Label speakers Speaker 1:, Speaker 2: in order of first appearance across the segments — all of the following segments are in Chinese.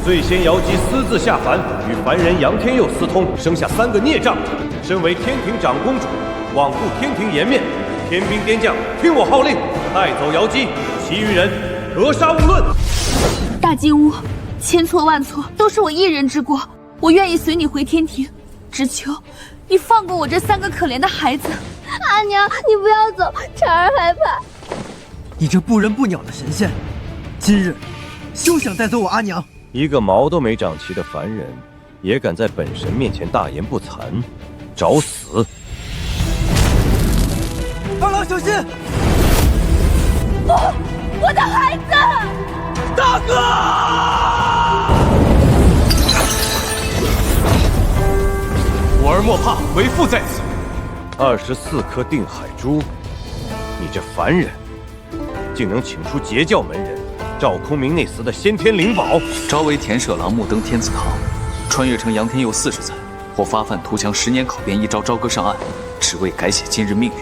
Speaker 1: 最先瑶姬私自下凡，与凡人杨天佑私通，生下3个孽障。身为天庭长公主，罔顾天庭颜面，天兵天将听我号令，带走瑶姬，其余人格杀勿论。
Speaker 2: 大金乌，千错万错都是我一人之过，我愿意随你回天庭，只求你放过我这3个可怜的孩子。
Speaker 3: 阿娘，你不要走，婵儿害怕。
Speaker 4: 你这不人不鸟的神仙，今日休想带走我阿娘！
Speaker 1: 一个毛都没长齐的凡人，也敢在本神面前大言不惭，找死！
Speaker 4: 二郎小心！
Speaker 2: 不，我的孩子！
Speaker 4: 大哥！
Speaker 1: 我儿莫怕，为父在此。24颗定海珠，你这凡人，竟能请出截教门人赵空明那厮的先天灵宝！
Speaker 5: 朝为田舍郎，暮登天子堂，穿越成杨天佑40载，我发愤图强10年考编，一朝朝歌上岸，只为改写今日命运。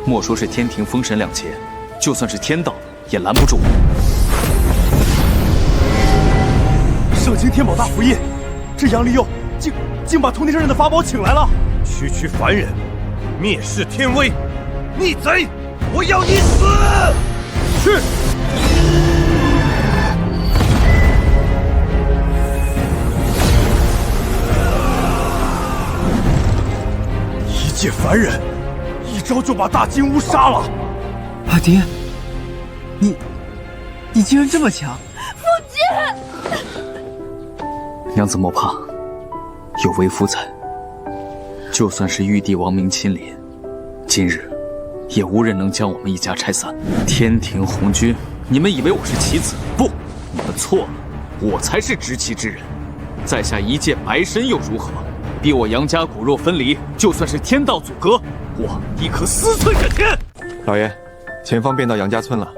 Speaker 5: 莫说是天庭封神2劫，就算是天道也拦不住我。
Speaker 4: 圣经天宝大符印，这杨利佑竟把通天圣人的法宝请来了！
Speaker 1: 区凡人，蔑视天威，逆贼！我要你死！去！
Speaker 4: 一介凡人，一招就把大金乌杀了。阿爹，你竟然这么强！
Speaker 2: 父亲，
Speaker 5: 娘子莫怕，有为夫在，就算是玉帝亡命亲临，今日也无人能将我们一家拆散。天庭红军，你们以为我是棋子？不，你们错了，我才是执棋之人。在下一介白身又如何？逼我杨家骨肉分离，就算是天道阻隔，我亦可撕碎这天。
Speaker 6: 老爷，前方便到杨家村了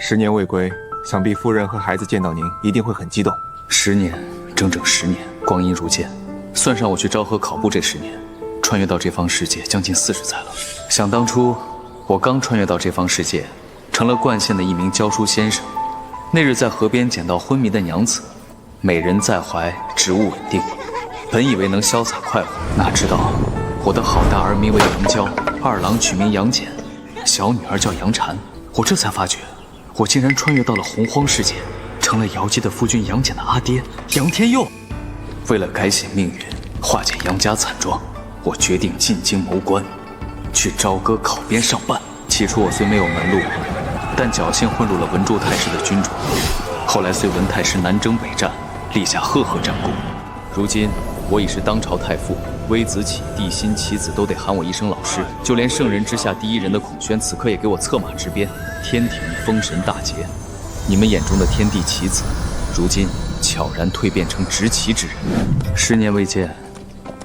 Speaker 6: ，10年未归，想必夫人和孩子见到您一定会很激动。
Speaker 5: 10年，整整10年，光阴如箭，算上我去昭和考部这10年，穿越到这方世界将近40载了。想当初，我刚穿越到这方世界，成了冠县的一名教书先生。那日在河边捡到昏迷的娘子，美人在怀，职务稳定，本以为能潇洒快活，哪知道我的好大儿名为杨娇，二郎取名杨戬，小女儿叫杨婵。我这才发觉，我竟然穿越到了洪荒世界，成了瑶姬的夫君杨戬的阿爹杨天佑。为了改写命运，化解杨家惨状，我决定进京谋官，去朝歌考编上办。起初我虽没有门路，但侥幸混入了文州太师的军中。后来随文太师南征北战，立下赫赫战功。如今我已是当朝太傅，微子启、帝辛、棋子都得喊我一声老师，就连圣人之下第一人的孔宣，此刻也给我策马执鞭。天庭封神大劫，你们眼中的天地棋子，如今悄然蜕变成执棋之人。10年未见，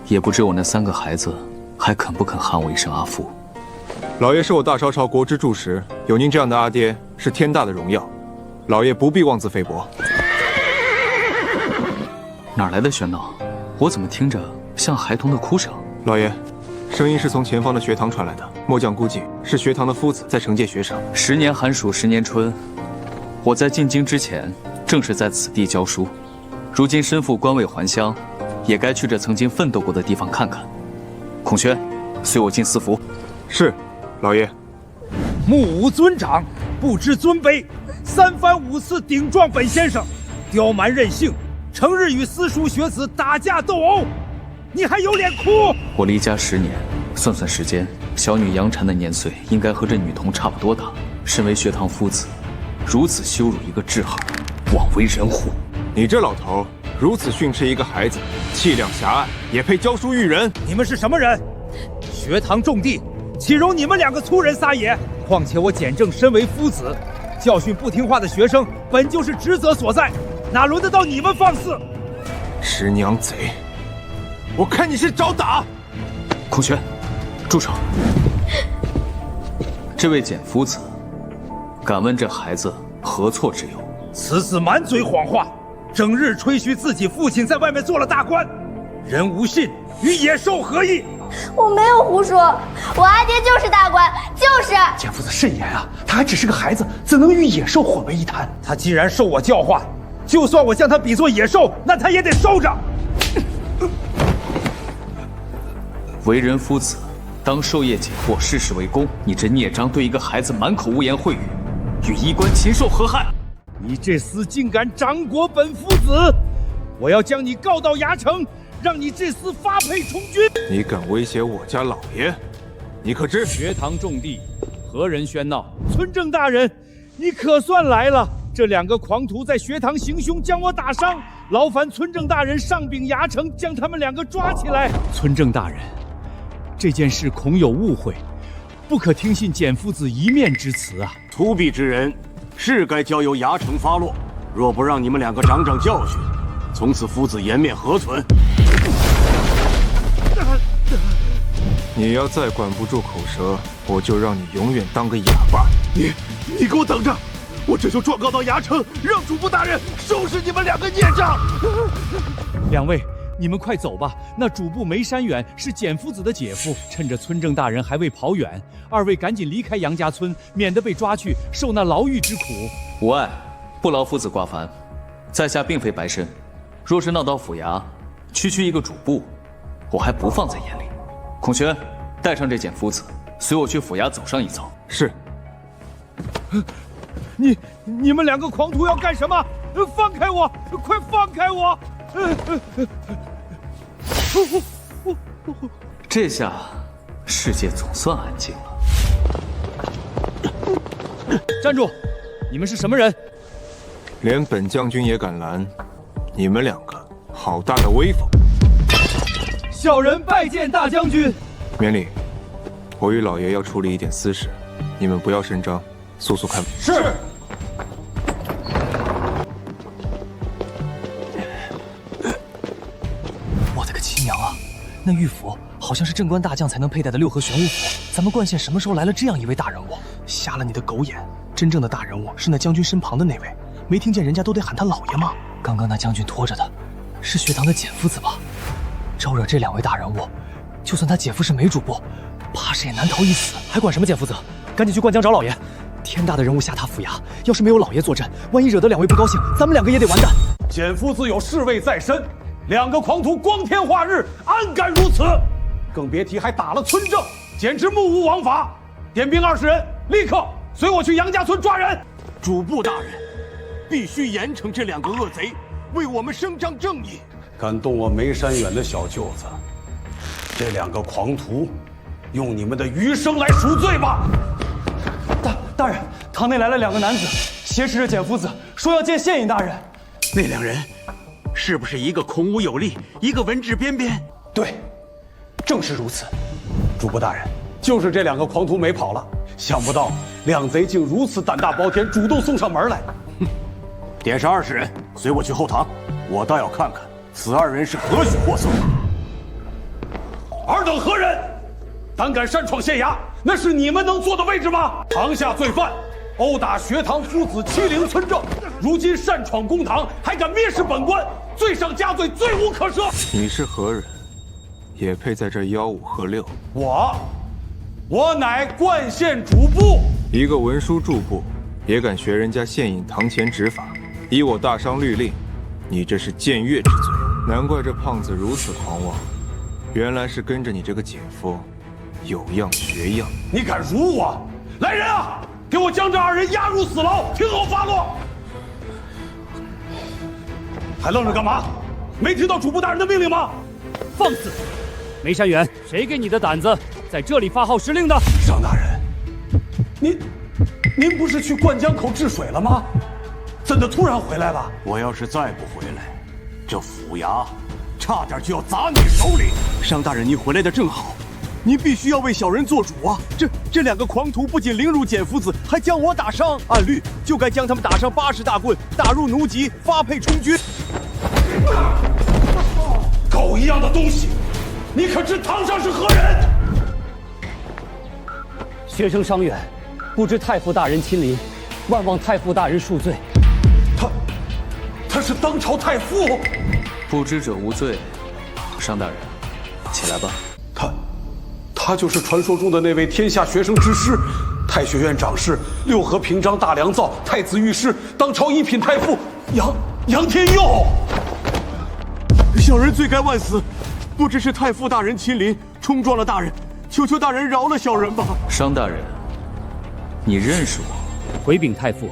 Speaker 5: 也不知我那3个孩子还肯不肯喊我一声阿父。
Speaker 6: 老爷是我大朝朝国之柱石，有您这样的阿爹是天大的荣耀，老爷不必妄自菲薄。
Speaker 5: 哪来的喧闹？我怎么听着像孩童的哭声？
Speaker 6: 老爷，声音是从前方的学堂传来的，末将估计是学堂的夫子在惩戒学生。
Speaker 5: 10年寒暑10年春，我在进京之前正是在此地教书，如今身负官位还乡，也该去这曾经奋斗过的地方看看。孔宣，随我进司府。
Speaker 6: 是，老爷。
Speaker 7: 目无尊长，不知尊卑，3番5次顶撞本先生，刁蛮任性，成日与私塾学子打架斗殴，你还有脸哭？
Speaker 5: 我离家10年，算算时间，小女杨婵的年岁应该和这女童差不多大。身为学堂夫子，如此羞辱一个稚孩，枉为人乎？
Speaker 6: 你这老头如此训斥一个孩子，气量狭隘，也配教书育人？
Speaker 7: 你们是什么人？学堂重地，岂容你们2个粗人撒野？况且我简正身为夫子，教训不听话的学生本就是职责所在，哪轮得到你们放肆？
Speaker 6: 石娘贼，我看你是找打！
Speaker 5: 孔宣，住手！这位简夫子，敢问这孩子何错之有？
Speaker 7: 此子满嘴谎话，整日吹嘘自己父亲在外面做了大官，人无信，与野兽何异？
Speaker 3: 我没有胡说，我阿爹就是大官，就是。
Speaker 4: 简夫子慎言啊，他还只是个孩子，怎能与野兽混为一谈？
Speaker 7: 他既然受我教化，就算我将他比作野兽，那他也得受着。
Speaker 5: 为人夫子，当授业解惑，事事为公。你这孽障，对一个孩子满口污言秽语，与衣冠禽兽何害？
Speaker 7: 你这厮竟敢掌掴本夫子！我要将你告到衙城，让你这厮发配充军！
Speaker 6: 你敢威胁我家老爷？你可知
Speaker 7: 学堂种地，何人喧闹？村正大人，你可算来了！这两个狂徒在学堂行凶，将我打伤，劳烦村正大人上禀衙城，将他们两个抓起来。村正大人，这件事恐有误会，不可听信简夫子一面之词啊！
Speaker 8: 粗鄙之人，是该交由衙城发落。若不让你们两个长长教训，从此夫子颜面何存？
Speaker 6: 你要再管不住口舌，我就让你永远当个哑巴！
Speaker 4: 你给我等着！我这就状告到衙城，让主簿大人收拾你们两个孽障！
Speaker 7: 两位，你们快走吧。那主簿梅山远是简夫子的姐夫，趁着村正大人还未跑远，二位赶紧离开杨家村，免得被抓去受那牢狱之苦。
Speaker 5: 无碍，不劳夫子挂烦。在下并非白身，若是闹到府衙，区一个主簿，我还不放在眼里。孔宣，带上这简夫子，随我去府衙走上一遭。
Speaker 6: 是。
Speaker 7: 你们两个狂徒要干什么？放开我！快放开我！
Speaker 5: 这下世界总算安静了。
Speaker 7: 站住！你们是什么人？
Speaker 6: 连本将军也敢拦，你们两个好大的威风！
Speaker 7: 小人拜见大将军。
Speaker 6: 免礼，我与老爷要处理一点私事，你们不要声张，速速开门。
Speaker 7: 是。
Speaker 9: 我的个亲娘啊！那玉符好像是正官大将才能佩戴的六合玄武符，咱们冠县什么时候来了这样一位大人物？瞎了你的狗眼！真正的大人物是那将军身旁的那位，没听见人家都得喊他老爷吗？刚刚那将军拖着的，是学堂的简夫子吧？招惹这两位大人物，就算他姐夫是梅主簿，怕是也难逃一死。还管什么简夫子？赶紧去灌江找老爷！天大的人物下榻府衙，要是没有老爷坐镇，万一惹得两位不高兴，咱们两个也得完蛋。
Speaker 1: 简夫子有侍卫在身，两个狂徒光天化日，安敢如此？更别提还打了村正，简直目无王法！点兵20人，立刻随我去杨家村抓人。
Speaker 8: 主簿大人，必须严惩这两个恶贼，为我们伸张正义。
Speaker 1: 敢动我梅山远的小舅子，这两个狂徒，用你们的余生来赎罪吧！
Speaker 4: 大人，堂内来了两个男子，挟持着简夫子，说要见县尹大人。
Speaker 8: 那两人，是不是一个孔武有力，一个文质彬彬？
Speaker 4: 对，正是如此。
Speaker 1: 主簿大人，就是这两个狂徒没跑了，想不到两贼竟如此胆大包天，主动送上门来。
Speaker 8: 点上20人，随我去后堂，我倒要看看此2人是何许货色。
Speaker 1: 尔等何人？胆敢擅闯县衙，那是你们能坐的位置吗？堂下罪犯，殴打学堂夫子，欺凌村正，如今擅闯公堂，还敢蔑视本官，罪上加罪，罪无可赦。
Speaker 6: 你是何人？也配在这吆五喝六？
Speaker 1: 我乃冠县主簿。
Speaker 6: 一个文书助簿，也敢学人家县尹堂前执法，依我大商律令，你这是僭越之罪。难怪这胖子如此狂妄，原来是跟着你这个姐夫，有样学样。
Speaker 1: 你敢辱我？来人啊，给我将这2人押入死牢，听候发落。还愣着干嘛？没听到主簿大人的命令吗？
Speaker 7: 放肆！梅山远，谁给你的胆子在这里发号施令的？
Speaker 1: 张大人，您不是去灌江口治水了吗？怎的突然回来了？
Speaker 8: 我要是再不回来，这府衙差点就要砸你手里。商大人，你回来的正好，
Speaker 4: 您必须要为小人做主啊！这两个狂徒不仅凌辱简夫子，还将我打伤。按律就该将他们打上80大棍，打入奴籍，发配充军。
Speaker 1: 狗一样的东西，你可知堂上是何人？
Speaker 10: 学生伤远，不知太傅大人亲临，万望太傅大人恕罪。
Speaker 1: 他是当朝太傅。
Speaker 5: 不知者无罪。商大人，起来吧。
Speaker 1: 他就是传说中的那位天下学生之师，太学院长室，六合平章大良造，太子御史，当朝一品太傅
Speaker 4: 杨天佑，小人罪该万死，不知是太傅大人亲临，冲撞了大人，求求大人饶了小人吧。
Speaker 5: 商大人，你认识我？
Speaker 10: 回禀太傅，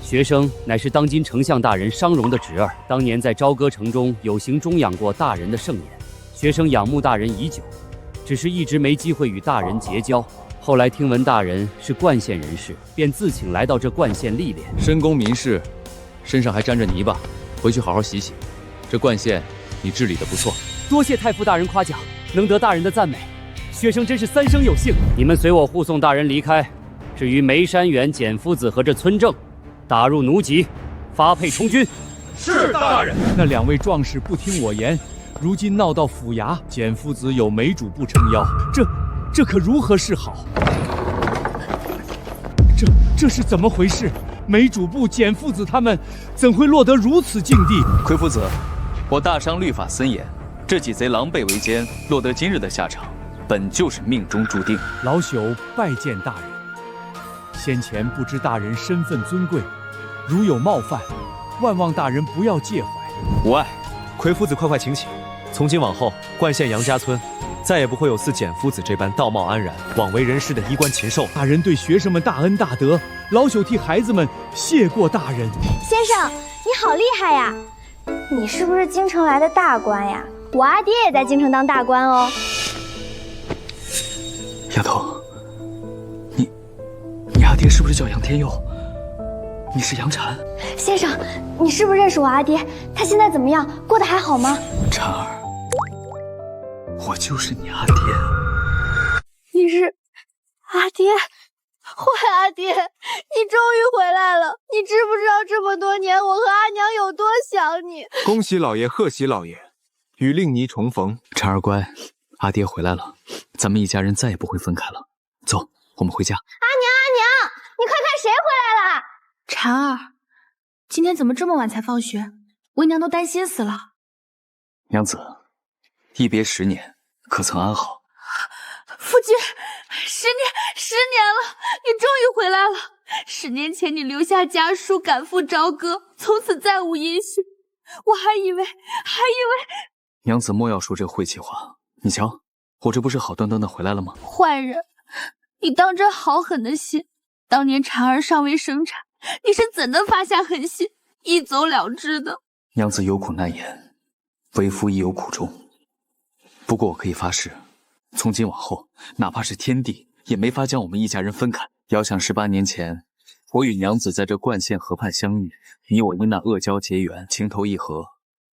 Speaker 10: 学生乃是当今丞相大人商容的侄儿，当年在朝歌城中有幸终养过大人的盛言，学生仰慕大人已久，只是一直没机会与大人结交。后来听闻大人是冠县人士，便自请来到这冠县历练。
Speaker 5: 深宫民士，身上还沾着泥巴，回去好好洗洗。这冠县你治理得不错。
Speaker 10: 多谢太傅大人夸奖，能得大人的赞美，学生真是三生有幸。你们随我护送大人离开。至于梅山远简夫子和这村正，打入奴籍，发配充军。
Speaker 7: 是大人。那2位壮士不听我言，如今闹到府衙，简夫子有梅主簿撑腰，这可如何是好？这是怎么回事？梅主簿、简夫子他们怎会落得如此境地？
Speaker 5: 魁夫子，我大商律法森严，这几贼狼狈为奸，落得今日的下场，本就是命中注定。
Speaker 7: 老朽拜见大人。先前不知大人身份尊贵，如有冒犯，万望大人不要介怀。
Speaker 11: 无碍，魁夫子快请起。从今往后，冠县杨家村再也不会有似简夫子这般道貌岸然、枉为人师的衣冠禽兽。
Speaker 7: 大人对学生们大恩大德，老朽替孩子们谢过大人。
Speaker 3: 先生，你好厉害呀！你是不是京城来的大官呀？我阿爹也在京城当大官哦。
Speaker 5: 丫头，你阿爹是不是叫杨天佑？你是杨禅？
Speaker 3: 先生，你是不是认识我阿爹？他现在怎么样？过得还好吗？
Speaker 5: 禅儿，我就是你阿爹。
Speaker 3: 你是阿爹？坏阿爹，你终于回来了！你知不知道这么多年我和阿娘有多想你？
Speaker 6: 恭喜老爷，贺喜老爷，与令妮重逢。
Speaker 5: 禅儿乖，阿爹回来了，咱们一家人再也不会分开了。走，我们回家。
Speaker 3: 阿娘，你快看谁回来了！
Speaker 2: 婵儿，今天怎么这么晚才放学？为娘都担心死了。
Speaker 5: 娘子，一别10年，可曾安好？
Speaker 2: 夫君，10年了，你终于回来了。10年前你留下家书赶赴朝歌，从此再无音讯。我还以为……
Speaker 5: 娘子莫要说这晦气话。你瞧，我这不是好端端的回来了吗？
Speaker 2: 坏人，你当真好狠的心！当年婵儿尚未生产，你是怎能发下狠心，一走了之的？
Speaker 5: 娘子有苦难言，为夫亦有苦衷。不过我可以发誓，从今往后，哪怕是天地，也没法将我们一家人分开。遥想18年前，我与娘子在这冠县河畔相遇，你我因那阿胶结缘，情投意合，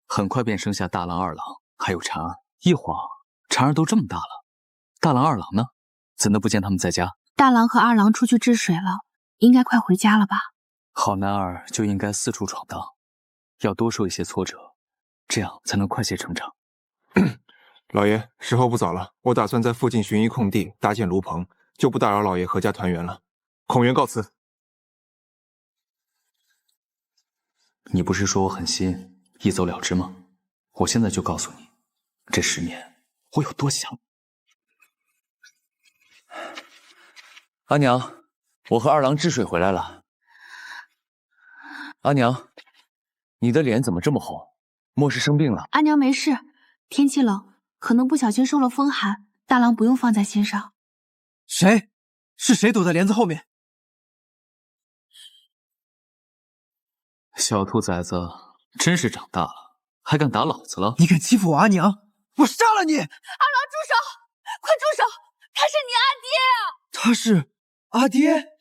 Speaker 5: 很快便生下大郎、二郎，还有婵儿。一晃，婵儿都这么大了，大郎、二郎呢？怎能不见他们在家？
Speaker 2: 大郎和二郎出去治水了，应该快回家了吧？
Speaker 5: 好男儿就应该四处闯荡，要多受一些挫折，这样才能快些成长。
Speaker 6: 老爷，时候不早了，我打算在附近寻一空地搭建炉棚，就不打扰老爷阖家团圆了。孔元告辞。
Speaker 5: 你不是说我狠心一走了之吗？我现在就告诉你，这10年我有多想你。阿娘，我和二郎治水回来了。阿娘，你的脸怎么这么红？莫是生病了？
Speaker 2: 阿娘没事，天气冷，可能不小心受了风寒，大郎不用放在心上。
Speaker 9: 谁？是谁躲在帘子后面？
Speaker 5: 小兔崽子真是长大了，还敢打老子了？
Speaker 9: 你敢欺负我阿娘，我杀了你！
Speaker 2: 二郎住手！快住手！他是你阿爹啊！
Speaker 9: 他是阿爹？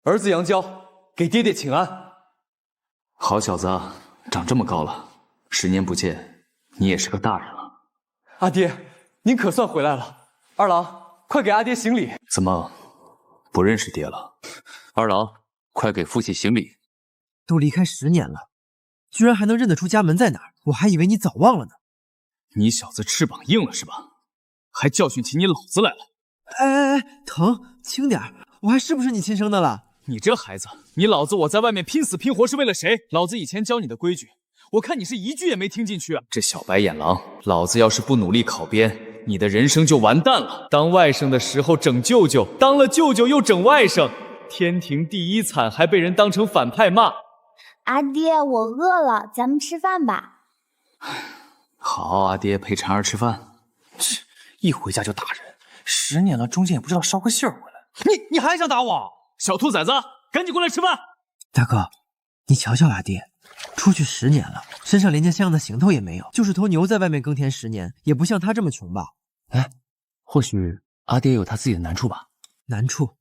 Speaker 11: 儿子杨娇，给爹爹请安。
Speaker 5: 好小子，长这么高了，10年不见，你也是个大人了。
Speaker 11: 阿爹，您可算回来了。二郎，快给阿爹行礼。
Speaker 5: 怎么不认识爹了？二郎，快给父亲行礼。
Speaker 9: 都离开10年了，居然还能认得出家门在哪儿，我还以为你早忘了呢。
Speaker 5: 你小子翅膀硬了是吧？还教训起你老子来了。
Speaker 9: 哎，疼，轻点，我还是不是你亲生的了？
Speaker 5: 你这孩子，你老子我在外面拼死拼活是为了谁？老子以前教你的规矩，我看你是一句也没听进去啊！这小白眼狼，老子要是不努力考编，你的人生就完蛋了。当外甥的时候整舅舅，当了舅舅又整外甥，天庭第一惨，还被人当成反派骂。
Speaker 3: 阿爹，我饿了，咱们吃饭吧。
Speaker 5: 好，阿爹陪婵儿吃饭。
Speaker 9: 切，一回家就打人，10年了，中间也不知道捎个信儿回来。
Speaker 7: 你还想打我？
Speaker 11: 小兔崽子，赶紧过来吃饭！
Speaker 12: 大哥，你瞧瞧阿爹，出去10年了，身上连件像样的行头也没有，就是头牛在外面耕田10年，也不像他这么穷吧？
Speaker 5: 哎，或许阿爹有他自己的难处吧？
Speaker 12: 难处？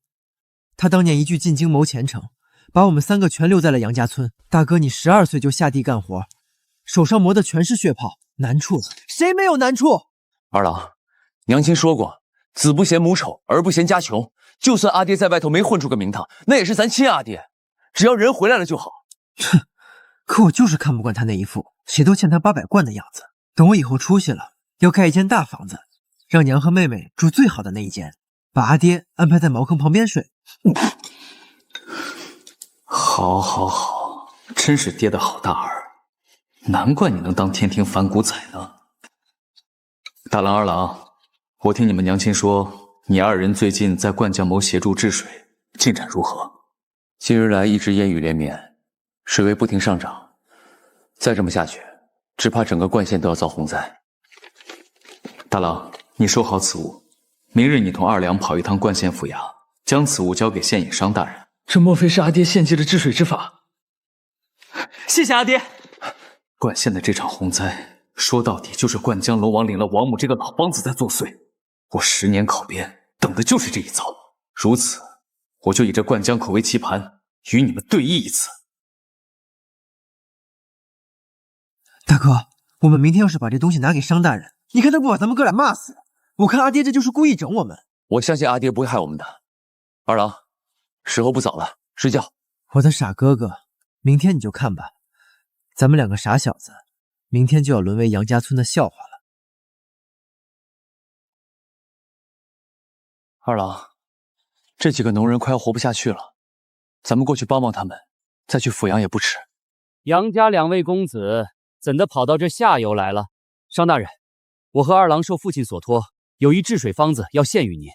Speaker 12: 他当年一句进京谋前程，把我们3个全留在了杨家村。大哥，你12岁就下地干活，手上磨的全是血泡，难处谁没有难处？
Speaker 5: 二郎，娘亲说过，子不嫌母丑，儿不嫌家穷。就算阿爹在外头没混出个名堂，那也是咱亲阿爹，只要人回来了就好。
Speaker 12: 哼，可我就是看不惯他那一副谁都欠他800贯的样子。等我以后出息了，要盖一间大房子，让娘和妹妹住最好的那一间，把阿爹安排在茅坑旁边睡。
Speaker 5: 好，好，好，真是爹的好大儿，难怪你能当天庭反骨仔呢。大郎、二郎，我听你们娘亲说，你2人最近在灌江谋协助治水，进展如何？近日来一直烟雨连绵，水位不停上涨，再这么下去，只怕整个灌县都要遭洪灾。大郎，你收好此物，明日你同2两跑一趟灌县府衙，将此物交给县尹商大人。
Speaker 9: 这莫非是阿爹献计的治水之法？谢谢阿爹。
Speaker 5: 灌县的这场洪灾，说到底就是灌江龙王领了王母这个老梆子在作祟。我10年考编，等的就是这一遭。如此，我就以这灌江口为棋盘，与你们对弈一次。
Speaker 12: 大哥，我们明天要是把这东西拿给商大人，你看他不把咱们哥俩骂死？我看阿爹这就是故意整我们。
Speaker 5: 我相信阿爹不会害我们的。二郎，时候不早了，睡觉。
Speaker 12: 我的傻哥哥，明天你就看吧，咱们2个傻小子，明天就要沦为杨家村的笑话了。
Speaker 5: 二郎，这几个农人快要活不下去了，咱们过去帮帮他们，再去阜阳也不迟。
Speaker 10: 杨家2位公子怎的跑到这下游来了？商大人，我和二郎受父亲所托，有一治水方子要献与您，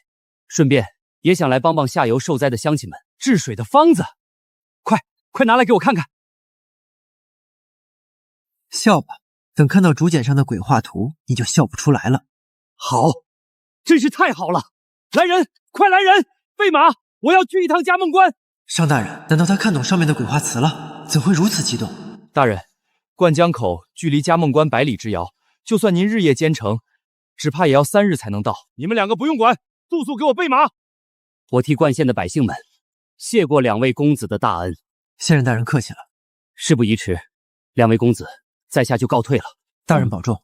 Speaker 10: 顺便也想来帮帮下游受灾的乡亲们。治水的方子，快拿来给我看看。
Speaker 12: 笑吧，等看到竹简上的鬼画图，你就笑不出来了。
Speaker 7: 好，真是太好了！来人，快来人！备马，我要去一趟嘉梦关。
Speaker 12: 商大人，难道他看懂上面的鬼画词了？怎会如此激动？
Speaker 7: 大人，灌江口距离嘉梦关100里之遥，就算您日夜兼程，只怕也要3日才能到。你们2个不用管，速速给我备马！
Speaker 10: 我替灌县的百姓们谢过2位公子的大恩。
Speaker 12: 县任大人客气了。
Speaker 10: 事不宜迟，2位公子，在下就告退了。
Speaker 12: 大人保重。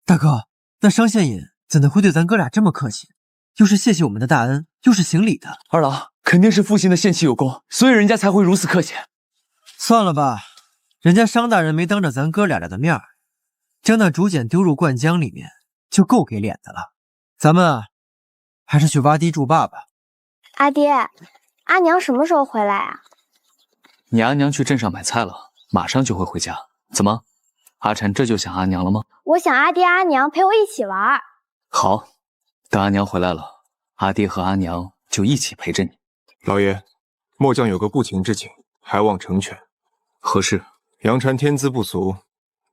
Speaker 12: 大哥，那商县尹怎的会对咱哥俩这么客气？又是谢谢我们的大恩，又是行礼的。
Speaker 5: 二郎，肯定是父亲的献计有功，所以人家才会如此客气。
Speaker 12: 算了吧，人家商大人没当着咱哥俩的面将那竹简丢入灌江里面，就够给脸的了。咱们还是去洼地筑坝吧。
Speaker 3: 阿爹，阿娘什么时候回来啊？
Speaker 5: 你阿娘去镇上买菜了，马上就会回家。怎么，阿婵这就想阿娘了吗？
Speaker 3: 我想阿爹阿娘陪我一起玩。
Speaker 5: 好，等阿娘回来了，阿爹和阿娘就一起陪着你。
Speaker 6: 老爷，末将有个不情之请，还望成全。
Speaker 5: 何事？
Speaker 6: 杨婵天资不俗，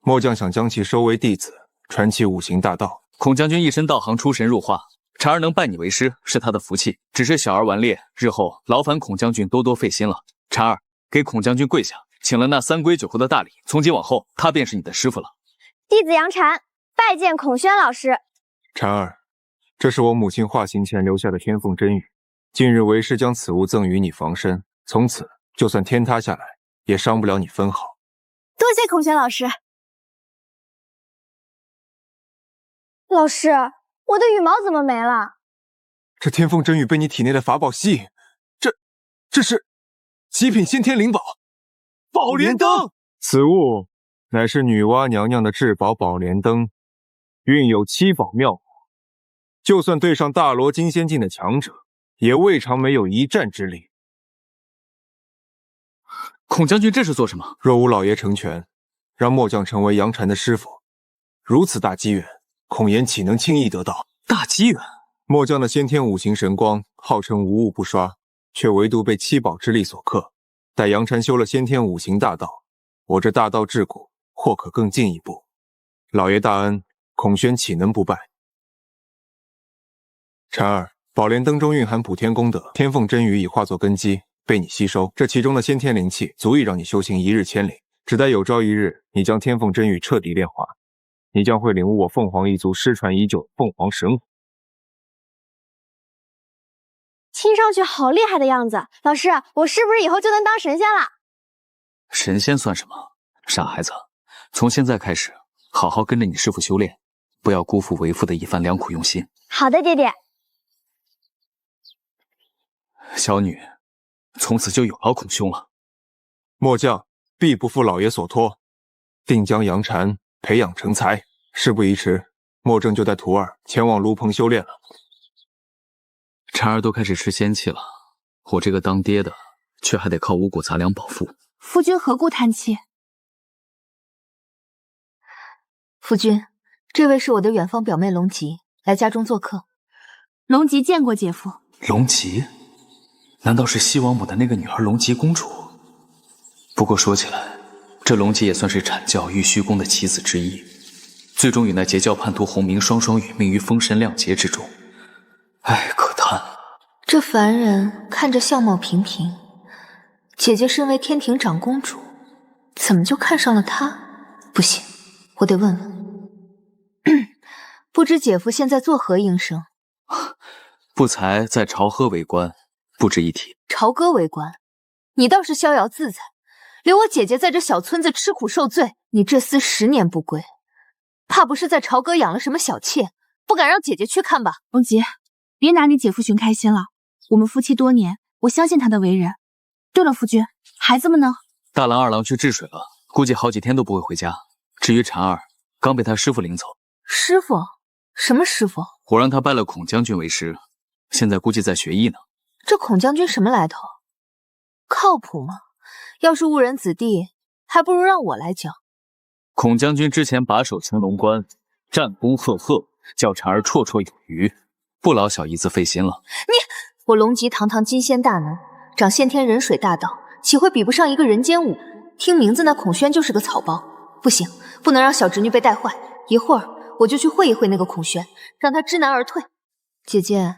Speaker 6: 末将想将其收为弟子，传其五行大道。
Speaker 5: 孔将军一身道行，出神入化，婵儿能拜你为师，是他的福气。只是小儿顽劣，日后劳烦孔将军多多费心了。婵儿，给孔将军跪下，请了那3归9后的大礼。从今往后，他便是你的师傅了。
Speaker 3: 弟子杨婵拜见孔宣老师。
Speaker 6: 婵儿，这是我母亲化形前留下的天凤真玉，近日为师将此物赠与你防身，从此就算天塌下来，也伤不了你分毫。
Speaker 3: 多谢孔宣老师。老师，我的羽毛怎么没了？
Speaker 6: 这天凤真玉被你体内的法宝吸引，这是极品先天灵宝宝莲灯。此物乃是女娲娘娘的至宝宝莲灯，蕴有7宝妙法，就算对上大罗金仙境的强者，也未尝没有一战之力。
Speaker 5: 孔将军这是做什么？
Speaker 6: 若无老爷成全，让末将成为杨婵的师傅，如此大机缘，孔颜岂能轻易得到？
Speaker 5: 大机缘？
Speaker 6: 末将的先天五行神光，号称无物不刷，却唯独被七宝之力所克。待杨禅修了先天五行大道，我这大道至骨或可更进一步。老爷大恩，孔宣岂能不拜？禅儿，宝莲灯中蕴含普天功德，天凤真语已化作根基，被你吸收。这其中的先天灵气，足以让你修行一日千里。只待有朝一日，你将天凤真语彻底炼化，你将会领悟我凤凰一族失传已久的凤凰神武。
Speaker 3: 听上去好厉害的样子，老师，我是不是以后就能当神仙了？
Speaker 5: 神仙算什么？傻孩子，从现在开始，好好跟着你师父修炼，不要辜负为父的一番良苦用心。
Speaker 3: 好的，爹爹。
Speaker 5: 小女，从此就有劳孔兄了。
Speaker 6: 末将必不负老爷所托，定将杨禅培养成才。事不宜迟，末正就带徒儿前往炉棚修炼了。
Speaker 5: 禅儿都开始吃仙气了，我这个当爹的却还得靠五谷杂粮饱腹。
Speaker 2: 夫君何故叹气？
Speaker 13: 夫君，这位是我的远方表妹龙吉，来家中做客。
Speaker 2: 龙吉见过姐夫。
Speaker 5: 龙吉？难道是西王母的那个女儿龙吉公主？不过说起来，这龙吉也算是阐教玉虚宫的棋子之一，最终与那截教叛徒洪明双双殒命于封神亮劫之中。唉，可叹。
Speaker 13: 这凡人看着相貌平平，姐姐身为天庭长公主，怎么就看上了他？不行，我得问问。不知姐夫现在作何营生？
Speaker 5: 不才在朝歌为官，不值一提。
Speaker 13: 朝歌为官，你倒是逍遥自在，留我姐姐在这小村子吃苦受罪。你这厮10年不归，怕不是在朝歌养了什么小妾，不敢让姐姐去看吧？
Speaker 2: 龙吉，别拿你姐夫寻开心了。我们夫妻多年，我相信他的为人。对了，夫君，孩子们呢？
Speaker 5: 大郎、二郎去治水了，估计好几天都不会回家。至于婵儿，刚被他师父领走。
Speaker 13: 师父？什么师父？
Speaker 5: 我让他拜了孔将军为师，现在估计在学艺呢。
Speaker 13: 这孔将军什么来头？靠谱吗？要是误人子弟，还不如让我来教。
Speaker 5: 孔将军之前把守青龙关，战功赫赫，叫婵儿绰绰有余，不劳小姨子费心了。
Speaker 13: 我龙吉堂堂金仙大能，掌先天人水大道，岂会比不上一个人间武？听名字那孔宣就是个草包。不行，不能让小侄女被带坏。一会儿我就去会一会那个孔宣，让他知难而退。姐姐，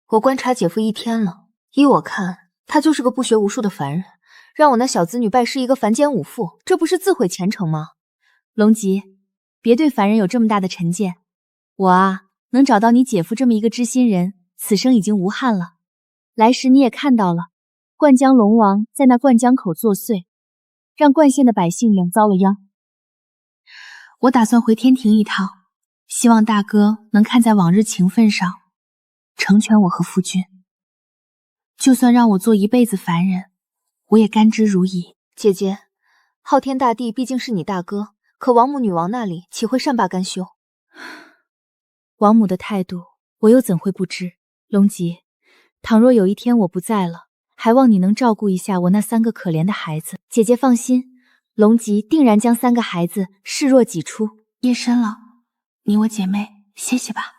Speaker 13: 我观察姐夫1天了，依我看，他就是个不学无术的凡人。让我那小子女拜师一个凡间武妇，这不是自毁前程吗？
Speaker 2: 龙吉，别对凡人有这么大的成见。我啊，能找到你姐夫这么一个知心人，此生已经无憾了。来时你也看到了，灌江龙王在那灌江口作祟，让灌县的百姓两遭了殃。我打算回天庭一趟，希望大哥能看在往日情分上，成全我和夫君。就算让我做一辈子凡人，我也甘之如饴。
Speaker 13: 姐姐，昊天大帝毕竟是你大哥，可王母女王那里岂会善罢甘休？
Speaker 2: 王母的态度，我又怎会不知？龙吉，倘若有一天我不在了，还望你能照顾一下我那3个可怜的孩子。姐姐放心，龙吉定然将3个孩子视若己出。夜深了，你我姐妹歇歇吧。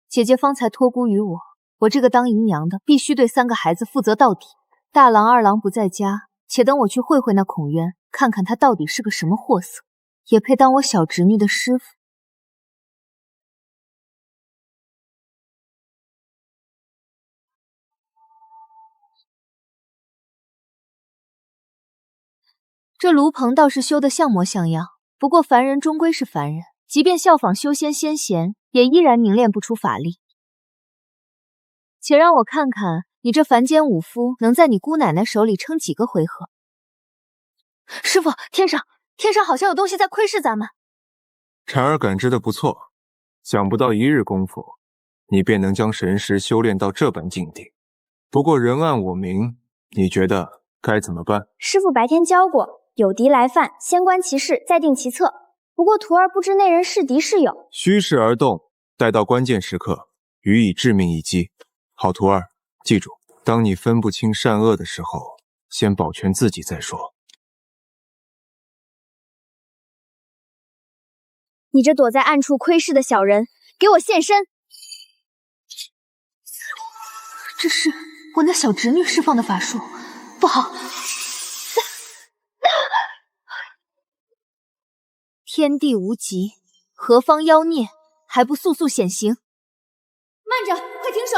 Speaker 13: 姐姐方才托孤于我，我这个当姨娘的必须对3个孩子负责到底。大郎、二郎不在家，且等我去会会那孔渊，看看他到底是个什么货色，也配当我小侄女的师傅。这炉棚倒是修得像模像样，不过凡人终归是凡人，即便效仿修仙先贤，也依然凝练不出法力。且让我看看你这凡间武夫能在你姑奶奶手里撑几个回合。师父，天上好像有东西在窥视咱们。
Speaker 6: 婵儿感知的不错，想不到1日功夫，你便能将神识修炼到这般境地。不过人暗我明，你觉得该怎么办？
Speaker 3: 师父白天教过，有敌来犯，先观其势，再定其策。不过徒儿不知那人是敌是友，
Speaker 6: 虚实而动，待到关键时刻，予以致命一击。好徒儿，记住，当你分不清善恶的时候，先保全自己再说。
Speaker 3: 你这躲在暗处窥视的小人，给我现身！
Speaker 13: 这是我那小侄女释放的法术，不好！天地无极，何方妖孽，还不速速显形！
Speaker 3: 慢着，快停手！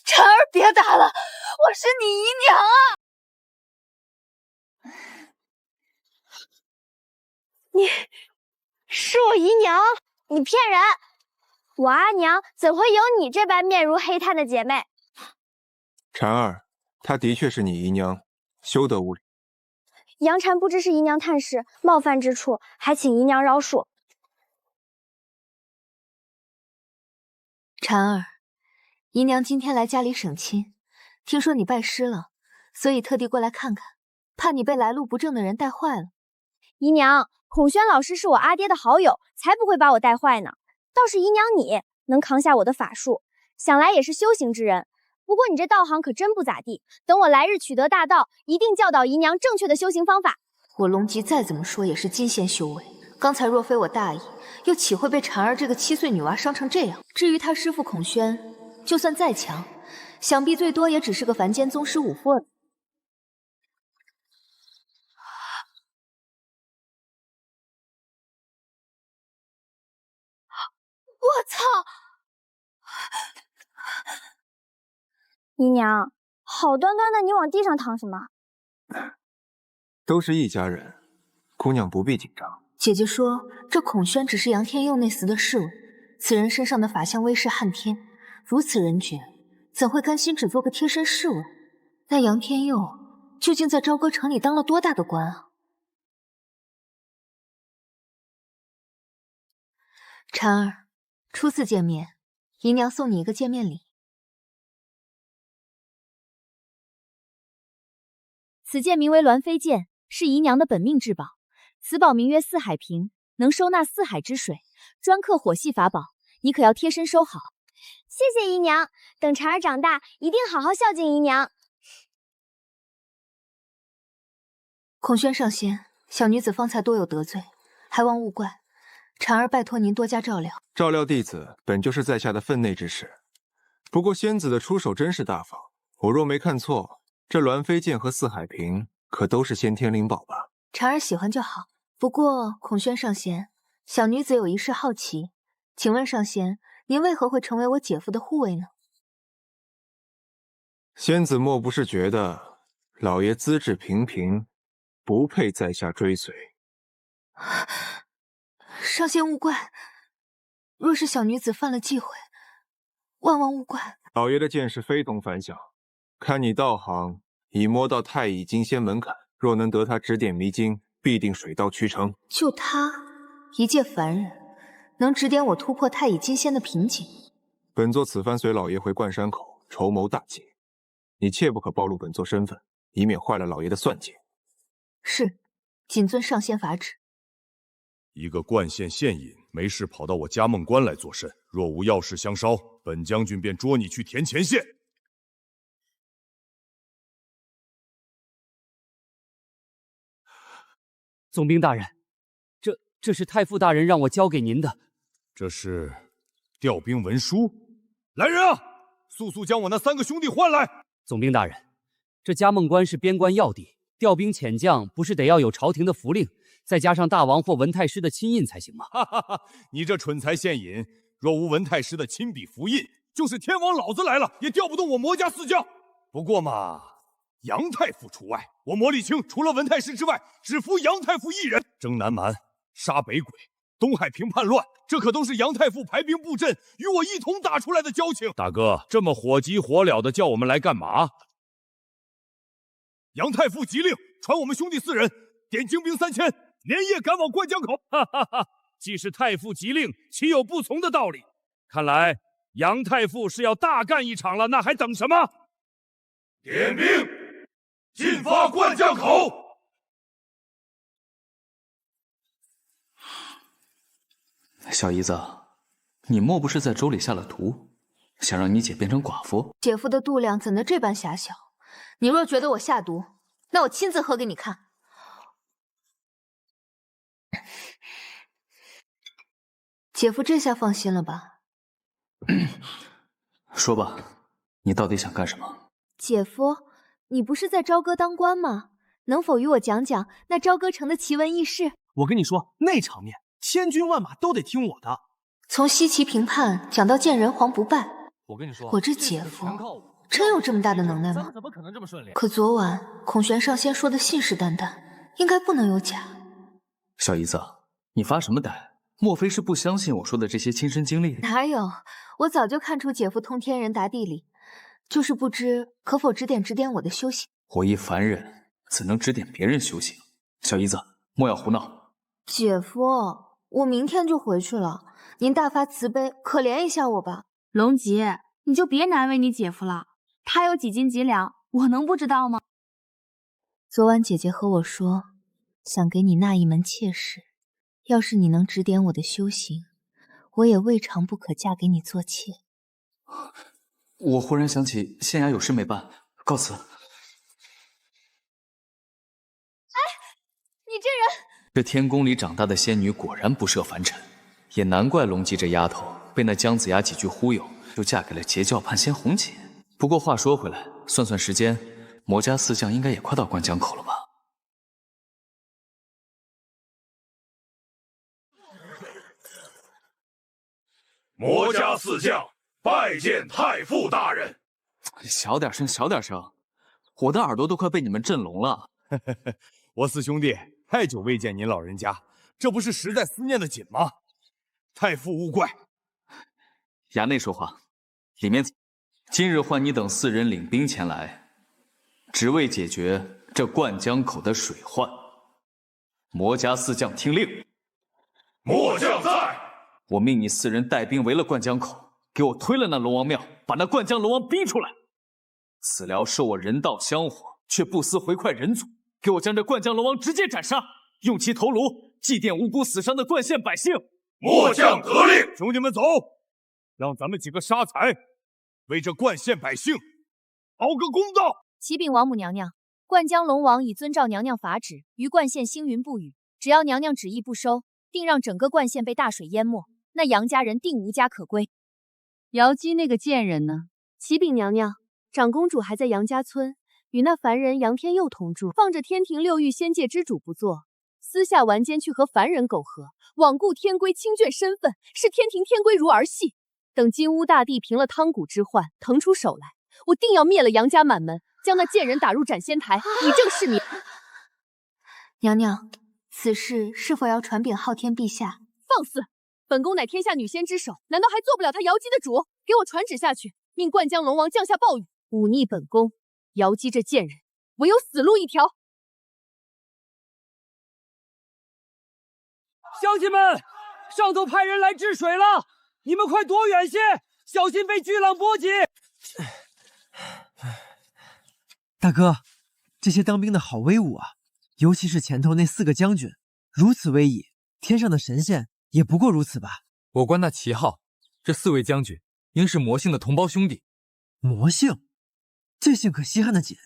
Speaker 13: 婵儿，别打了，我是你姨娘啊！
Speaker 3: 你是我姨娘？你骗人！我阿娘怎会有你这般面如黑炭的姐妹？
Speaker 6: 婵儿，她的确是你姨娘，休得无礼。
Speaker 3: 杨婵不知是姨娘探视，冒犯之处，还请姨娘饶恕。
Speaker 13: 婵儿，姨娘今天来家里省亲，听说你拜师了，所以特地过来看看，怕你被来路不正的人带坏了。
Speaker 3: 姨娘，孔宣老师是我阿爹的好友，才不会把我带坏呢。倒是姨娘你能扛下我的法术，想来也是修行之人。不过你这道行可真不咋地，等我来日取得大道，一定教导姨娘正确的修行方法。
Speaker 13: 我龙吉再怎么说也是金仙修为，刚才若非我大意，又岂会被婵儿这个7岁女娃伤成这样？至于她师父孔宣，就算再强，想必最多也只是个凡间宗师武夫而已。
Speaker 3: 我操！姨娘，好端端的你往地上躺什么？
Speaker 6: 都是一家人，姑娘不必紧张。
Speaker 13: 姐姐说，这孔宣只是杨天佑那厮的侍卫，此人身上的法相威势撼天，如此人绝，怎会甘心只做个贴身侍卫？那杨天佑究竟在朝歌城里当了多大的官啊？婵儿，初次见面，姨娘送你一个见面礼。
Speaker 2: 此剑名为鸾飞剑，是姨娘的本命至宝。此宝名曰四海瓶，能收纳四海之水，专克火系法宝，你可要贴身收好。
Speaker 3: 谢谢姨娘，等婵儿长大，一定好好孝敬姨娘。
Speaker 13: 孔宣上仙，小女子方才多有得罪，还望勿怪。婵儿拜托您多加照料。
Speaker 6: 照料弟子本就是在下的分内之事，不过仙子的出手真是大方。我若没看错，这鸾飞剑和四海瓶可都是先天灵宝吧？
Speaker 13: 婵儿喜欢就好。不过孔宣上仙，小女子有一事好奇，请问上仙，您为何会成为我姐夫的护卫呢？
Speaker 6: 仙子莫不是觉得老爷资质平平，不配在下追随？
Speaker 13: 上仙勿怪，若是小女子犯了忌讳，万万勿怪。
Speaker 6: 老爷的见识非同凡响，看你道行已摸到太乙金仙门槛，若能得他指点迷津，必定水到渠成。
Speaker 13: 就他一介凡人，能指点我突破太乙金仙的瓶颈？
Speaker 6: 本座此番随老爷回冠山口筹谋大计，你切不可暴露本座身份，以免坏了老爷的算计。
Speaker 13: 是，谨遵上仙法旨。
Speaker 14: 一个冠县县尹，没事跑到我嘉梦关来作甚？若无要事相捎，本将军便捉你去田前县。
Speaker 10: 总兵大人，这是太傅大人让我交给您的。
Speaker 14: 这是调兵文书。来人啊，速速将我那3个兄弟唤来。
Speaker 10: 总兵大人，这嘉梦关是边关要地，调兵遣将不是得要有朝廷的符令，再加上大王或文太师的亲印才行吗？
Speaker 14: 哈哈哈！你这蠢材县尹，若无文太师的亲笔符印，就是天王老子来了，也调不动我魔家四将。不过嘛，杨太傅除外，我魔力清除了文太师之外，只服杨太傅一人。征南蛮，杀北鬼，东海平叛乱，这可都是杨太傅排兵布阵，与我一同打出来的交情。大哥，这么火急火燎的叫我们来干嘛？杨太傅急令，传我们兄弟4人点精兵3000，连夜赶往灌江口。
Speaker 10: 哈哈哈！既是太傅急令，岂有不从的道理？看来杨太傅是要大干一场了，那还等什么？
Speaker 14: 点兵，进发灌江口。
Speaker 5: 小姨子，你莫不是在粥里下了毒，想让你姐变成寡妇？
Speaker 13: 姐夫的度量怎能这般狭小？你若觉得我下毒，那我亲自喝给你看。姐夫这下放心了吧？
Speaker 5: 说吧，你到底想干什么？
Speaker 3: 姐夫，你不是在朝歌当官吗？能否与我讲讲那朝歌城的奇闻异事？
Speaker 9: 我跟你说，那场面千军万马都得听我的。
Speaker 13: 从西岐平叛讲到见人皇不败，
Speaker 9: 我跟你说，
Speaker 13: 我这姐夫真有这么大的能耐吗？
Speaker 9: 怎么可能这么顺利？
Speaker 13: 可昨晚孔玄上仙说的信誓旦旦，应该不能有假。
Speaker 5: 小姨子，你发什么呆？莫非是不相信我说的这些亲身经历？
Speaker 13: 哪有？我早就看出姐夫通天人达地理，就是不知可否指点指点我的修行。
Speaker 5: 我一凡人怎能指点别人修行？小姨子，莫要胡闹。
Speaker 13: 姐夫，我明天就回去了，您大发慈悲，可怜一下我吧。
Speaker 2: 龙吉，你就别难为你姐夫了，他有几斤几两，我能不知道吗？
Speaker 13: 昨晚姐姐和我说，想给你纳一门妾室，要是你能指点我的修行，我也未尝不可嫁给你做妾。
Speaker 5: 我忽然想起县衙有事没办，告辞。
Speaker 3: 你这人，
Speaker 5: 这天宫里长大的仙女果然不涉凡尘，也难怪龙姬这丫头被那姜子牙几句忽悠，就嫁给了截教叛仙红姐。不过话说回来，算算时间，魔家四将应该也快到灌江口了吧？
Speaker 14: 魔家四将拜见太傅大人。
Speaker 5: 小点声，小点声，我的耳朵都快被你们震聋了。
Speaker 14: 我四兄弟太久未见您老人家，这不是实在思念的紧吗？太傅勿怪。
Speaker 5: 衙内说话，里面。今日唤你等4人领兵前来，只为解决这灌江口的水患。魔家四将听令。
Speaker 14: 末将在。
Speaker 5: 我命你4人带兵围了灌江口，给我推了那龙王庙，把那灌江龙王逼出来。此僚受我人道香火，却不思回馈人族，给我将这灌江龙王直接斩杀，用其头颅祭奠无辜死伤的灌县百姓。
Speaker 14: 末将得令。兄弟们走，让咱们几个杀财，为这灌县百姓讨个公道。
Speaker 3: 启禀王母娘娘，灌江龙王已遵照娘娘法旨，于灌县星云不语。只要娘娘旨意不收，定让整个灌县被大水淹没，那杨家人定无家可归。
Speaker 2: 瑶姬那个贱人呢？
Speaker 3: 启禀娘娘，长公主还在杨家村，与那凡人杨天佑同住，放着天庭6域仙界之主不做，私下玩间去和凡人苟合，罔顾天规清眷身份，视天庭天规如儿戏。等金乌大帝平了汤谷之患，腾出手来，我定要灭了杨家满门，将那贱人打入斩仙台，以正视民。
Speaker 13: 娘娘，此事是否要传禀昊天陛下？
Speaker 3: 放肆！本宫乃天下女仙之首，难道还做不了他瑶姬的主？给我传旨下去，命灌江龙王降下暴雨，忤逆本宫。瑶姬这贱人，唯有死路一条。
Speaker 7: 乡亲们，上头派人来治水了，你们快躲远些，小心被巨浪波及。
Speaker 12: 大哥，这些当兵的好威武啊，尤其是前头那4个将军，如此威仪，天上的神仙也不过如此吧？
Speaker 7: 我观那旗号，这4位将军应是魔姓的同胞兄弟。
Speaker 12: 魔姓？这姓可稀罕的紧。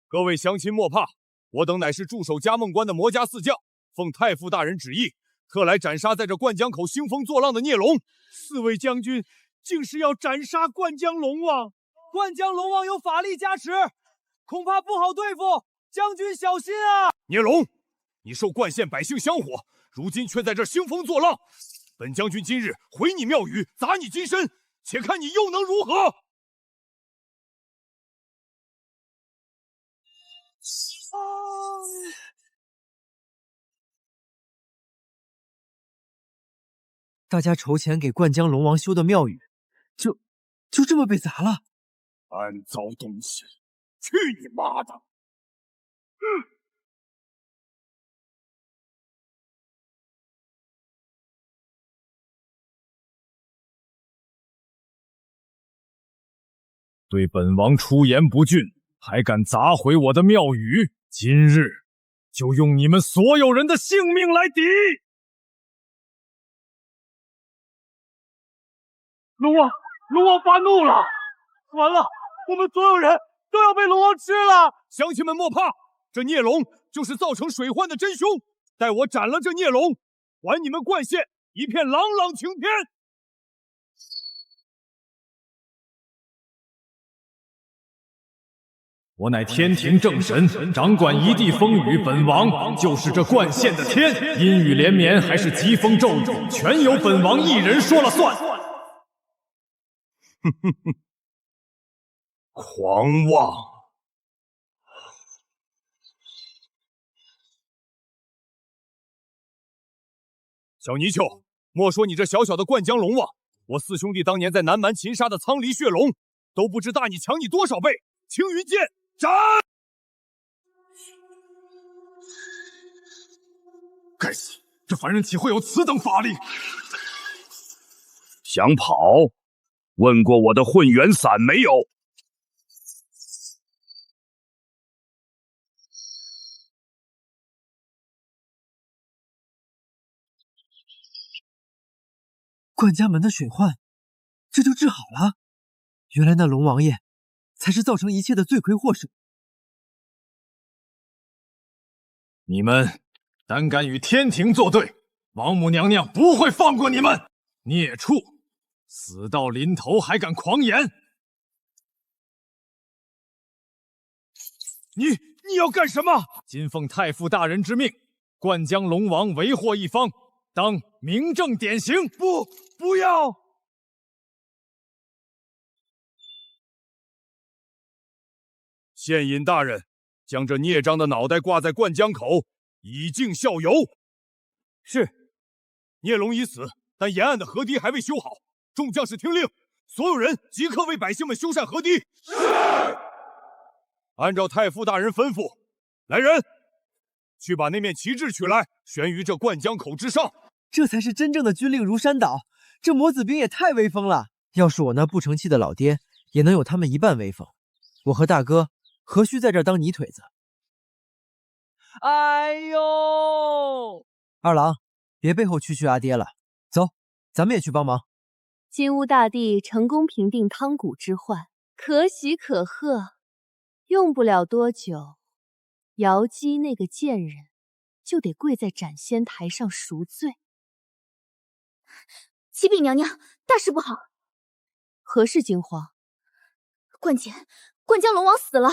Speaker 14: 各位乡亲莫怕，我等乃是驻守嘉梦关的魔家四将，奉太傅大人旨意，特来斩杀在这灌江口兴风作浪的孽龙。4位将军竟是要斩杀灌江龙王！
Speaker 7: 灌江龙王有法力加持，恐怕不好对付，将军小心啊！
Speaker 14: 孽龙，你受灌县百姓香火，如今却在这兴风作浪。本将军今日毁你庙宇，砸你金身，且看你又能如何！
Speaker 12: 大家筹钱给灌江龙王修的庙宇，就这么被砸了。
Speaker 14: 安糟东西，去你妈的！对本王出言不逊，还敢砸毁我的庙宇！今日就用你们所有人的性命来抵！
Speaker 4: 龙王发怒了！完了，我们所有人都要被龙王吃了！
Speaker 14: 乡亲们莫怕，这孽龙就是造成水患的真凶。待我斩了这孽龙，还你们冠县一片朗朗晴天！
Speaker 15: 我乃天庭正神，掌管一地风雨，本王就是这冠县的天，阴雨连绵还是疾风骤雨，全由本王一人说了算。
Speaker 14: 哼哼哼，狂妄！小泥鳅，莫说你这小小的灌江龙王，我四兄弟当年在南蛮擒杀的苍离血龙，都不知大你强你多少倍。青云剑斩！
Speaker 15: 该死，这凡人岂会有此等法力？
Speaker 14: 想跑？问过我的混元伞没有？
Speaker 12: 冠家门的水患，这就治好了。原来那龙王爷才是造成一切的罪魁祸首。
Speaker 15: 你们胆敢与天庭作对，王母娘娘不会放过你们！孽畜，死到临头还敢狂言！
Speaker 14: 你要干什么？
Speaker 15: 今奉太傅大人之命，灌江龙王为祸一方，当明正典刑！
Speaker 14: 不要！县尹大人，将这孽障的脑袋挂在灌江口，以儆效尤。是，孽龙已死，但沿岸的河堤还未修好。众将士听令，所有人即刻为百姓们修缮河堤。是。按照太傅大人吩咐，来人，去把那面旗帜取来，悬于这灌江口之上。
Speaker 12: 这才是真正的军令如山倒。这魔子兵也太威风了！要是我那不成器的老爹也能有他们一半威风，我和大哥何须在这儿当泥腿子？
Speaker 9: 哎呦！
Speaker 12: 二郎，别背后蛐阿爹了，走，咱们也去帮忙。
Speaker 2: 金乌大帝成功平定汤谷之患，可喜可贺。用不了多久，瑶姬那个贱人就得跪在斩仙台上赎罪。
Speaker 3: 启禀娘娘，大事不好！
Speaker 2: 何事惊慌？
Speaker 3: 灌江龙王死了！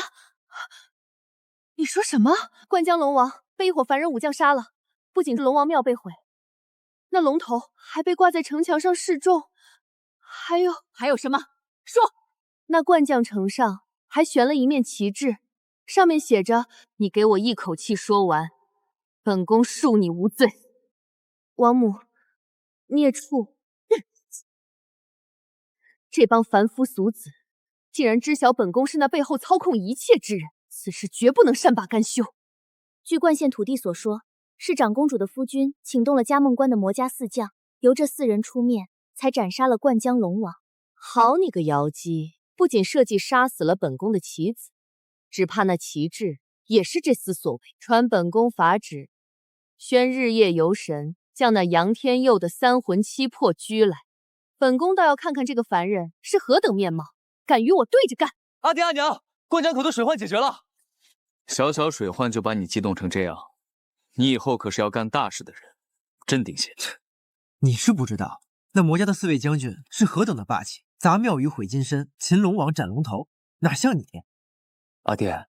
Speaker 2: 你说什么？灌江龙王被一伙凡人武将杀了，不仅龙王庙被毁，那龙头还被挂在城墙上示众。还有什么？说！那灌将城上还悬了一面旗帜，上面写着：“你给我一口气说完，本宫恕你无罪。”王母，孽畜！这帮凡夫俗子竟然知晓本宫是那背后操控一切之人，此事绝不能善罢甘休。
Speaker 3: 据灌县土地所说，是长公主的夫君请动了嘉梦关的魔家四将，由这4人出面，才斩杀了灌江龙王。
Speaker 2: 好你个瑶姬，不仅设计杀死了本宫的棋子，只怕那旗帜也是这厮所为。传本宫法旨，宣日夜游神将那杨天佑的3魂7魄拘来。本宫倒要看看这个凡人是何等面貌，敢与我对着干！
Speaker 9: 阿爹阿娘，灌江口的水患解决了。
Speaker 5: 小小水患就把你激动成这样，你以后可是要干大事的人，镇定些。
Speaker 12: 你是不知道，那魔家的4位将军是何等的霸气，砸庙宇毁金身，擒龙王斩龙头，哪像你？
Speaker 5: 阿爹，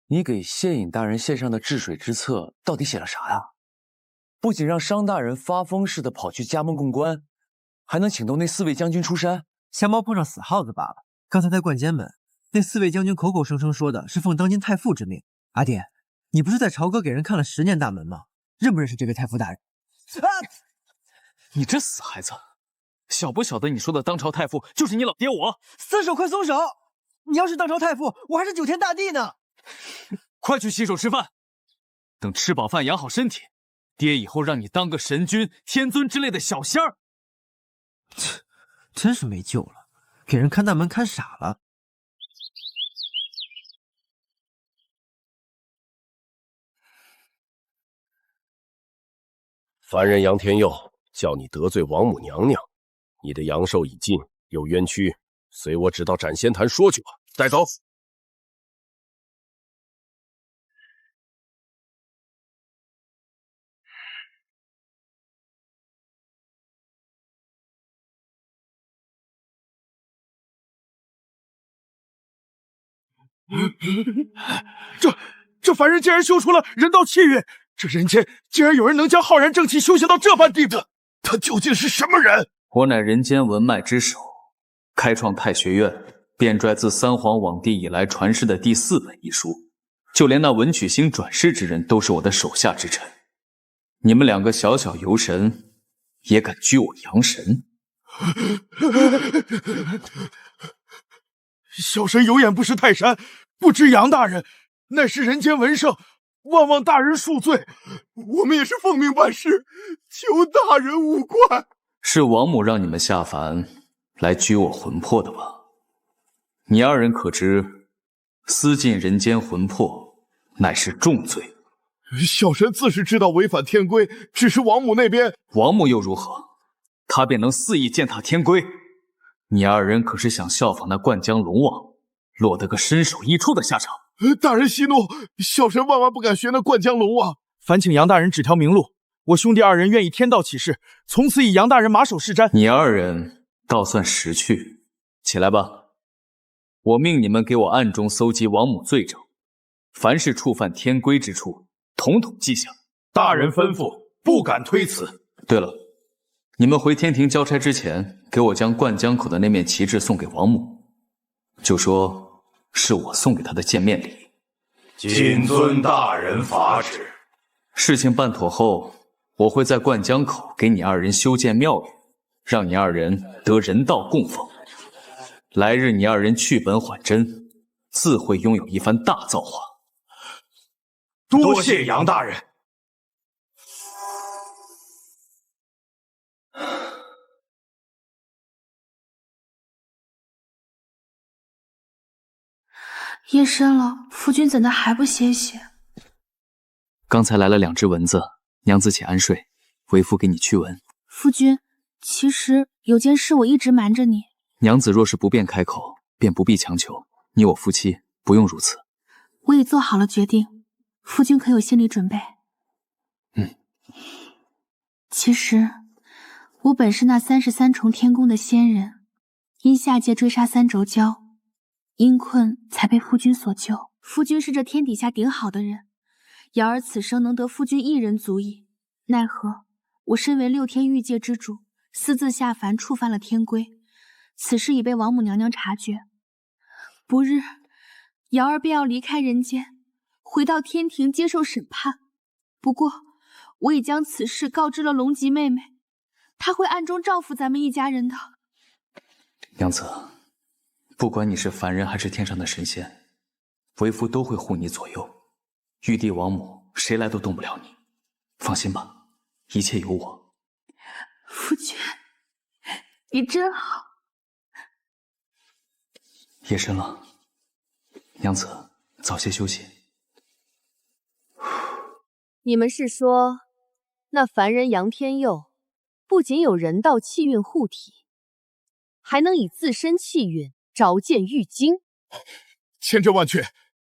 Speaker 5: 你给县尹大人献上的治水之策到底写了啥呀？不仅让商大人发疯似的跑去嘉梦共关，还能请动那4位将军出山。
Speaker 12: 瞎猫碰上死耗子罢了。刚才在灌监门，那4位将军口口声声说的是奉当今太傅之命。阿爹，你不是在朝歌给人看了10年大门吗？认不认识这位太傅大人？
Speaker 5: 啊！你这死孩子，晓不晓得你说的当朝太傅就是你老爹我？
Speaker 12: 三手快松手！你要是当朝太傅，我还是9天大帝呢！
Speaker 5: 快去洗手吃饭，等吃饱饭养好身体，爹以后让你当个神君、天尊之类的小仙儿。
Speaker 12: 切，真是没救了，给人看大门看傻了。
Speaker 1: 凡人杨天佑叫你得罪王母娘娘，你的阳寿已尽，有冤屈，随我只到斩仙坛说去吧。带走。
Speaker 4: 这凡人竟然修出了人道气运，这人间竟然有人能将浩然正气修行到这般地步，他究竟是什么人？
Speaker 5: 我乃人间文脉之首，开创太学院，编撰自三皇网帝以来传世的第4本医书，就连那文曲星转世之人都是我的手下之臣。你们2个小小游神，也敢居我阳神？
Speaker 4: 小神有眼不识泰山，不知杨大人乃是人间文圣，望大人恕罪。我们也是奉命办事，求大人勿怪。
Speaker 5: 是王母让你们下凡来拘我魂魄的吧？你2人可知，私尽人间魂魄乃是重罪。
Speaker 4: 小神自是知道违反天规，只是王母那边……
Speaker 5: 王母又如何？她便能肆意践踏天规？你2人可是想效仿那灌江龙王，落得个身首异处的下场？
Speaker 4: 大人息怒，小神万万不敢学那灌江龙王。
Speaker 7: 烦请杨大人指条明路，我兄弟2人愿意天道起誓，从此以杨大人马首是瞻。
Speaker 5: 你2人倒算识趣，起来吧。我命你们给我暗中搜集王母罪证，凡是触犯天规之处，统统记下。
Speaker 14: 大人吩咐，不敢推辞。
Speaker 5: 对了，你们回天庭交差之前，给我将灌江口的那面旗帜送给王母，就说是我送给她的见面礼。
Speaker 14: 谨遵大人法旨。
Speaker 5: 事情办妥后，我会在灌江口给你2人修建庙宇，让你2人得人道供奉。来日你2人去本缓真，自会拥有一番大造化。
Speaker 14: 多谢杨大人。
Speaker 16: 夜深了，夫君怎的还不歇息？
Speaker 5: 刚才来了2只蚊子，娘子且安睡，为夫给你驱蚊。
Speaker 16: 夫君，其实有件事我一直瞒着你。
Speaker 5: 娘子若是不便开口，便不必强求。你我夫妻不用如此。
Speaker 16: 我已做好了决定，夫君可有心理准备？其实我本是那33重天宫的仙人，因下界追杀3轴蛟，因困才被夫君所救。夫君是这天底下顶好的人，瑶儿此生能得夫君一人足矣。奈何我身为6天玉界之主，私自下凡触犯了天规，此事已被王母娘娘察觉。不日，瑶儿便要离开人间，回到天庭接受审判。不过，我已将此事告知了龙吉妹妹，她会暗中照拂咱们一家人的。
Speaker 5: 娘子，不管你是凡人还是天上的神仙，为夫都会护你左右。玉帝王母谁来都动不了你，放心吧，一切有我。
Speaker 16: 夫君，你真好。
Speaker 5: 夜深了，娘子早些休息。
Speaker 17: 你们是说，那凡人杨天佑不仅有人道气运护体，还能以自身气运召见玉京？
Speaker 4: 千真万确，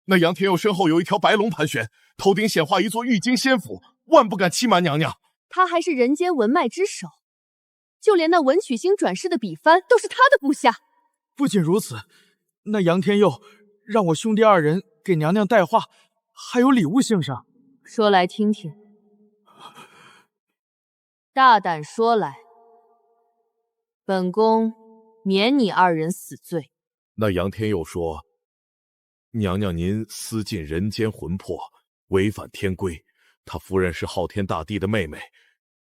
Speaker 4: 那杨天佑身后有一条白龙盘旋，头顶显化一座玉京仙府，万不敢欺瞒娘娘。
Speaker 17: 他还是人间文脉之首，就连那文曲星转世的笔幡都是他的部下。
Speaker 7: 不仅如此，那杨天佑让我兄弟2人给娘娘带话，还有礼物献上。
Speaker 17: 说来听听。大胆说来，本宫免你2人死罪。
Speaker 4: 那杨天佑说，娘娘您私尽人间魂魄，违反天规，他夫人是昊天大帝的妹妹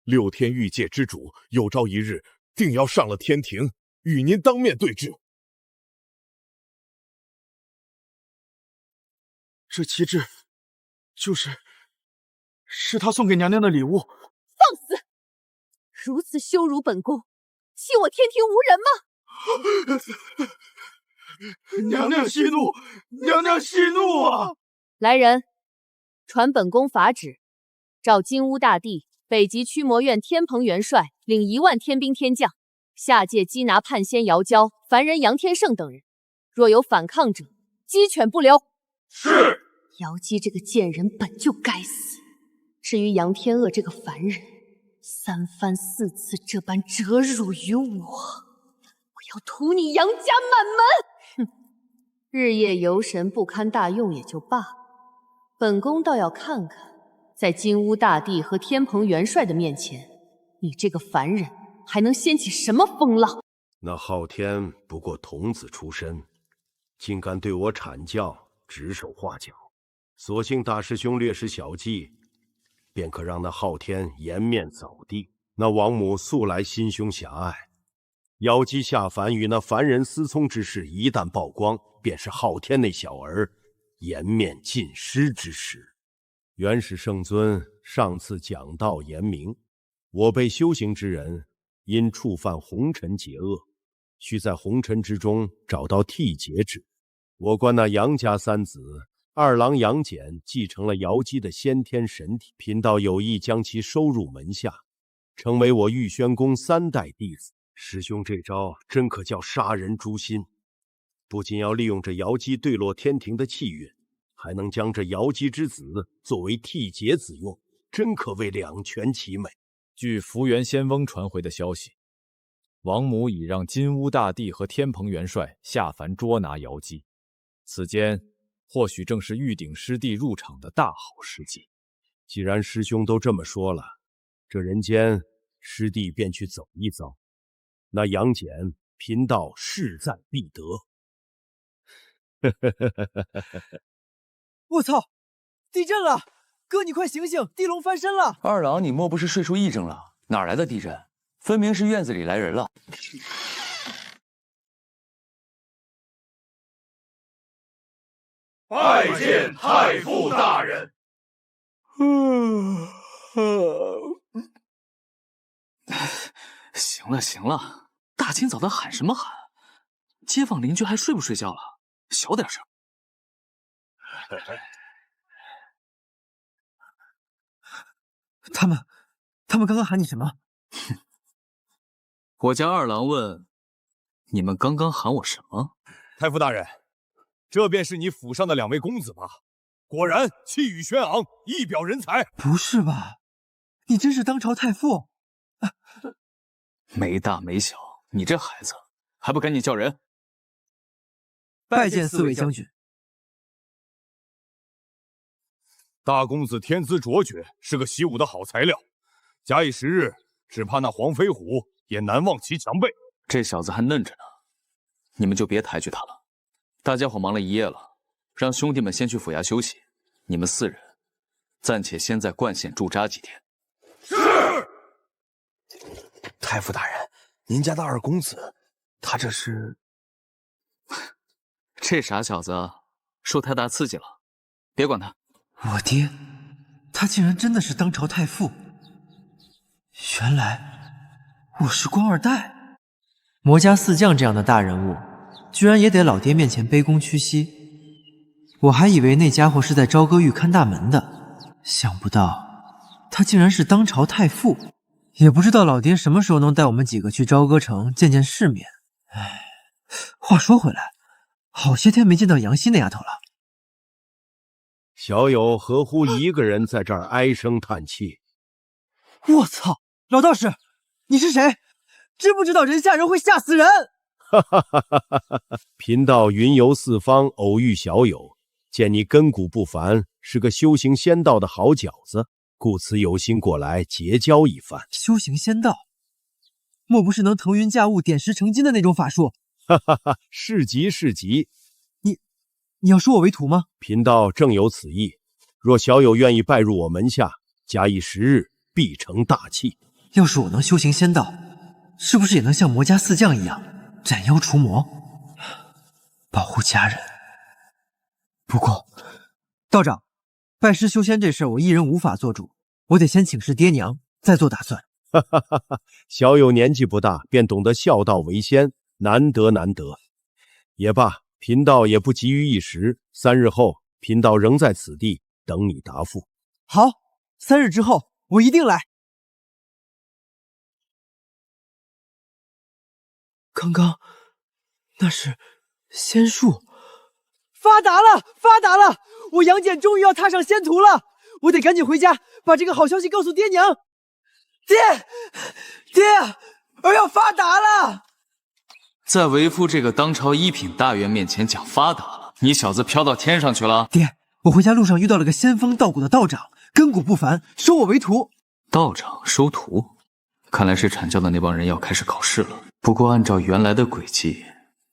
Speaker 4: ，6天玉界之主，有朝一日定要上了天庭，与您当面对质。
Speaker 7: 这旗帜是他送给娘娘的礼物。
Speaker 17: 放肆！如此羞辱本宫，弃我天庭无人吗？
Speaker 4: 娘娘息怒，娘娘息怒啊！
Speaker 17: 来人，传本宫法旨，召金乌大帝北极驱魔院天蓬元帅领1万天兵天将，下界缉拿叛仙姚娇、凡人杨天胜等人，若有反抗者，鸡犬不留。
Speaker 14: 是。
Speaker 17: 姚姬这个贱人本就该死。至于杨天恶这个凡人，3番4次这般折辱于我，我要屠你杨家满门！哼，日夜游神不堪大用也就罢了，本宫倒要看看，在金乌大帝和天蓬元帅的面前，你这个凡人还能掀起什么风浪？
Speaker 1: 那昊天不过童子出身，竟敢对我阐教，指手画脚。所幸大师兄略施小计，便可让那昊天颜面扫地。那王母素来心胸狭隘，妖姬下凡与那凡人私通之事一旦曝光，便是昊天那小儿颜面尽失之时。元始圣尊上次讲道言明，我辈修行之人因触犯红尘劫恶，须在红尘之中找到替劫之。我观那杨家3子，二郎杨戬继承了瑶姬的先天神体，贫道有意将其收入门下，成为我玉轩宫3代弟子。师兄这招真可叫杀人诛心，不仅要利用这瑶姬坠落天庭的气运，还能将这瑶姬之子作为替劫子用，真可谓两全其美。
Speaker 15: 据福元仙翁传回的消息，王母已让金乌大帝和天蓬元帅下凡捉拿瑶姬，此间或许正是玉鼎师弟入场的大好时机。
Speaker 1: 既然师兄都这么说了，这人间师弟便去走一遭。那杨戬贫道势在必得。
Speaker 12: 我操！地震了！哥，你快醒醒，地龙翻身了！
Speaker 5: 二郎，你莫不是睡出癔症了？哪来的地震？分明是院子里来人了。
Speaker 14: 拜见太傅大人。
Speaker 5: 行了行了，大清早的喊什么喊？街坊邻居还睡不睡觉了？小点声。
Speaker 12: 他们刚刚喊你什么？
Speaker 5: 我家二郎问，你们刚刚喊我什么？
Speaker 14: 太傅大人，这便是你府上的2位公子吗？果然气宇轩昂，一表人才。
Speaker 12: 不是吧？你真是当朝太傅？
Speaker 5: 没大没小，你这孩子还不赶紧叫人？
Speaker 12: 拜见4位将军。
Speaker 14: 大公子天资卓绝，是个习武的好材料。假以时日，只怕那黄飞虎也难忘其强辈。
Speaker 5: 这小子还嫩着呢，你们就别抬举他了。大家伙忙了一夜了，让兄弟们先去府衙休息。你们4人暂且先在冠县驻扎几天。
Speaker 14: 是。
Speaker 18: 太傅大人，您家的2公子，他这是……
Speaker 5: 这傻小子受太大刺激了，别管他。
Speaker 12: 我爹，他竟然真的是当朝太傅！原来我是官2代。魔家4将这样的大人物，居然也得老爹面前卑躬屈膝。我还以为那家伙是在朝歌狱看大门的，想不到他竟然是当朝太傅。也不知道老爹什么时候能带我们几个去朝歌城见见世面。唉，话说回来，好些天没见到杨希那丫头了。
Speaker 1: 小友何乎一个人在这儿唉声叹气？
Speaker 12: 我操！老道士，你是谁？知不知道人吓人会吓死人？
Speaker 1: 哈哈哈哈哈！贫道云游4方，偶遇小友，见你根骨不凡，是个修行仙道的好饺子，故此有心过来结交一番。
Speaker 12: 修行仙道，莫不是能腾云驾雾、点石成金的那种法术？
Speaker 1: 哈哈哈！是极是极。
Speaker 12: 你要收我为徒吗？
Speaker 1: 贫道正有此意。若小友愿意拜入我门下，假以时日，必成大器。
Speaker 12: 要是我能修行仙道，是不是也能像魔家4将一样斩妖除魔，保护家人？不过，道长，拜师修仙这事我一人无法做主，我得先请示爹娘，再做打算。
Speaker 1: 哈哈哈哈！小友年纪不大，便懂得孝道为先，难得难得。也罢。贫道也不急于一时，3日后，贫道仍在此地等你答复。
Speaker 12: 好，3日之后我一定来。刚刚那是仙术，发达了，发达了！我杨戬终于要踏上仙途了，我得赶紧回家，把这个好消息告诉爹娘。爹，儿要发达了！
Speaker 5: 在为父这个当朝一品大员面前讲发达了，你小子飘到天上去了？
Speaker 12: 爹，我回家路上遇到了个仙风道骨的道长，根骨不凡，收我为徒。
Speaker 5: 道长收徒，看来是阐教的那帮人要开始考试了。不过按照原来的轨迹，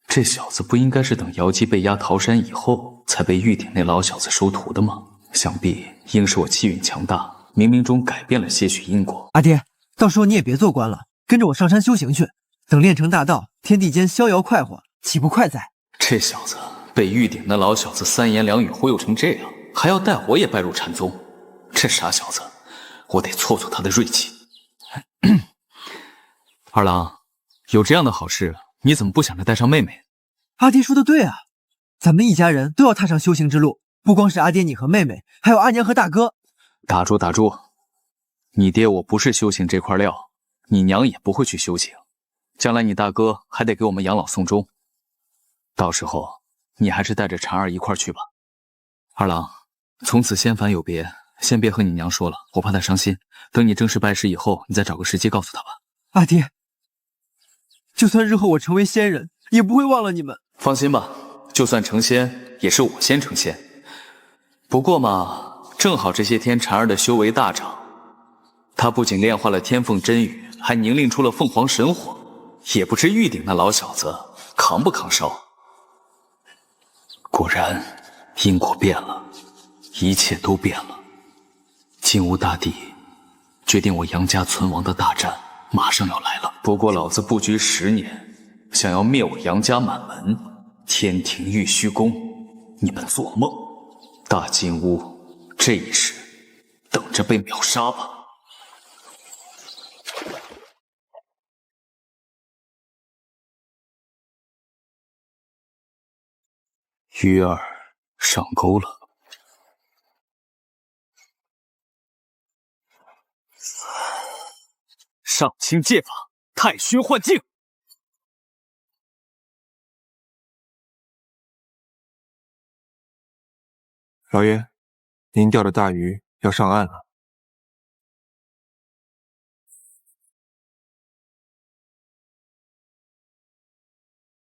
Speaker 5: 这小子不应该是等瑶姬被押桃山以后才被玉鼎那老小子收徒的吗？想必应是我气运强大，冥冥中改变了些许因果。
Speaker 12: 阿爹，到时候你也别做官了，跟着我上山修行去。等练成大道，天地间逍遥快活，岂不快哉？
Speaker 5: 这小子被玉鼎那老小子三言两语忽悠成这样，还要带我也拜入禅宗，这傻小子，我得挫挫他的锐气。二郎，有这样的好事，你怎么不想着带上妹妹？
Speaker 12: 阿爹说的对啊，咱们一家人都要踏上修行之路，不光是阿爹你和妹妹，还有阿娘和大哥。
Speaker 5: 打住打住，你爹我不是修行这块料，你娘也不会去修行，将来你大哥还得给我们养老送终，到时候你还是带着婵儿一块去吧。二郎，从此仙凡有别，先别和你娘说了，我怕她伤心。等你正式拜师以后，你再找个时机告诉她吧。
Speaker 12: 阿爹，就算日后我成为仙人，也不会忘了你们。
Speaker 5: 放心吧，就算成仙，也是我先成仙。不过嘛，正好这些天婵儿的修为大涨，她不仅炼化了天凤真雨，还凝练出了凤凰神火，也不知玉鼎那老小子扛不扛烧。果然，因果变了，一切都变了。金乌大帝决定我杨家存亡的大战马上要来了。不过老子布局10年，想要灭我杨家满门，天庭玉虚宫，你们做梦！大金乌这一世等着被秒杀吧。鱼儿上钩了。上清戒法，太虚幻境。
Speaker 6: 老爷，您钓的大鱼要上岸了。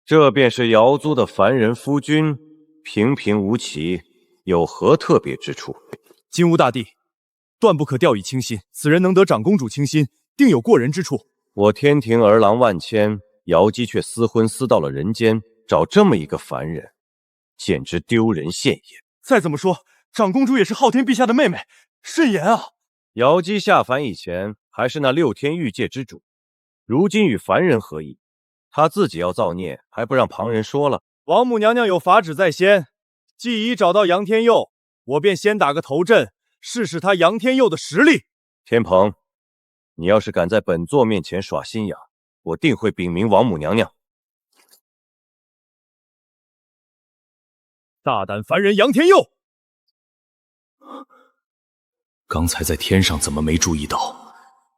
Speaker 1: 这便是瑶族的凡人夫君，平平无奇，有何特别之处？
Speaker 11: 金乌大帝，断不可掉以轻心，此人能得长公主倾心，定有过人之处。
Speaker 1: 我天庭儿郎万千，瑶姬却私婚私到了人间，找这么一个凡人，简直丢人现眼。
Speaker 11: 再怎么说，长公主也是昊天陛下的妹妹，慎言啊！
Speaker 1: 瑶姬下凡以前还是那6天玉界之主，如今与凡人合一，她自己要造孽，还不让旁人说了。
Speaker 11: 王母娘娘有法旨在先，既已找到杨天佑，我便先打个头阵，试试他杨天佑的实力。
Speaker 1: 天蓬，你要是敢在本座面前耍心眼，我定会禀明王母娘娘。
Speaker 11: 大胆凡人杨天佑！
Speaker 4: 刚才在天上怎么没注意到，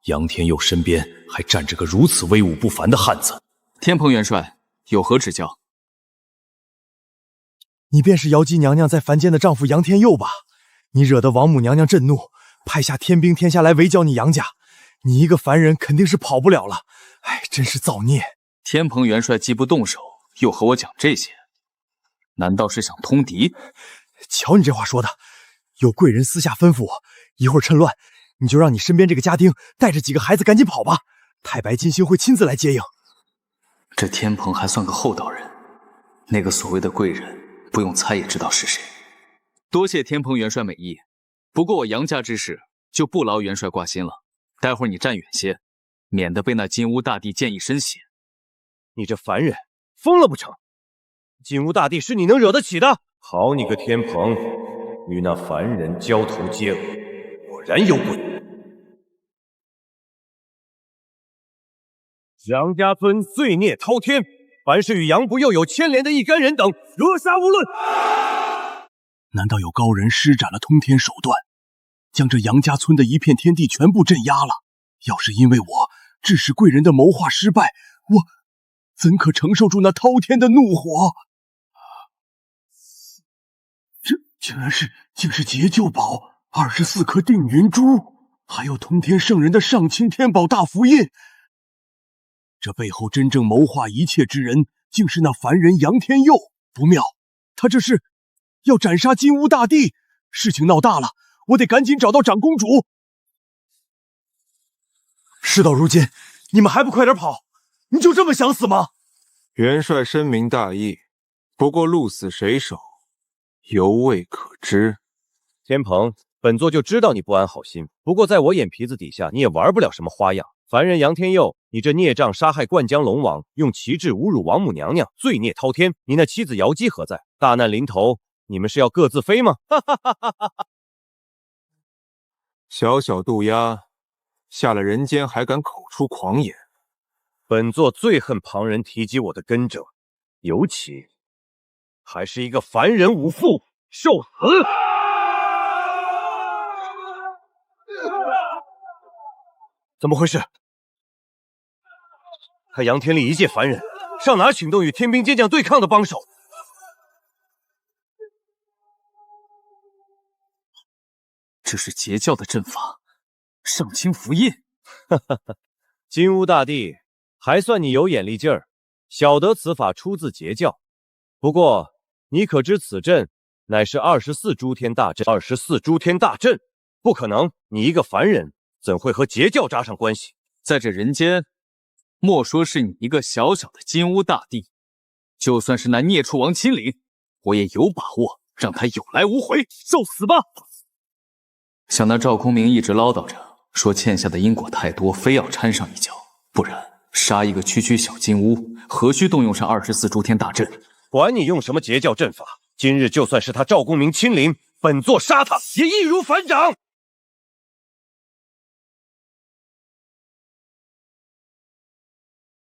Speaker 4: 杨天佑身边还站着个如此威武不凡的汉子？
Speaker 5: 天蓬元帅有何指教？
Speaker 11: 你便是瑶姬娘娘在凡间的丈夫杨天佑吧？你惹得王母娘娘震怒，派下天兵天下来围剿你杨家，你一个凡人肯定是跑不了了。哎，真是造孽！
Speaker 5: 天蓬元帅既不动手，又和我讲这些，难道是想通敌？
Speaker 11: 瞧你这话说的，有贵人私下吩咐我，一会儿趁乱，你就让你身边这个家丁带着几个孩子赶紧跑吧，太白金星会亲自来接应。
Speaker 5: 这天蓬还算个厚道人，那个所谓的贵人，不用猜也知道是谁。多谢天蓬元帅美意，不过我杨家之事就不劳元帅挂心了。待会儿你站远些，免得被那金乌大帝溅一身血。
Speaker 1: 你这凡人，疯了不成？金乌大帝是你能惹得起的？好你个天蓬，与那凡人交头接耳，果然有鬼！杨家尊罪孽滔天，凡是与杨不佑有牵连的一干人等，诛杀无论。
Speaker 18: 难道有高人施展了通天手段，将这杨家村的一片天地全部镇压了？要是因为我致使贵人的谋划失败，怎可承受住那滔天的怒火？这竟是劫救宝24颗定云珠，还有通天圣人的上清天宝大符印。这背后真正谋划一切之人，竟是那凡人杨天佑。不妙，他这是要斩杀金乌大帝，事情闹大了，我得赶紧找到长公主。
Speaker 11: 事到如今，你们还不快点跑？你就这么想死吗？
Speaker 6: 元帅深明大义，不过鹿死谁手，犹未可知。
Speaker 1: 天蓬，本座就知道你不安好心，不过在我眼皮子底下，你也玩不了什么花样。凡人杨天佑，你这孽障杀害灌江龙王，用旗帜侮辱王母娘娘，罪孽滔天。你那妻子瑶姬何在？大难临头，你们是要各自飞吗？
Speaker 6: 小小渡鸦，下了人间还敢口出狂言。
Speaker 1: 本座最恨旁人提及我的根者，尤其还是一个凡人武妇，受死！怎么回事？他杨天力一介凡人，上哪请动与天兵天将对抗的帮手？
Speaker 5: 这是截教的阵法，上清符印。
Speaker 1: 金乌大帝，还算你有眼力劲儿，晓得此法出自截教。不过，你可知此阵乃是24诸天大阵？24诸天大阵，不可能！你一个凡人，怎会和截教扎上关系？
Speaker 5: 在这人间，莫说是你一个小小的金乌大帝，就算是那孽畜王亲临，我也有把握让他有来无回，受死吧！想那赵空明一直唠叨着，说欠下的因果太多，非要掺上一脚，不然杀一个区小金乌，何须动用上24诸天大阵？
Speaker 1: 管你用什么截教阵法，今日就算是他赵公明亲临，本座杀他也易如反掌。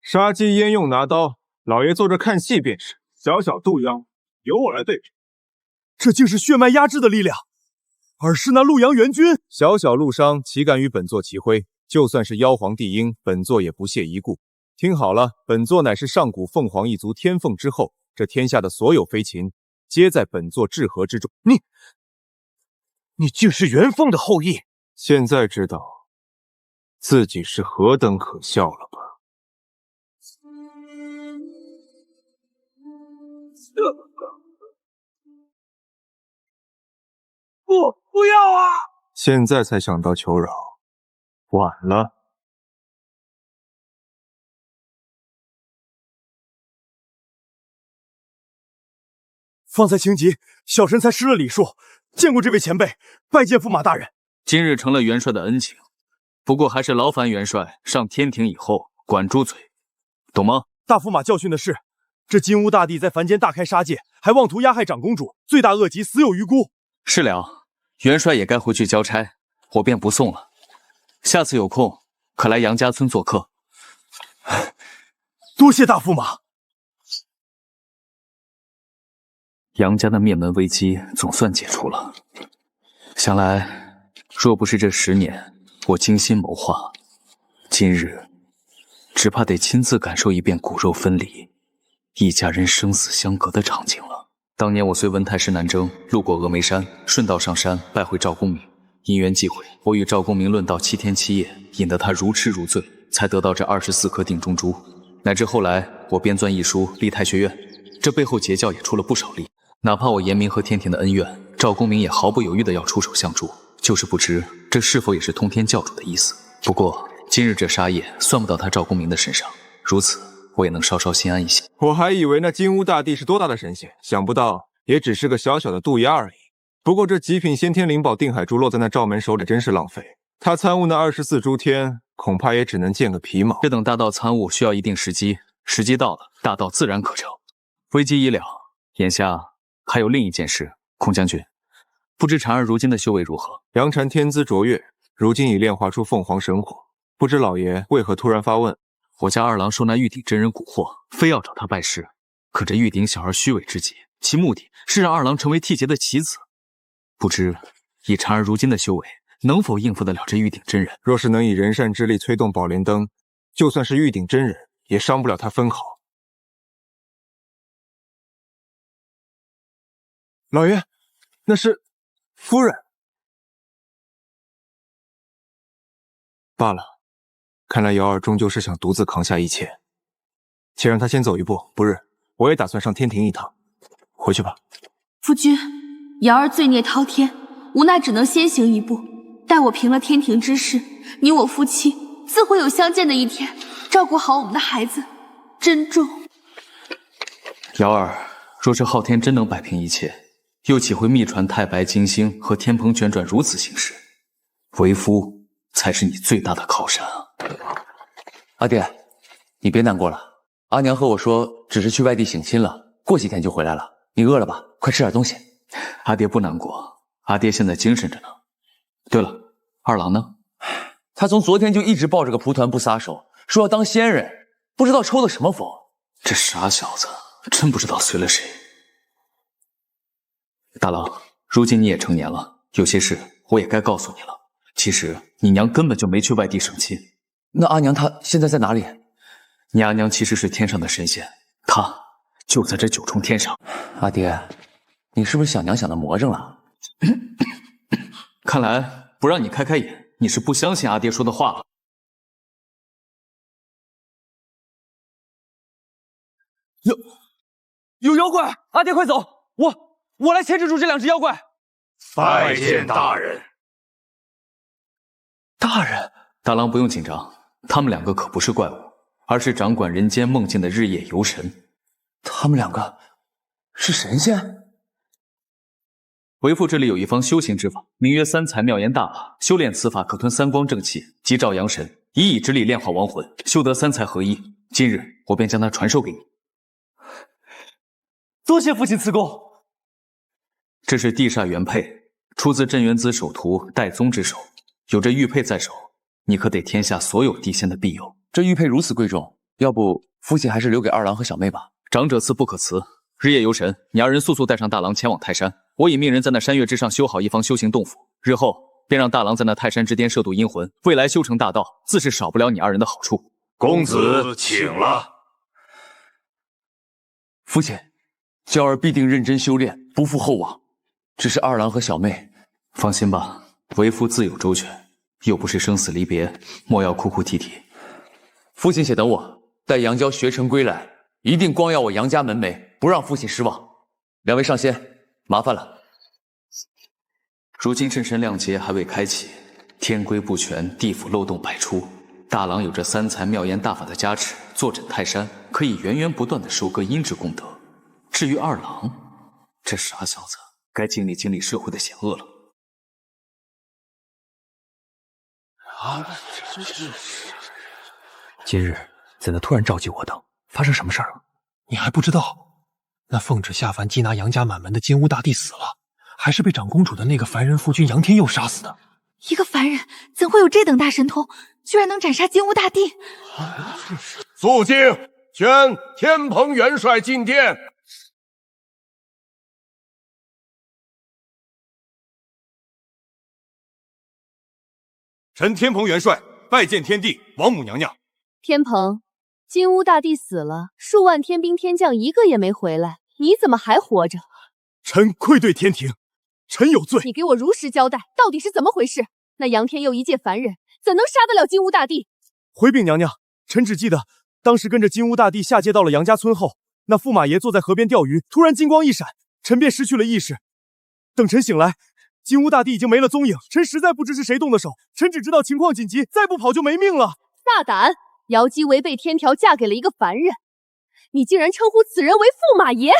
Speaker 6: 杀鸡焉用拿刀，老爷坐着看戏便是。小小渡妖，由我来对阵。
Speaker 11: 这竟是血脉压制的力量，而是那陆阳元君。
Speaker 6: 小小陆商岂敢与本座齐挥？就算是妖皇帝婴，本座也不屑一顾。听好了，本座乃是上古凤凰一族天凤之后，这天下的所有飞禽，皆在本座治河之中。你竟是元凤的后裔？现在知道自己是何等可笑了吧？
Speaker 11: 不要啊！
Speaker 6: 现在才想到求饶，晚了。
Speaker 11: 方才情急，小臣才失了礼数，见过这位前辈，拜见驸马大人。
Speaker 5: 今日成了元帅的恩情，不过还是劳烦元帅上天庭以后管住嘴，懂吗？
Speaker 11: 大驸马教训的是，这金乌大帝在凡间大开杀戒，还妄图压害长公主，罪大恶极，死有余辜。
Speaker 5: 是了，元帅也该回去交差，我便不送了。下次有空可来杨家村做客。
Speaker 11: 多谢大驸马。
Speaker 5: 杨家的灭门危机总算解除了。想来，若不是这10年我精心谋划，今日只怕得亲自感受一遍骨肉分离、一家人生死相隔的场景了。当年我随文太师南征，路过峨眉山，顺道上山拜会赵公明。因缘际会，我与赵公明论道7天7夜，引得他如痴如醉，才得到这24颗定中珠。乃至后来我编纂一书立太学院，这背后截教也出了不少力。哪怕我严明和天庭的恩怨，赵公明也毫不犹豫地要出手相助，就是不知这是否也是通天教主的意思。不过今日这杀业算不到他赵公明的身上，如此我也能稍稍心安一些。
Speaker 6: 我还以为那金乌大帝是多大的神仙，想不到也只是个小小的渡鸦而已。不过这极品先天灵宝定海珠落在那赵门手里真是浪费，他参悟那24诸天，恐怕也只能见个皮毛。
Speaker 5: 这等大道参悟需要一定时机，时机到了，大道自然可成。危机已了，眼下还有另一件事，孔将军，不知婵儿如今的修为如何？
Speaker 6: 杨禅天资卓越，如今已炼化出凤凰神火，不知老爷为何突然发问？
Speaker 5: 我家二郎受那玉鼎真人蛊惑，非要找他拜师。可这玉鼎小儿虚伪之极，其目的是让二郎成为替劫的棋子。不知以婵儿如今的修为，能否应付得了这玉鼎真人？
Speaker 6: 若是能以人善之力催动宝莲灯，就算是玉鼎真人，也伤不了他分毫。
Speaker 18: 老爷，那是夫人。罢了，看来瑶儿终究是想独自扛下一切。且让她先走一步，不日我也打算上天庭一趟。回去吧。
Speaker 16: 夫君，瑶儿罪孽滔天，无奈只能先行一步。待我平了天庭之事，你我夫妻自会有相见的一天。照顾好我们的孩子，珍重。
Speaker 5: 瑶儿，若是昊天真能摆平一切，又岂会密传太白金星和天蓬卷转如此行事？为夫才是你最大的靠山啊！阿爹，你别难过了。阿娘和我说，只是去外地省亲了，过几天就回来了。你饿了吧？快吃点东西。阿爹不难过，阿爹现在精神着呢。对了，二郎呢？他从昨天就一直抱着个蒲团不撒手，说要当仙人，不知道抽的什么风。这傻小子，真不知道随了谁。大郎，如今你也成年了，有些事我也该告诉你了。其实你娘根本就没去外地省亲。那阿娘她现在在哪里？你阿娘其实是天上的神仙，她就在这九重天上。阿爹，你是不是想娘想的魔怔了？看来不让你开开眼，你是不相信阿爹说的话了。
Speaker 9: 有妖怪！阿爹快走！我来牵制住这两只妖怪。
Speaker 8: 拜见大人。
Speaker 9: 大人，
Speaker 5: 大郎不用紧张，他们两个可不是怪物，而是掌管人间梦境的日夜游神。
Speaker 9: 他们两个是神仙？
Speaker 5: 为父这里有一方修行之法，名曰三才妙言大法。修炼此法可吞三光正气，即照阳神，以以之力炼化亡魂，修得三才合一。今日我便将它传授给你。
Speaker 9: 多谢父亲赐功。
Speaker 5: 这是地煞原配，出自镇元子首徒戴宗之手。有这玉佩在手，你可得天下所有地仙的庇佑。
Speaker 9: 这玉佩如此贵重，要不父亲还是留给二郎和小妹吧。
Speaker 5: 长者赐不可辞。日夜游神，你二人速速带上大郎前往泰山。我已命人在那山岳之上修好一方修行洞府，日后便让大郎在那泰山之巅摄度阴魂，未来修成大道，自是少不了你二人的好处。
Speaker 8: 公子请了。
Speaker 9: 父亲，娇儿必定认真修炼，不负厚望。只是二郎和小妹，
Speaker 5: 放心吧，为夫自有周全，又不是生死离别，莫要哭哭啼啼。
Speaker 9: 父亲且等我，待杨娇学成归来，一定光耀我杨家门楣，不让父亲失望。两位上仙，麻烦了。
Speaker 5: 如今镇神亮劫还未开启，天规不全，地府漏洞百出。大郎有这三才妙言大法的加持，坐镇泰山，可以源源不断的收割阴之功德。至于二郎，这傻小子该经历经历社会的险恶了。
Speaker 9: 今日怎的突然召集我等？发生什么事儿了？
Speaker 11: 你还不知道？那奉旨下凡缉拿杨家满门的金乌大帝死了，还是被长公主的那个凡人夫君杨天佑杀死的。
Speaker 16: 一个凡人怎会有这等大神通，居然能斩杀金乌大帝？
Speaker 8: 肃静，宣天蓬元帅进殿。
Speaker 14: 臣天蓬元帅拜见天帝、王母娘娘。
Speaker 3: 天蓬，金乌大帝死了，数万天兵天将一个也没回来，你怎么还活着？
Speaker 11: 臣愧对天庭，臣有罪。
Speaker 3: 你给我如实交代，到底是怎么回事？那杨天佑一介凡人，怎能杀得了金乌大帝？
Speaker 11: 回禀娘娘，臣只记得当时跟着金乌大帝下界到了杨家村后，那驸马爷坐在河边钓鱼，突然金光一闪，臣便失去了意识。等臣醒来，金乌大帝已经没了踪影，臣实在不知是谁动的手，臣只知道情况紧急，再不跑就没命了。
Speaker 3: 大胆！瑶姬违背天条，嫁给了一个凡人，你竟然称呼此人为驸马爷！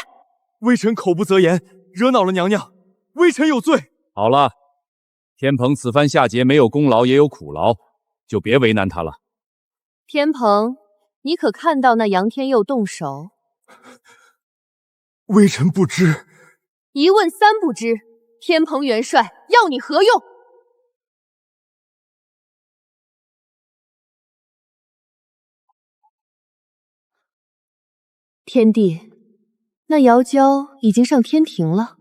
Speaker 11: 微臣口不择言，惹恼了娘娘，微臣有罪。
Speaker 15: 好了，天蓬此番下劫没有功劳也有苦劳，就别为难他了。
Speaker 3: 天蓬，你可看到那杨天佑动手？
Speaker 11: 微臣不知。
Speaker 3: 一问三不知，天蓬元帅要你何用？天帝，那瑶娇已经上天庭了。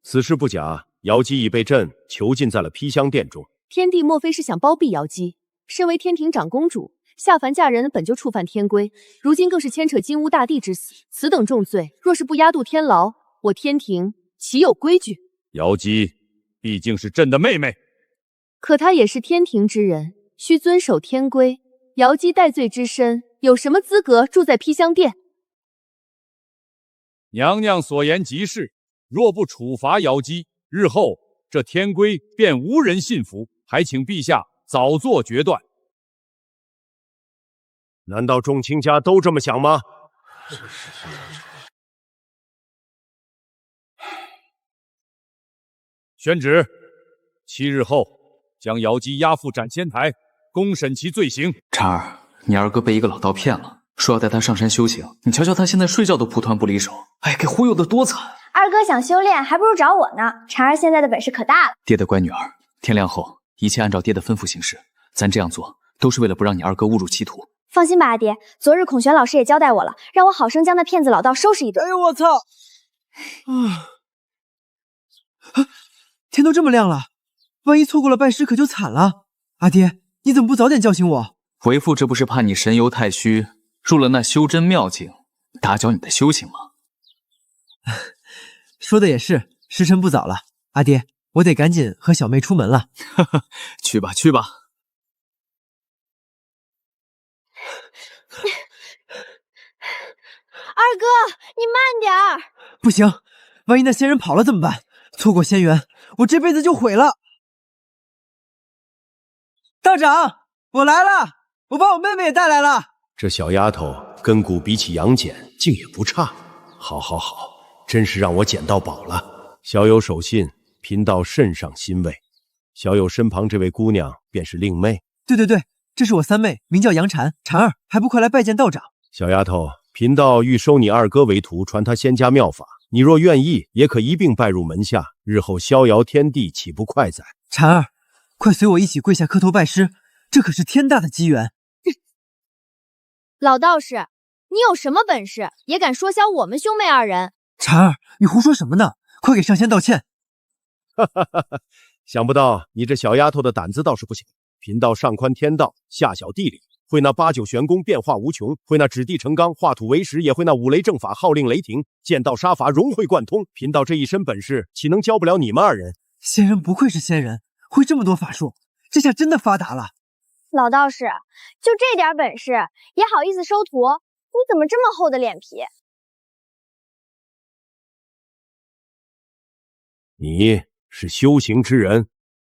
Speaker 1: 此事不假，瑶姬已被朕囚禁在了披香殿中。
Speaker 3: 天帝莫非是想包庇瑶姬？身为天庭长公主，下凡嫁人本就触犯天规，如今更是牵扯金乌大帝之死，此等重罪，若是不押渡天牢，我天庭
Speaker 17: 岂有规矩？
Speaker 15: 瑶姬毕竟是朕的妹妹，
Speaker 17: 可她也是天庭之人，需遵守天规。瑶姬戴罪之身，有什么资格住在披香殿？
Speaker 15: 娘娘所言极是，若不处罚瑶姬，日后这天规便无人信服，还请陛下早做决断。
Speaker 1: 难道众卿家都这么想吗？
Speaker 15: 宣旨，7日后将瑶姬押赴斩仙台，公审其罪行。
Speaker 5: 婵儿，你二哥被一个老道骗了，说要带他上山修行，你瞧瞧他现在睡觉都扑团不离手，哎，给忽悠的多惨！
Speaker 3: 二哥想修炼，还不如找我呢。婵儿现在的本事可大了。
Speaker 5: 爹的乖女儿，天亮后一切按照爹的吩咐行事，咱这样做都是为了不让你二哥误入歧途。
Speaker 3: 放心吧，阿爹，昨日孔玄老师也交代我了，让我好生将那骗子老道收拾一顿。
Speaker 12: 哎呦我操！天都这么亮了，万一错过了拜师可就惨了。阿爹，你怎么不早点叫醒我？
Speaker 5: 为父这不是怕你神游太虚，入了那修真妙境，打搅你的修行吗？
Speaker 12: 说的也是，时辰不早了，阿爹，我得赶紧和小妹出门了。
Speaker 5: 去吧，去吧。
Speaker 3: 二哥，你慢点儿！
Speaker 12: 不行，万一那仙人跑了怎么办？错过仙缘，我这辈子就毁了。道长，我来了，我把我妹妹也带来了。
Speaker 1: 这小丫头根骨比起杨戬竟也不差，好，真是让我捡到宝了。小友守信，贫道甚上欣慰。小友身旁这位姑娘便是令妹。
Speaker 12: 对，这是我三妹，名叫杨婵。婵儿，还不快来拜见道长？
Speaker 1: 小丫头，贫道欲收你二哥为徒，传他仙家妙法。你若愿意，也可一并拜入门下，日后逍遥天地，岂不快哉？
Speaker 12: 婵儿，快随我一起跪下磕头拜师，这可是天大的机缘。
Speaker 3: 老道士，你有什么本事，也敢说消我们兄妹二人？
Speaker 12: 婵儿，你胡说什么呢？快给上仙道歉！
Speaker 1: 想不到你这小丫头的胆子倒是不小。贫道上宽天道，下晓地理，会那8九玄功，变化无穷；会那指地成钢，化土为石；也会那五雷正法，号令雷霆；剑道杀伐，融会贯通。贫道这一身本事，岂能教不了你们二人？
Speaker 12: 仙人不愧是仙人，会这么多法术，这下真的发达了。
Speaker 3: 老道士，就这点本事，也好意思收徒？你怎么这么厚的脸皮？
Speaker 1: 你是修行之人？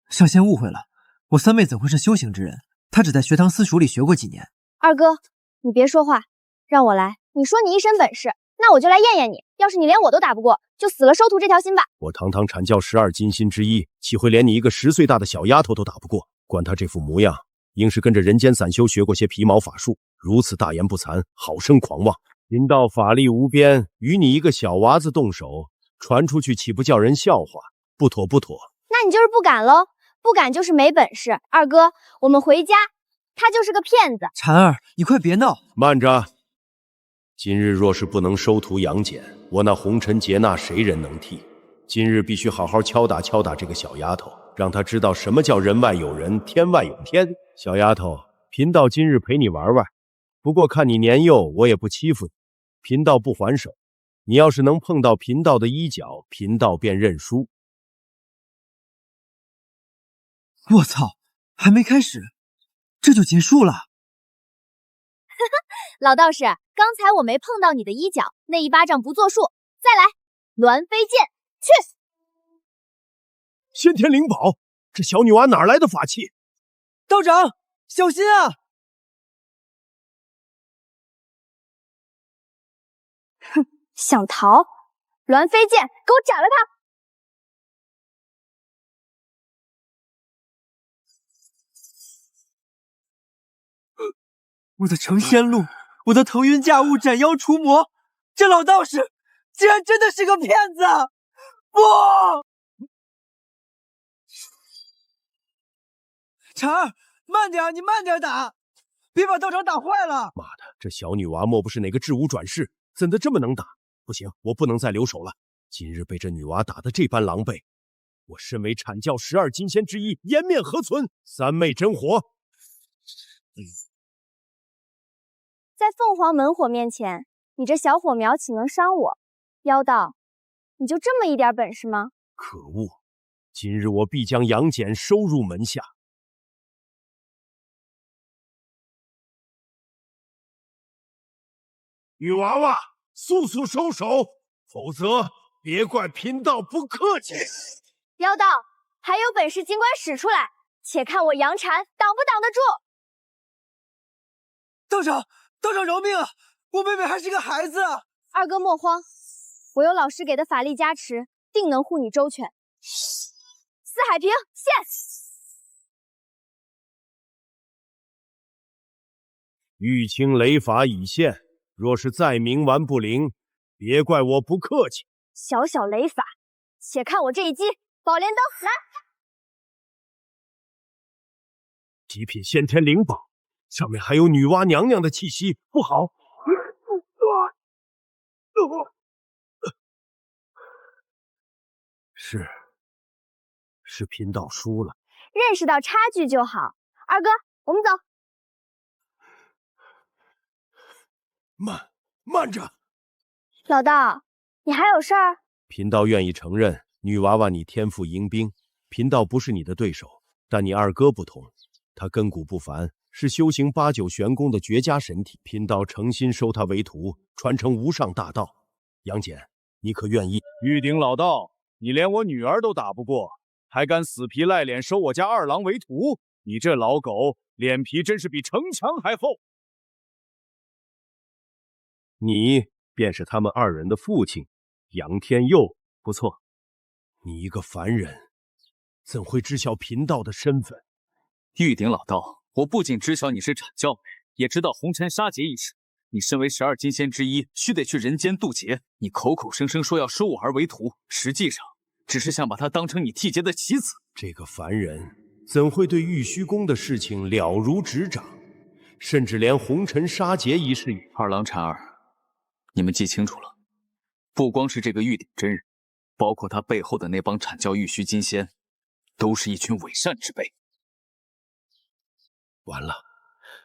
Speaker 12: 上仙误会了，我三妹怎会是修行之人？她只在学堂私塾里学过几年。
Speaker 3: 二哥，你别说话，让我来。你说你一身本事，那我就来验验你。要是你连我都打不过，就死了收徒这条心吧。
Speaker 1: 我堂堂阐教12金心之一，岂会连你一个10岁大的小丫头都打不过？观他这副模样，应是跟着人间散修学过些皮毛法术，如此大言不惭，好生狂妄。贫道法力无边，与你一个小娃子动手，传出去岂不叫人笑话？不妥。
Speaker 3: 那你就是不敢喽，不敢就是没本事。二哥，我们回家，他就是个骗子。
Speaker 12: 婵儿，你快别闹！
Speaker 1: 慢着，今日若是不能收徒杨戬，我那红尘劫那谁人能替？今日必须好好敲打这个小丫头，让她知道什么叫人外有人，天外有天。小丫头，贫道今日陪你玩玩，不过看你年幼，我也不欺负你，贫道不还手。你要是能碰到贫道的衣角，贫道便认输。
Speaker 12: 我操，还没开始，这就结束了。
Speaker 3: 老道士，刚才我没碰到你的衣角，那一巴掌不作数，再来，鸾飞剑，去！
Speaker 1: 先天灵宝，这小女娃哪来的法器？
Speaker 12: 道长，小心啊！
Speaker 3: 哼，想逃？鸾飞剑，给我斩了他！
Speaker 12: 我的成仙路，我的腾云驾雾，斩妖除魔，这老道士竟然真的是个骗子！不，婵儿，慢点，你慢点打，别把道长打坏了。
Speaker 1: 妈的，这小女娃莫不是哪个至武转世，怎的这么能打？不行，我不能再留手了。今日被这女娃打得这般狼狈，我身为阐教12金仙之一，颜面何存？三昧真火！
Speaker 3: 在凤凰门火面前，你这小火苗岂能伤我？妖道，你就这么一点本事吗？
Speaker 1: 可恶！今日我必将杨戬收入门下。
Speaker 8: 女娃娃，速速收手，否则别怪贫道不客气。
Speaker 3: 妖道，还有本事尽管使出来，且看我杨禅挡不挡得住！
Speaker 12: 道长，道长饶命啊！我妹妹还是个孩子啊！
Speaker 3: 二哥莫慌，我有老师给的法力加持，定能护你周全。四海平现。
Speaker 1: 玉清雷法已现，若是再冥顽不灵，别怪我不客气。
Speaker 3: 小小雷法，且看我这一击！宝莲灯来！
Speaker 1: 极品先天灵宝，上面还有女娲娘娘的气息，不好！是贫道输了。
Speaker 3: 认识到差距就好。二哥，我们走。
Speaker 8: 慢着，
Speaker 3: 老道，你还有事儿？
Speaker 1: 贫道愿意承认，女娃娃你天赋迎宾，贫道不是你的对手。但你二哥不同，他根骨不凡，是修行8、9玄功的绝佳神体。贫道诚心收他为徒，传承无上大道。杨戬，你可愿意？
Speaker 15: 玉鼎老道，你连我女儿都打不过，还敢死皮赖脸收我家二郎为徒？你这老狗，脸皮真是比城墙还厚。
Speaker 1: 你便是他们2人的父亲，杨天佑。不错，你一个凡人，怎会知晓贫道的身份？
Speaker 5: 玉鼎老道，我不仅知晓你是阐教人，也知道红尘杀劫一事。你身为12金仙之一，须得去人间渡劫。你口口声声说要收我儿为徒，实际上只是想把他当成你替劫的棋子。
Speaker 1: 这个凡人怎会对玉虚宫的事情了如指掌，甚至连红尘杀劫一事也……
Speaker 5: 二郎禅儿，你们记清楚了，不光是这个玉鼎真人，包括他背后的那帮阐教玉虚金仙，都是一群伪善之辈。
Speaker 1: 完了，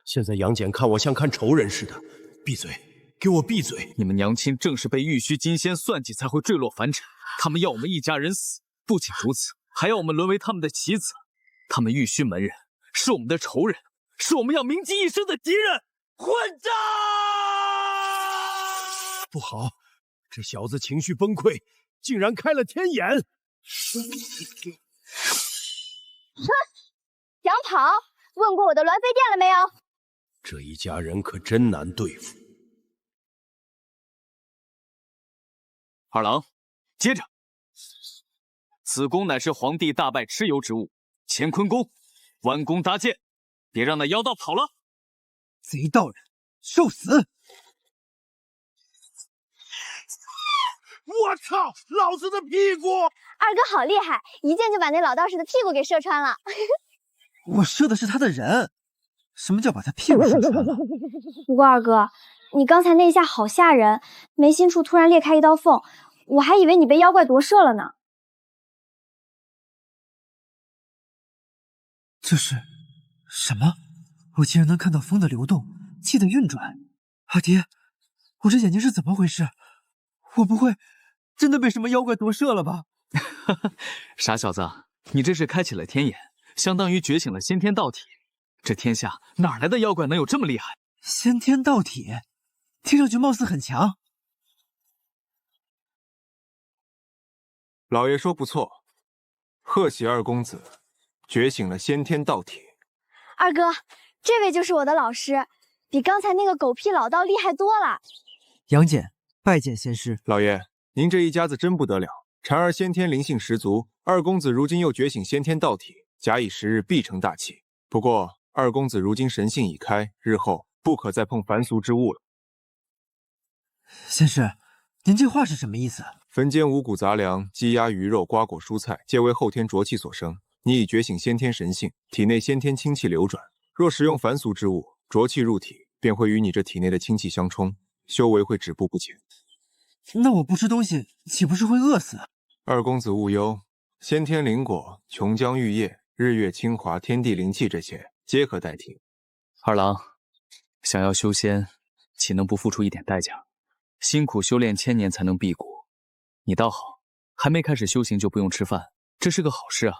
Speaker 1: 现在杨戬看我像看仇人似的。闭嘴，给我闭嘴！
Speaker 5: 你们娘亲正是被玉虚金仙算计，才会坠落凡尘。他们要我们一家人死，不仅如此，还要我们沦为他们的棋子。他们玉虚门人是我们的仇人，是我们要铭记一生的敌人。混账！
Speaker 1: 不好，这小子情绪崩溃，竟然开了天眼！
Speaker 3: 想跑？问过我的鸾飞殿了没有？
Speaker 1: 这一家人可真难对付。
Speaker 5: 二郎，接着，此功乃是皇帝大拜蚩尤之物，乾坤功，弯弓搭箭，别让那妖道跑了。
Speaker 12: 贼道人，受死！
Speaker 8: 我操，老子的屁股！
Speaker 3: 二哥好厉害，一箭就把那老道士的屁股给射穿了。
Speaker 12: 我射的是他的人，什么叫把他屁股射穿了？
Speaker 3: 不过二哥，你刚才那一下好吓人，眉心处突然裂开一道缝，我还以为你被妖怪夺舍了呢。
Speaker 12: 这是什么？我竟然能看到风的流动，气的运转。阿爹，我这眼睛是怎么回事？我不会真的被什么妖怪夺舍了吧？
Speaker 5: 傻小子，你这是开启了天眼，相当于觉醒了先天道体。这天下哪来的妖怪能有这么厉害？
Speaker 12: 先天道体，听上去貌似很强。
Speaker 6: 老爷说不错，贺喜二公子觉醒了先天道体。
Speaker 3: 二哥，这位就是我的老师，比刚才那个狗屁老道厉害多了。
Speaker 12: 杨戬拜见仙师。
Speaker 6: 老爷，您这一家子真不得了，婵儿先天灵性十足，二公子如今又觉醒先天道体，假以时日必成大器。不过二公子如今神性已开，日后不可再碰凡俗之物了。
Speaker 12: 仙师，您这话是什么意思？
Speaker 6: 坟间五谷杂粮、鸡鸭鱼肉、瓜果蔬菜，皆为后天浊气所生。你已觉醒先天神性，体内先天清气流转。若食用凡俗之物，浊气入体，便会与你这体内的清气相冲，修为会止步不前。
Speaker 12: 那我不吃东西，岂不是会饿死？
Speaker 6: 二公子勿忧，先天灵果、琼浆玉液、日月精华、天地灵气这些，皆可代替。
Speaker 5: 二郎，想要修仙，岂能不付出一点代价？辛苦修炼1000年才能辟谷，你倒好，还没开始修行就不用吃饭，这是个好事啊。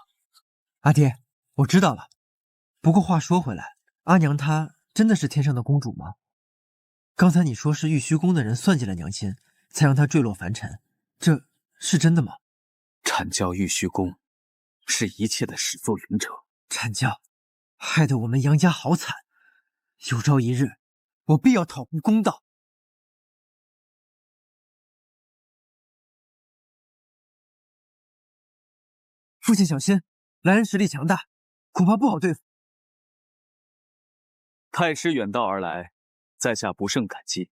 Speaker 12: 阿爹，我知道了。不过话说回来，阿娘她真的是天上的公主吗？刚才你说是玉虚宫的人算计了娘亲，才让她坠落凡尘，这是真的吗？
Speaker 5: 阐教玉虚宫是一切的始作俑者。
Speaker 12: 阐教，害得我们杨家好惨，有朝一日我必要讨回公道。父亲小心，来人实力强大，恐怕不好对付。
Speaker 5: 太师远道而来，在下不胜感激。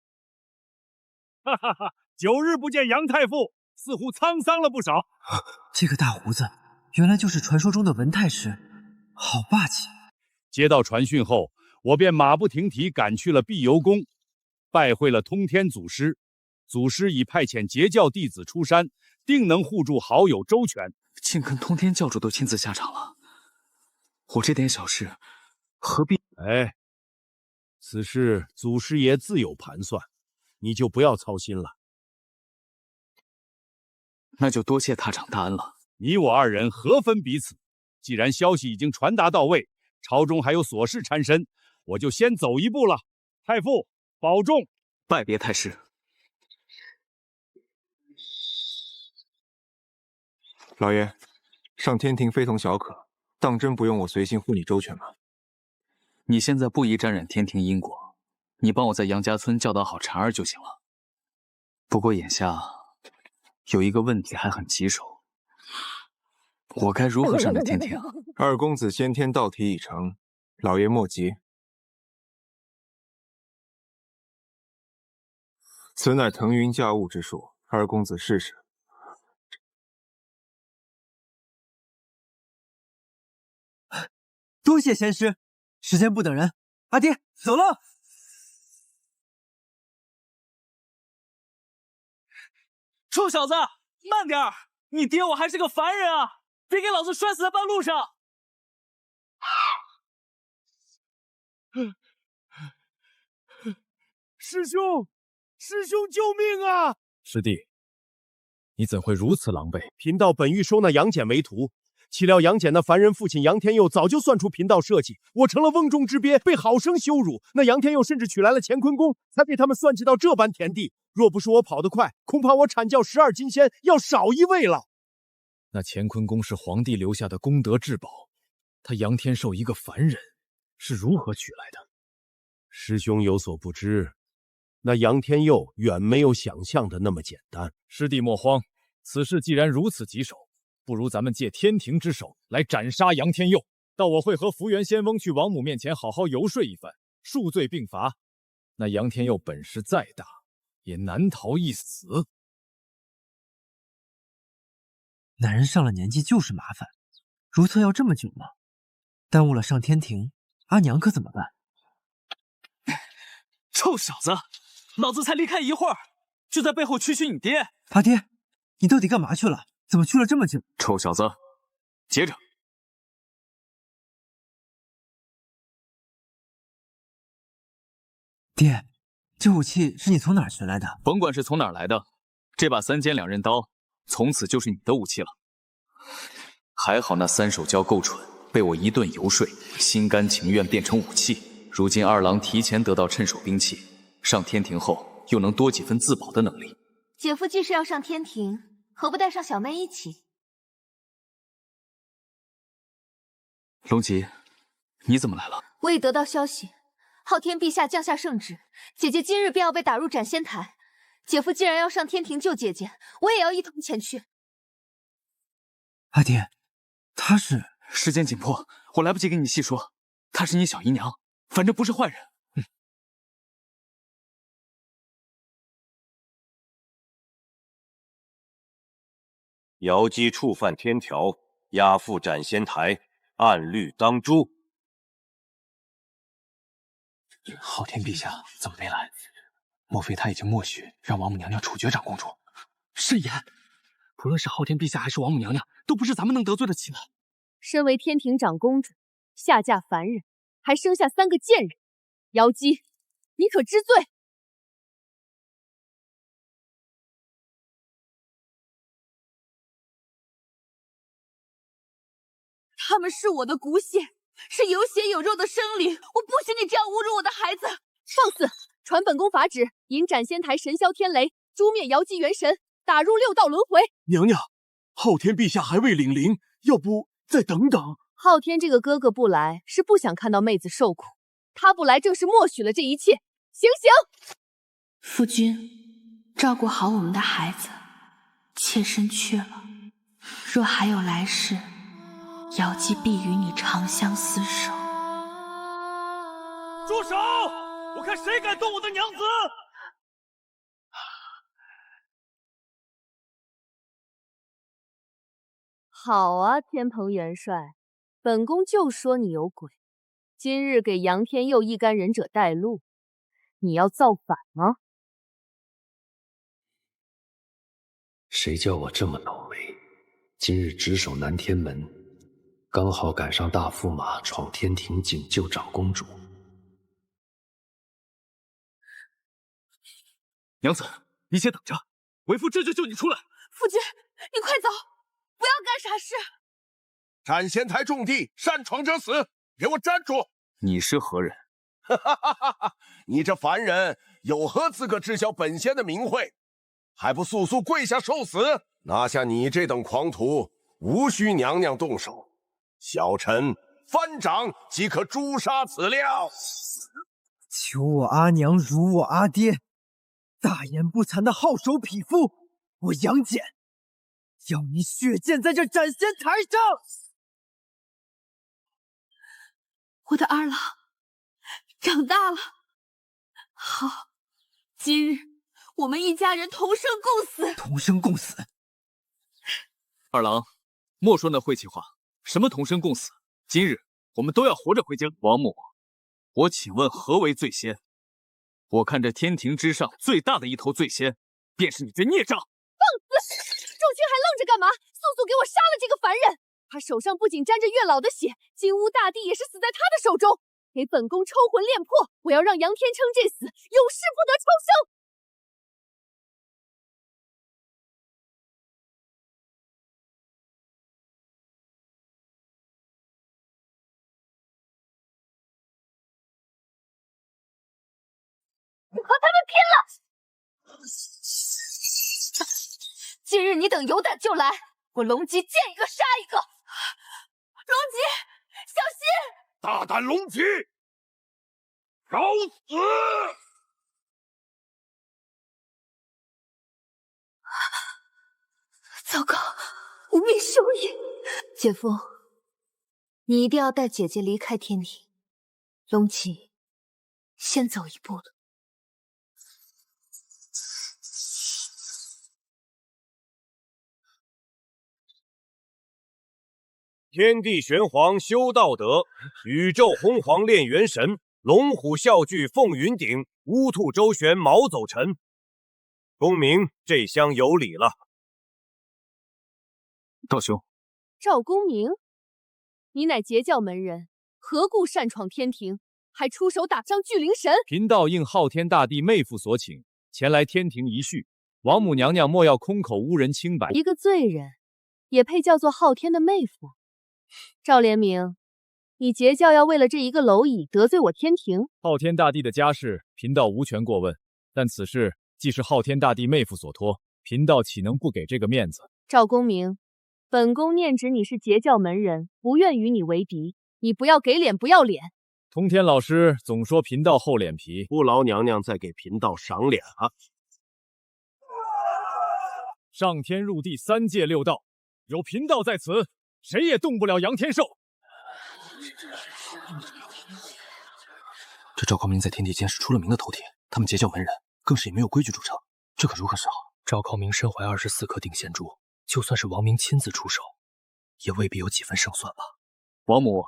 Speaker 14: 哈哈哈！9日不见杨太傅，似乎沧桑了不少。
Speaker 12: 这个大胡子，原来就是传说中的文太师，好霸气！
Speaker 14: 接到传讯后，我便马不停蹄赶去了碧游宫，拜会了通天祖师。祖师已派遣截教弟子出山，定能护住好友周全。
Speaker 5: 竟跟通天教主都亲自下场了，我这点小事何必？
Speaker 1: 哎，此事祖师爷自有盘算，你就不要操心了。
Speaker 5: 那就多谢太长大恩了。
Speaker 14: 你我二人何分彼此？既然消息已经传达到位，朝中还有琐事缠身，我就先走一步了。太傅，保重。
Speaker 5: 拜别太师。
Speaker 6: 老爷，上天庭非同小可，当真不用我随行护你周全吗？
Speaker 5: 你现在不宜沾染天庭因果，你帮我在杨家村教导好婵儿就行了。不过眼下有一个问题还很棘手，我该如何上这天庭？
Speaker 6: 二公子先天道体已成，老爷莫急。此乃腾云驾雾之术，二公子试试。
Speaker 12: 多谢仙师，时间不等人，阿爹走了。
Speaker 9: 臭小子，慢点儿！你爹我还是个凡人啊，别给老子摔死在半路上！
Speaker 14: 师兄，师兄救命啊！
Speaker 15: 师弟，你怎会如此狼狈？
Speaker 1: 贫道本欲收那杨戬为徒，岂料杨戬那凡人父亲杨天佑早就算出贫道设计，我成了瓮中之鳖，被好生羞辱。那杨天佑甚至取来了乾坤弓，才被他们算计到这般田地。若不是我跑得快，恐怕我阐教12金仙要少一位了。
Speaker 15: 那乾坤弓是皇帝留下的功德至宝，他杨天寿一个凡人，是如何取来的？
Speaker 1: 师兄有所不知，那杨天佑远没有想象的那么简单。
Speaker 15: 师弟莫慌，此事既然如此棘手，不如咱们借天庭之手来斩杀杨天佑。到我会和福元仙翁去王母面前好好游说一番，数罪并罚。那杨天佑本事再大，也难逃一死。
Speaker 12: 男人上了年纪就是麻烦，如厕要这么久吗？耽误了上天庭，阿娘可怎么办？
Speaker 9: 臭小子，老子才离开一会儿，就在背后蛐蛐你爹。
Speaker 12: 阿爹，你到底干嘛去了？怎么去了这么久？
Speaker 5: 臭小子，接着。
Speaker 12: 爹，这武器是你从哪儿学来的？
Speaker 5: 甭管是从哪儿来的，这把3尖2刃刀从此就是你的武器了。还好那3手胶够蠢，被我一顿游说，心甘情愿变成武器。如今二郎提前得到趁手兵器，上天庭后又能多几分自保的能力。
Speaker 13: 姐夫既是要上天庭，何不带上小妹一起？
Speaker 5: 龙吉，你怎么来了？
Speaker 13: 我已得到消息，昊天陛下降下圣旨，姐姐今日便要被打入斩仙台。姐夫既然要上天庭救姐姐，我也要一同前去。
Speaker 12: 阿爹，他是……
Speaker 5: 时间紧迫，我来不及跟你细说。她是你小姨娘，反正不是坏人。
Speaker 8: 瑶姬触犯天条，押赴斩仙台，按律当诛。
Speaker 9: 昊天陛下怎么没来？莫非他已经默许让王母娘娘处决长公主？慎言，不论是昊天陛下还是王母娘娘，都不是咱们能得罪得起的。
Speaker 17: 身为天庭长公主，下嫁凡人，还生下3个贱人，瑶姬，你可知罪？他们是我的骨血，是有血有肉的生灵，我不许你这样侮辱我的孩子！
Speaker 3: 放肆！传本宫法旨，引斩仙台神霄天雷，诛灭瑶姬元神，打入6道轮回。
Speaker 18: 娘娘，昊天陛下还未领灵，要不再等等？
Speaker 17: 昊天这个哥哥不来，是不想看到妹子受苦；他不来，正是默许了这一切。行刑！
Speaker 16: 夫君，照顾好我们的孩子，妾身去了。若还有来世，瑶姬必与你长相厮守。
Speaker 11: 住手！我看谁敢动我的娘子！
Speaker 17: 好啊，天蓬元帅，本宫就说你有鬼。今日给杨天佑一干忍者带路，你要造反吗？
Speaker 19: 谁叫我这么倒霉？今日值守南天门，刚好赶上大驸马闯天庭警救长公主。
Speaker 11: 娘子，你先等着，为父这就救你出来。
Speaker 17: 夫君，你快走，不要干傻事！
Speaker 14: 斩仙台重地，擅闯者死！给我站住！
Speaker 5: 你是何人？
Speaker 14: 哈哈哈哈哈！你这凡人有何资格知晓本仙的名讳？还不速速跪下受死！拿下你这等狂徒，无需娘娘动手，小臣翻掌即可诛杀此料。
Speaker 12: 求我阿娘辱我阿爹，大言不惭的好手匹夫，我杨戬要你血溅在这斩仙台上！
Speaker 16: 我的二郎长大了，好，今日我们一家人同生共死。
Speaker 12: 同生共死？
Speaker 5: 二郎，莫说那晦气话，什么同生共死？今日我们都要活着回京。王母，我请问何为醉仙？我看这天庭之上最大的一头醉仙，便是你这孽障！
Speaker 3: 放肆！众卿还愣着干嘛？速速给我杀了这个凡人！他手上不仅沾着月老的血，金乌大帝也是死在他的手中。给本宫抽魂炼魄！我要让杨天称这死，永世不得超生！
Speaker 17: 和他们拼了！今日你等有胆就来，我龙吉见一个杀一个！龙吉，小心！
Speaker 14: 大胆龙吉，找死！
Speaker 13: 糟糕，无命休矣！姐夫，你一定要带姐姐离开天庭。龙吉，先走一步了。
Speaker 1: 天地玄黄修道德，宇宙洪荒炼元神，龙虎啸聚凤云顶，乌兔周旋毛走尘。公明，这厢有礼了。
Speaker 5: 道兄，
Speaker 17: 赵公明，你乃截教门人，何故擅闯天庭，还出手打伤巨灵神？
Speaker 15: 贫道应昊天大帝妹夫所请，前来天庭一叙，王母娘娘莫要空口污人清白。
Speaker 17: 一个罪人，也配叫做昊天的妹夫？赵连明，你截教要为了这一个蝼蚁得罪我天庭？
Speaker 15: 昊天大帝的家事，贫道无权过问，但此事既是昊天大帝妹夫所托，贫道岂能不给这个面子？
Speaker 17: 赵公明，本宫念指你是截教门人，不愿与你为敌，你不要给脸不要脸。
Speaker 15: 通天老师总说贫道厚脸皮，
Speaker 8: 不劳娘娘再给贫道赏脸了。
Speaker 15: 上天入地三界六道，有贫道在此，谁也动不了杨天寿。
Speaker 9: 这赵高明在天地间是出了名的头铁，他们截教门人更是以没有规矩著称，这可如何是好？赵高明身怀24颗定仙珠，就算是王明亲自出手，也未必有几分胜算吧。
Speaker 5: 王母，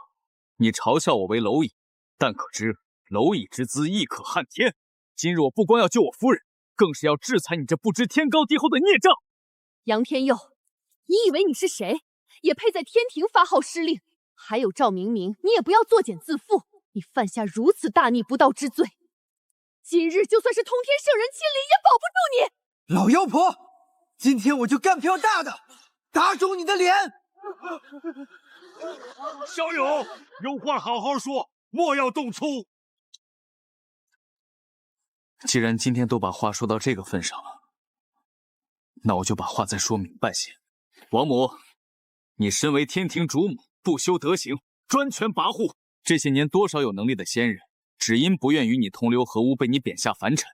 Speaker 5: 你嘲笑我为蝼蚁，但可知蝼蚁之姿亦可撼天。今日我不光要救我夫人，更是要制裁你这不知天高地厚的孽障。
Speaker 17: 杨天佑，你以为你是谁？也配在天庭发号施令？还有赵明明，你也不要作茧自缚！你犯下如此大逆不道之罪，今日就算是通天圣人亲临，也保不住你！
Speaker 12: 老妖婆，今天我就干票大的，打肿你的脸！
Speaker 14: 小友，有话好好说，莫要动粗。
Speaker 5: 既然今天都把话说到这个份上了，那我就把话再说明白些。王母，你身为天庭主母，不修德行，专权跋扈，这些年多少有能力的仙人，只因不愿与你同流合污，被你贬下凡尘；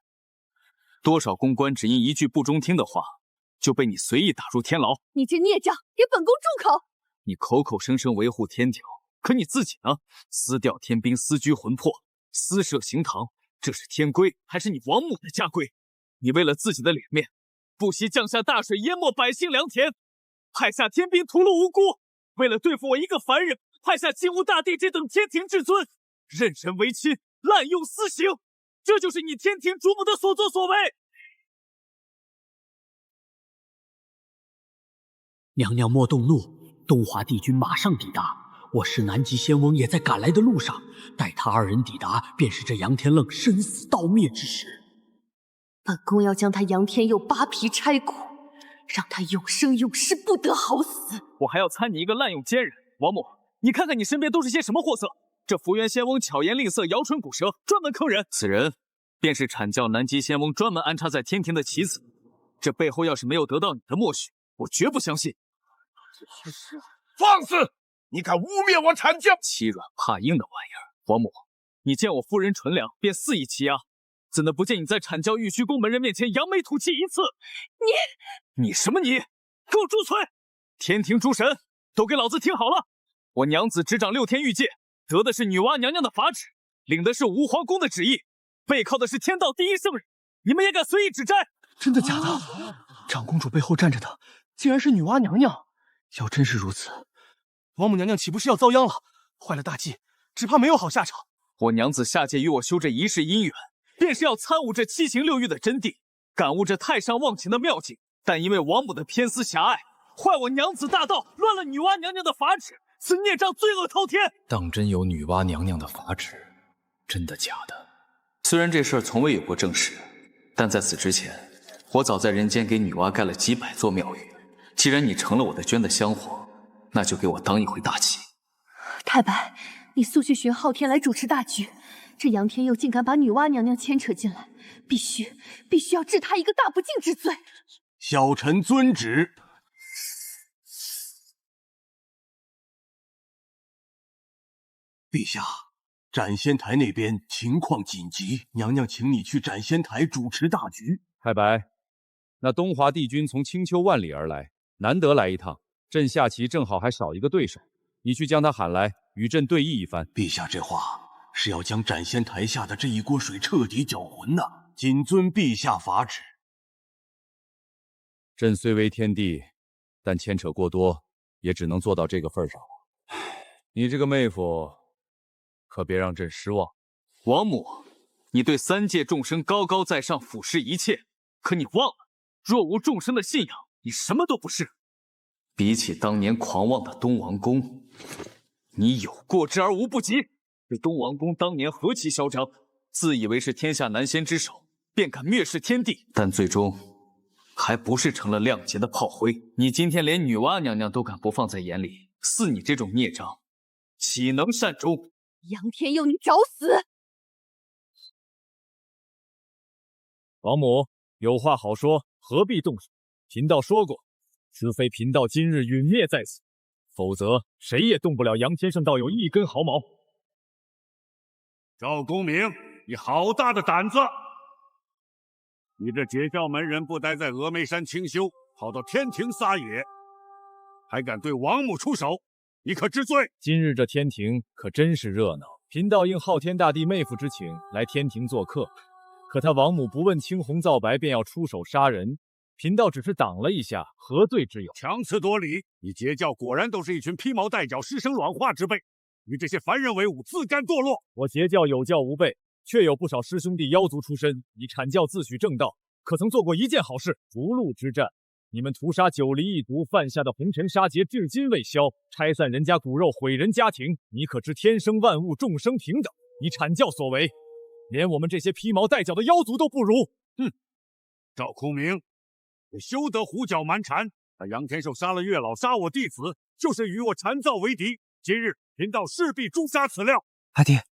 Speaker 5: 多少公关只因一句不中听的话，就被你随意打入天牢。
Speaker 17: 你这孽障，给本宫住口！
Speaker 5: 你口口声声维护天条，可你自己呢？私调天兵，私居魂魄，私设行堂，这是天规还是你王母的家规？你为了自己的脸面，不惜降下大水淹没百姓良田，派下天兵屠戮无辜，为了对付我一个凡人，派下金乌大帝这等天庭至尊，任人唯亲，滥用私刑，这就是你天庭主母的所作所为。
Speaker 20: 娘娘莫动怒，东华帝君马上抵达，我师南极仙翁也在赶来的路上。待他二人抵达，便是这杨天愣生死道灭之时。
Speaker 17: 本宫要将他杨天佑扒皮拆骨，让他永生永世不得好死。
Speaker 5: 我还要参你一个滥用奸人。王母，你看看你身边都是些什么货色？这福元仙翁巧言令色，摇唇鼓舌，专门坑人。此人便是阐教南极仙翁专门安插在天庭的棋子。这背后要是没有得到你的默许，我绝不相信。
Speaker 14: 放肆！你敢污蔑我阐教？
Speaker 5: 欺软怕硬的玩意儿！王母，你见我夫人纯良，便肆意欺压，怎能不见你在阐教玉虚宫门人面前扬眉吐气一次？你什么你？给我住嘴！天庭诸神都给老子听好了！我娘子执掌6天玉界，得的是女娲娘娘的法旨，领的是吾皇宫的旨意，背靠的是天道第一圣人，你们也敢随意指摘？
Speaker 9: 真的假的？长公主背后站着的竟然是女娲娘娘！要真是如此，王母娘娘岂不是要遭殃了？坏了大计，只怕没有好下场。
Speaker 5: 我娘子下界与我修这一世姻缘，便是要参悟这7情6欲的真谛，感悟这太上忘情的妙境。但因为王母的偏私狭隘，坏我娘子大道，乱了女娲娘娘的法旨，此孽障罪恶滔天。当真有女娲娘娘的法旨，真的假的？虽然这事儿从未有过证实，但在此之前，我早在人间给女娲盖了几百座庙宇。既然你成了我的捐的香火，那就给我当一回大旗。
Speaker 17: 太白，你速去寻昊天来主持大局。这杨天佑竟敢把女娲娘娘牵扯进来，必须要治他一个大不敬之罪。
Speaker 18: 小臣遵旨。陛下，斩仙台那边情况紧急，娘娘请你去斩仙台主持大局。
Speaker 15: 太白，那东华帝君从青丘万里而来，难得来一趟，朕下棋正好还少一个对手，你去将他喊来，与朕对弈一番。
Speaker 18: 陛下这话是要将斩仙台下的这一锅水彻底搅浑呐！谨遵陛下法旨。
Speaker 15: 朕虽为天帝，但牵扯过多，也只能做到这个份上了。你这个妹夫，可别让朕失望。
Speaker 5: 王母，你对3界众生高高在上，俯视一切，可你忘了，若无众生的信仰，你什么都不是。比起当年狂妄的东王公，你有过之而无不及。这东王公当年何其嚣张，自以为是天下男仙之首，便敢蔑视天地，但最终还不是成了亮节的炮灰。你今天连女娲娘娘都敢不放在眼里，似你这种孽障，岂能善终？
Speaker 17: 杨天佑，你找死！
Speaker 15: 王母有话好说，何必动手？贫道说过，除非贫道今日陨灭在此，否则谁也动不了杨天圣道友一根毫毛。
Speaker 14: 赵公明，你好大的胆子！你这截教门人不待在峨眉山清修，跑到天庭撒野，还敢对王母出手，你可知罪？
Speaker 15: 今日这天庭可真是热闹，贫道应昊天大帝妹夫之请来天庭做客，可他王母不问青红皂白便要出手杀人，贫道只是挡了一下，何罪之有？
Speaker 14: 强词夺理！你截教果然都是一群披毛戴角、师生软化之辈，与这些凡人为伍，自甘堕落。
Speaker 15: 我截教有教无辈，却有不少师兄弟妖族出身。你阐教自诩正道，可曾做过一件好事？逐鹿之战，你们屠杀9黎一族犯下的红尘杀劫至今未消，拆散人家骨肉，毁人家庭，你可知天生万物，众生平等？你阐教所为，连我们这些披毛戴角的妖族都不如。
Speaker 14: 哼！赵空明，你休得胡搅蛮缠！那杨天寿杀了月老，杀我弟子，就是与我阐造为敌。今日贫道势必诛杀此料。
Speaker 12: 阿爹，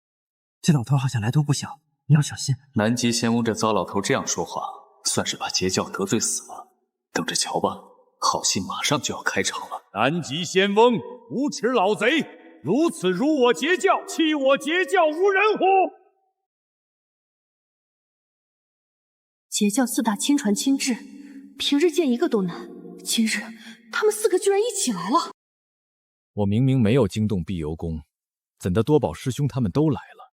Speaker 12: 这老头好像来头不小，你要小心。
Speaker 5: 南极仙翁这糟老头这样说话，算是把截教得罪死了。等着瞧吧，好戏马上就要开场了。
Speaker 14: 南极仙翁，无耻老贼，如此辱我截教，弃我截教无人乎？
Speaker 17: 截教4大亲传亲至，平日见一个都难，今日他们4个居然一起来了。
Speaker 15: 我明明没有惊动碧游宫，怎的多宝师兄他们都来了？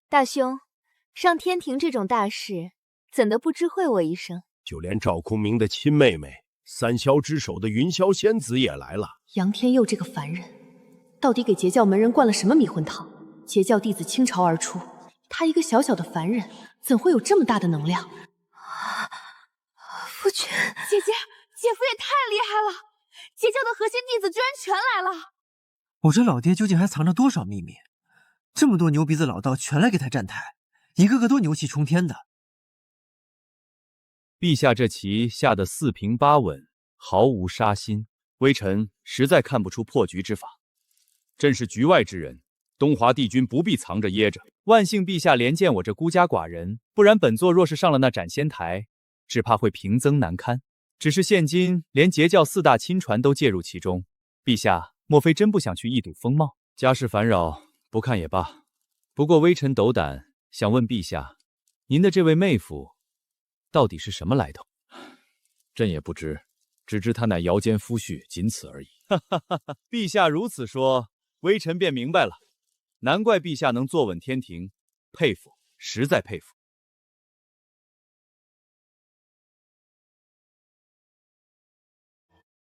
Speaker 2: 大兄，上天庭这种大事，怎的不知会我一声？
Speaker 8: 就连赵空明的亲妹妹三霄之首的云霄仙子也来了。
Speaker 17: 杨天佑这个凡人，到底给截教门人灌了什么迷魂汤？截教弟子倾巢而出，他一个小小的凡人，怎会有这么大的能量？
Speaker 16: 夫君，姐姐，姐夫也太厉害了！截教的核心弟子居然全来了！
Speaker 12: 我这老爹究竟还藏着多少秘密？这么多牛鼻子老道全来给他站台，一个个都牛气冲天的。
Speaker 15: 陛下这棋下得4平8稳，毫无杀心，微臣实在看不出破局之法。朕是局外之人，东华帝君不必藏着掖着。万幸陛下怜见我这孤家寡人，不然本座若是上了那斩仙台，只怕会平增难堪。只是现今连截教4大亲传都介入其中，陛下莫非真不想去一睹风貌？家事烦扰，不看也罢。不过微臣斗胆想问陛下，您的这位妹夫到底是什么来头？朕也不知，只知他乃瑶间夫婿，仅此而已。哈哈哈哈！陛下如此说，微臣便明白了。难怪陛下能坐稳天庭，佩服，实在佩服。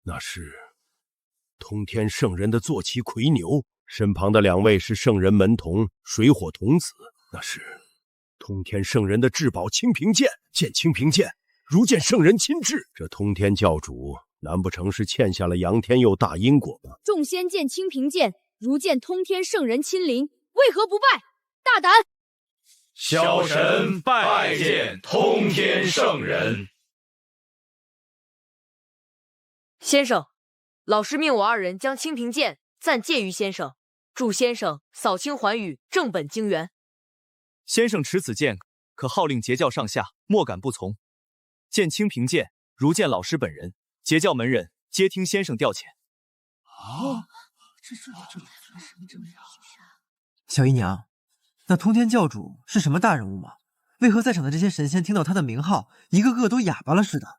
Speaker 8: 那是通天圣人的坐骑魁牛，身旁的2位是圣人门童水火童子。那是通天圣人的至宝清平剑，见清平剑如见圣人亲至。这通天教主难不成是欠下了杨天佑大因果吗？
Speaker 3: 众仙见清平剑，如见通天圣人亲临，为何不拜？大胆！
Speaker 14: 小神拜见通天圣人。
Speaker 21: 先生，老师命我2人将清平剑暂借于先生，祝先生扫清寰宇，正本经元。
Speaker 9: 先生持此剑，可号令截教上下莫敢不从。见清平剑，如见老师本人，截教门人皆听先生调遣。
Speaker 12: 这什么小姨娘，那通天教主是什么大人物吗？为何在场的这些神仙听到他的名号，一个个都哑巴了似的？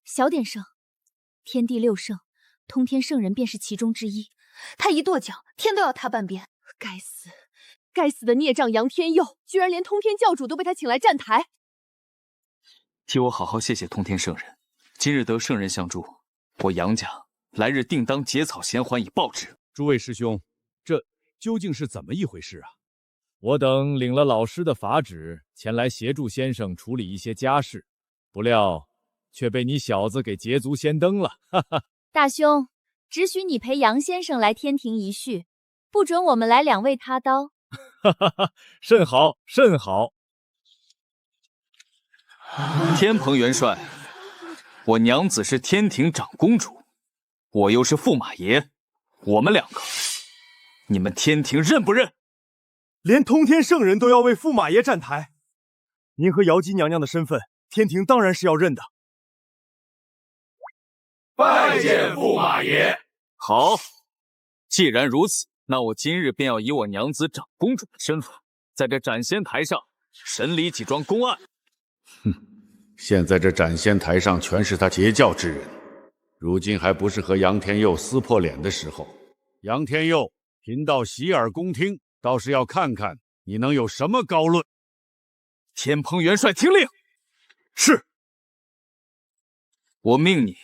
Speaker 2: 小点声，天地6圣，通天圣人便是其中之一。
Speaker 17: 他一跺脚，天都要塌半边。该死，该死的孽障杨天佑，居然连通天教主都被他请来站台。
Speaker 5: 替我好好谢谢通天圣人，今日得圣人相助，我杨家来日定当结草衔环以报之。
Speaker 15: 诸位师兄，这究竟是怎么一回事啊？我等领了老师的法旨，前来协助先生处理一些家事，不料却被你小子给捷足先登了，哈哈！
Speaker 2: 大兄，只许你陪杨先生来天庭一叙，不准我们来2位他刀。
Speaker 15: 哈哈哈，甚好，甚好。
Speaker 5: 天蓬元帅，我娘子是天庭长公主，我又是驸马爷，我们2个，你们天庭认不认？
Speaker 11: 连通天圣人都要为驸马爷站台，您和瑶姬娘娘的身份，天庭当然是要认的。
Speaker 14: 拜见驸马爷。
Speaker 5: 好，既然如此，那我今日便要以我娘子长公主的身份，在这斩仙台上审理几桩公案。
Speaker 22: 哼，现在这斩仙台上全是他截教之人，如今还不是和杨天佑撕破脸的时候。杨天佑，贫道洗耳恭听，倒是要看看你能有什么高论。
Speaker 5: 天蓬元帅听令。
Speaker 11: 是。
Speaker 5: 我命你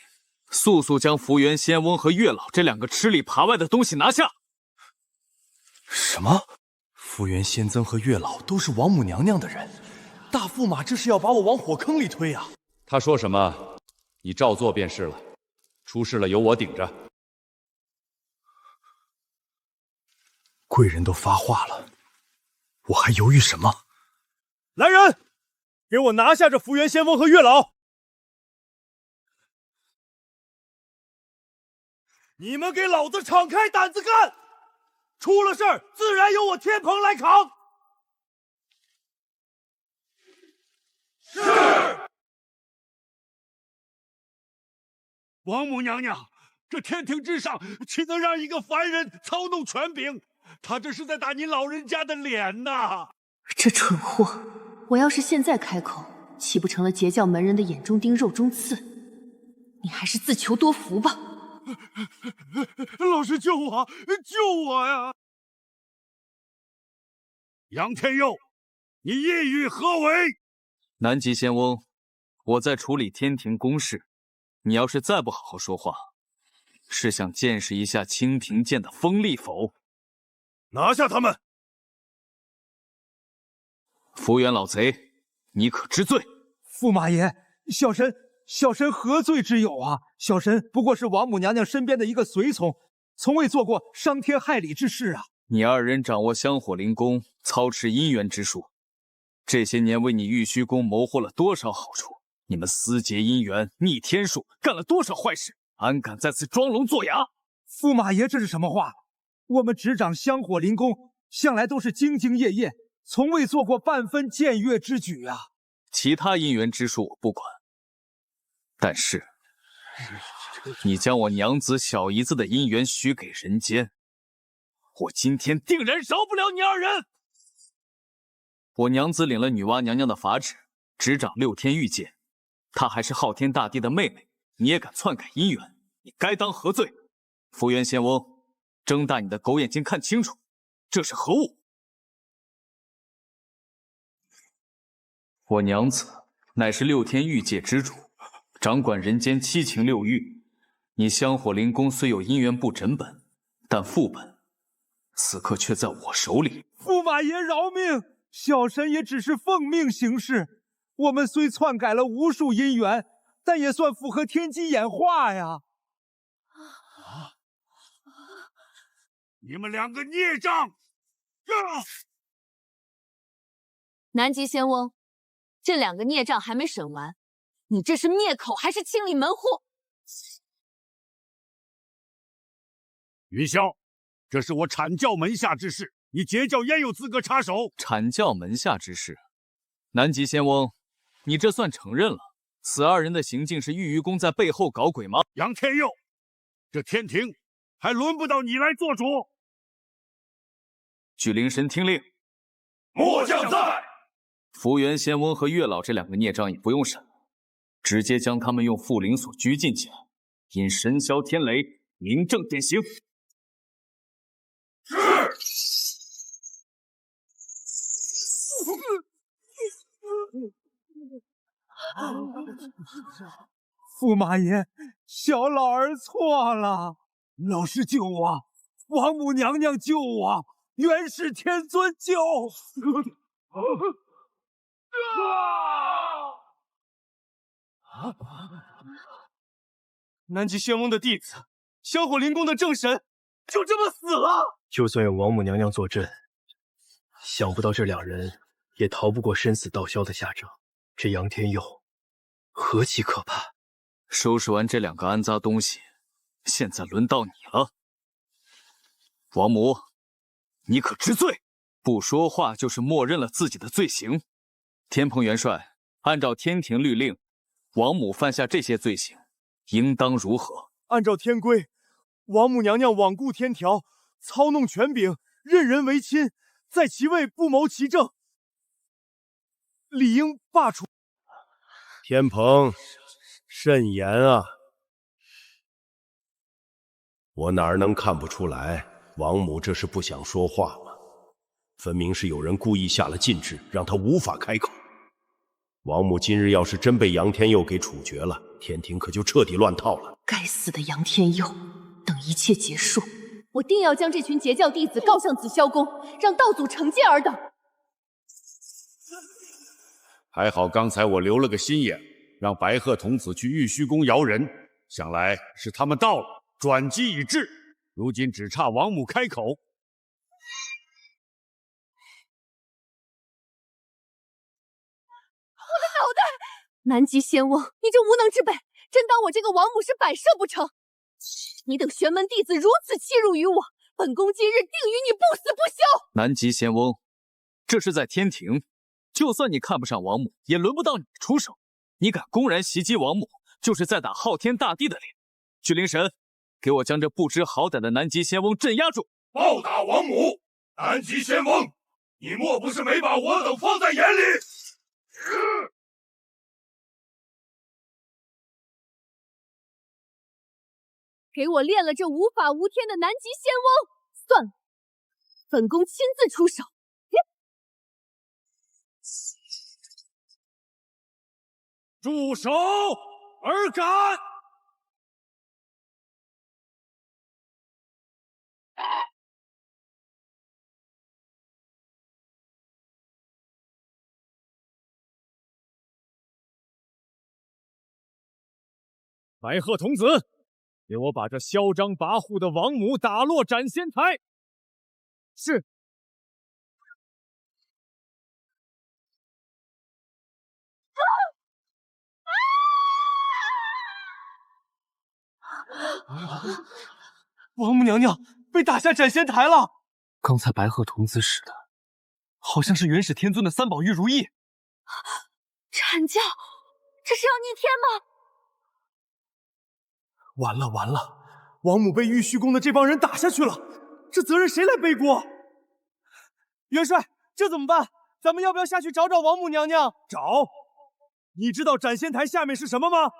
Speaker 5: 速速将福元仙翁和月老这2个吃里扒外的东西拿下。
Speaker 9: 什么？福元仙僧和月老都是王母娘娘的人，大驸马这是要把我往火坑里推啊！
Speaker 15: 他说什么，你照做便是了。出事了由我顶着。
Speaker 9: 贵人都发话了，我还犹豫什么？
Speaker 11: 来人，给我拿下这福元仙翁和月老！
Speaker 14: 你们给老子敞开胆子干！出了事儿，自然由我天蓬来扛。是。
Speaker 22: 王母娘娘，这天庭之上，岂能让一个凡人操弄权柄？他这是在打您老人家的脸呐！
Speaker 17: 这蠢货，我要是现在开口，岂不成了截教门人的眼中钉、肉中刺？你还是自求多福吧。
Speaker 22: 老师救我，救我呀！杨天佑，你意欲何为？
Speaker 5: 南极仙翁，我在处理天庭公事，你要是再不好好说话，是想见识一下清平剑的锋利否？
Speaker 14: 拿下他们！
Speaker 5: 福原老贼，你可知罪？
Speaker 11: 驸马爷，小神何罪之有啊？小神不过是王母娘娘身边的一个随从，从未做过伤天害理之事啊。
Speaker 5: 你二人掌握香火灵功，操持姻缘之术，这些年为你玉虚宫谋获了多少好处？你们私结姻缘，逆天数，干了多少坏事？安敢在此装聋作哑？
Speaker 11: 驸马爷，这是什么话？我们执掌香火灵宫，向来都是兢兢业业，从未做过半分僭越之举啊。
Speaker 5: 其他姻缘之术我不管，但是你将我娘子小姨子的姻缘许给人间，我今天定然饶不了你二人。我娘子领了女娲娘娘的法旨，执掌6天玉界，她还是昊天大帝的妹妹，你也敢篡改姻缘，你该当何罪？福原仙翁，睁大你的狗眼睛看清楚，这是何物？我娘子乃是6天玉界之主，掌管人间7情6欲。你香火灵宫虽有姻缘簿诊本，但副本此刻却在我手里。
Speaker 11: 驸马爷饶命，小神也只是奉命行事。我们虽篡改了无数姻缘，但也算符合天机演化呀。
Speaker 22: 你们两个孽障！
Speaker 21: 南极仙翁，这2个孽障还没审完，你这是灭口还是清理门户？
Speaker 22: 云霄，这是我阐教门下之事，你截教焉有资格插手？
Speaker 5: 阐教门下之事，南极仙翁，你这算承认了？此二人的行径是玉虚宫在背后搞鬼吗？
Speaker 22: 杨天佑，这天庭还轮不到你来做主。
Speaker 5: 举灵神听令，
Speaker 14: 末将在。
Speaker 5: 福原仙翁和月老这2个孽障也不用审了，直接将他们用缚灵所拘禁起来，因神霄天雷明正典刑。
Speaker 14: 是。
Speaker 11: 驸马爷，小老儿错了，老师救我，王母娘娘救我，元始天尊救！南极仙翁的弟子，香火灵宫的正神，就这么死了。
Speaker 8: 就算有王母娘娘坐镇，想不到这2人也逃不过生死道消的下场。这杨天佑何其可怕！
Speaker 5: 收拾完这2个安杂东西，现在轮到你了。王母，你可知罪？不说话就是默认了自己的罪行。天蓬元帅，按照天庭律令，王母犯下这些罪行，应当如何？
Speaker 11: 按照天规，王母娘娘罔顾天条，操弄权柄，任人唯亲，在其位不谋其政，理应罢黜。
Speaker 8: 天蓬，慎言啊！
Speaker 14: 我哪能看不出来，王母这是不想说话吗？分明是有人故意下了禁制，让他无法开口。王母今日要是真被杨天佑给处决了，天庭可就彻底乱套了。
Speaker 17: 该死的杨天佑！等一切结束，我定要将这群截教弟子告上紫霄宫，让道祖惩戒尔等。
Speaker 22: 还好刚才我留了个心眼，让白鹤童子去玉虚宫摇人，想来是他们到了，转机已至，如今只差王母开口。
Speaker 17: 我的脑袋！南极仙翁，你这无能之辈，真当我这个王母是摆设不成？你等玄门弟子如此欺辱于我，本宫今日定与你不死不休！
Speaker 5: 南极仙翁，这是在天庭，就算你看不上王母，也轮不到你出手。你敢公然袭击王母，就是在打昊天大帝的脸。巨灵神，给我将这不知好歹的南极仙翁镇压住！
Speaker 14: 暴打王母！南极仙翁，你莫不是没把我等放在眼里？
Speaker 17: 给我练了这无法无天的南极仙翁！算了，本宫亲自出手。
Speaker 14: 住手！尔敢！
Speaker 15: 白鹤童子，给我把这嚣张跋扈的王母打落斩仙台！是。
Speaker 11: 王母娘娘被打下斩仙台了。
Speaker 9: 刚才白鹤童子使的，好像是元始天尊的三宝玉如意。
Speaker 17: 阐教，这是要逆天吗？
Speaker 11: 完了完了，王母被玉虚宫的这帮人打下去了，这责任谁来背锅？元帅，这怎么办？咱们要不要下去找找王母娘娘？找？你知道斩仙台下面是什么吗？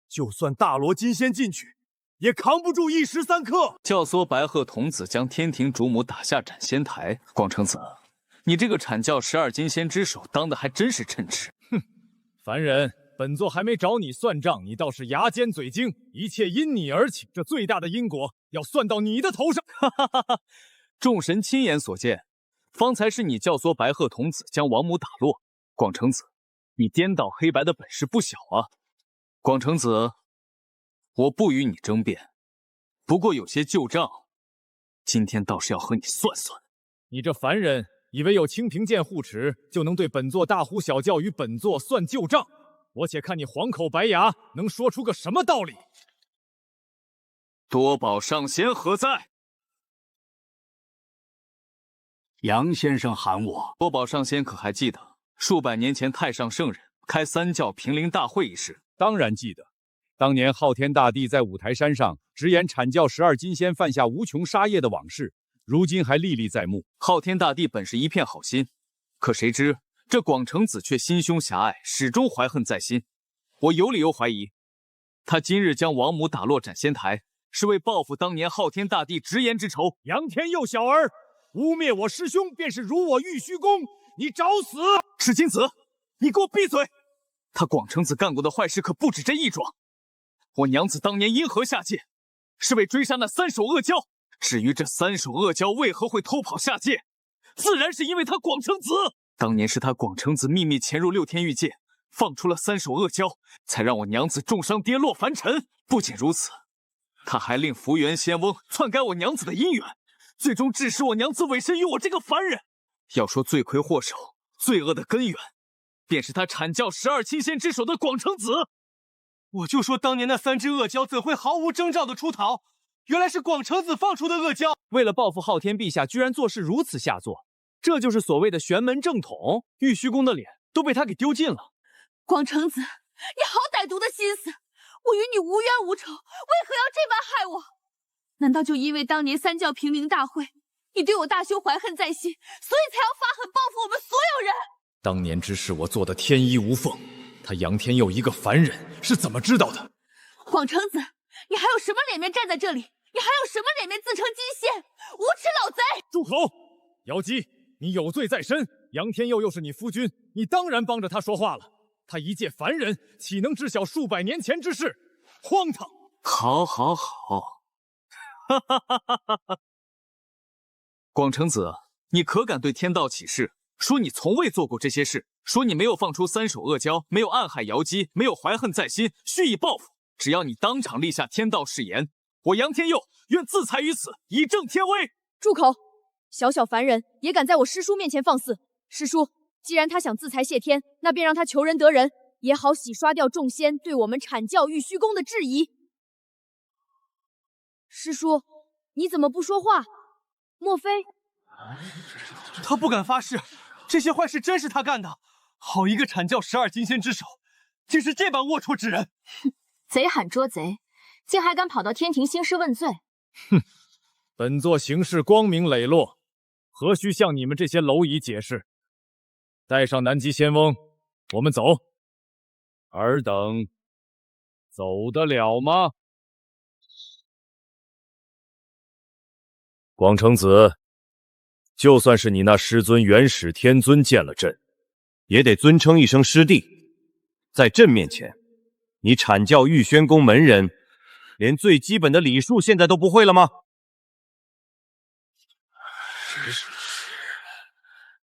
Speaker 11: 就算大罗金仙进去，也扛不住一时三刻。
Speaker 5: 教唆白鹤童子将天庭主母打下斩仙台，广成子，你这个阐教12金仙之首当的还真是称职。
Speaker 15: 哼，凡人，本座还没找你算账，你倒是牙尖嘴精，一切因你而起，这最大的因果要算到你的头上。
Speaker 5: 哈哈哈哈！众神亲眼所见，方才是你教唆白鹤童子将王母打落。广成子，你颠倒黑白的本事不小啊！广成子，我不与你争辩，不过有些旧账，今天倒是要和你算算。
Speaker 15: 你这凡人，以为有清平剑护持，就能对本座大呼小叫，与本座算旧账？我且看你黄口白牙，能说出个什么道理？
Speaker 5: 多宝上仙何在？
Speaker 20: 杨先生喊我。
Speaker 5: 多宝上仙可还记得数百年前太上圣人开三教平陵大会一事？
Speaker 22: 当然记得，当年昊天大帝在五台山上直言阐教12金仙犯下无穷杀业的往事，如今还历历在目。
Speaker 5: 昊天大帝本是一片好心，可谁知这广成子却心胸狭隘，始终怀恨在心。我有理由怀疑，他今日将王母打落斩仙台，是为报复当年昊天大帝直言之仇。
Speaker 15: 杨天佑小儿，污蔑我师兄，便是辱我玉虚宫，你找死！
Speaker 5: 赤金子，你给我闭嘴！他广成子干过的坏事可不止这一桩。我娘子当年因何下界，是为追杀那3手恶蛟。至于这3手恶蛟为何会偷跑下界，自然是因为他广成子。当年是他广成子秘密潜入6天狱界，放出了3手恶蛟，才让我娘子重伤跌落凡尘。不仅如此，他还令福元仙翁篡改我娘子的姻缘，最终致使我娘子委身于我这个凡人。要说罪魁祸首、罪恶的根源，便是他阐教12金仙之首的广成子。
Speaker 11: 我就说当年那3只恶蛟怎会毫无征兆的出逃？原来是广成子放出的恶蛟。
Speaker 7: 为了报复昊天陛下，居然做事如此下作，这就是所谓的玄门正统。玉虚宫的脸都被他给丢尽了。
Speaker 17: 广成子，你好歹毒的心思！我与你无冤无仇，为何要这般害我？难道就因为当年3教平陵大会，你对我大兄怀恨在心，所以才要发狠报复我们所有人？
Speaker 15: 当年之事我做的天衣无缝，他杨天佑一个凡人是怎么知道的？
Speaker 17: 广成子，你还有什么脸面站在这里？你还有什么脸面自称金仙？无耻老贼！
Speaker 15: 住口！瑶姬，你有罪在身，杨天佑又是你夫君，你当然帮着他说话了。他一介凡人，岂能知晓数百年前之事？荒唐！
Speaker 5: 好，好，好，哈哈哈哈哈！广成子，你可敢对天道起誓，说你从未做过这些事，说你没有放出3手恶蛟，没有暗害瑶姬，没有怀恨在心，蓄意报复。只要你当场立下天道誓言，我杨天佑愿自裁于此，以正天威。
Speaker 3: 住口！小小凡人也敢在我师叔面前放肆！师叔，既然他想自裁谢天，那便让他求人得人，也好洗刷掉众仙对我们阐教玉虚宫的质疑。
Speaker 17: 师叔，你怎么不说话？莫非
Speaker 9: 他不敢发誓，这些坏事真是他干的。好一个阐教12金仙之首，竟是这般龌龊之人！
Speaker 13: 哼，贼喊捉贼，竟还敢跑到天庭兴师问罪！
Speaker 15: 哼，本座行事光明磊落，何须向你们这些蝼蚁解释？带上南极仙翁，我们走。尔等走得了吗？广成子，就算是你那师尊元始天尊见了朕，
Speaker 1: 也得尊称一声师弟。在朕面前，你阐教玉轩宫门人，连最基本的礼数现在都不会了吗？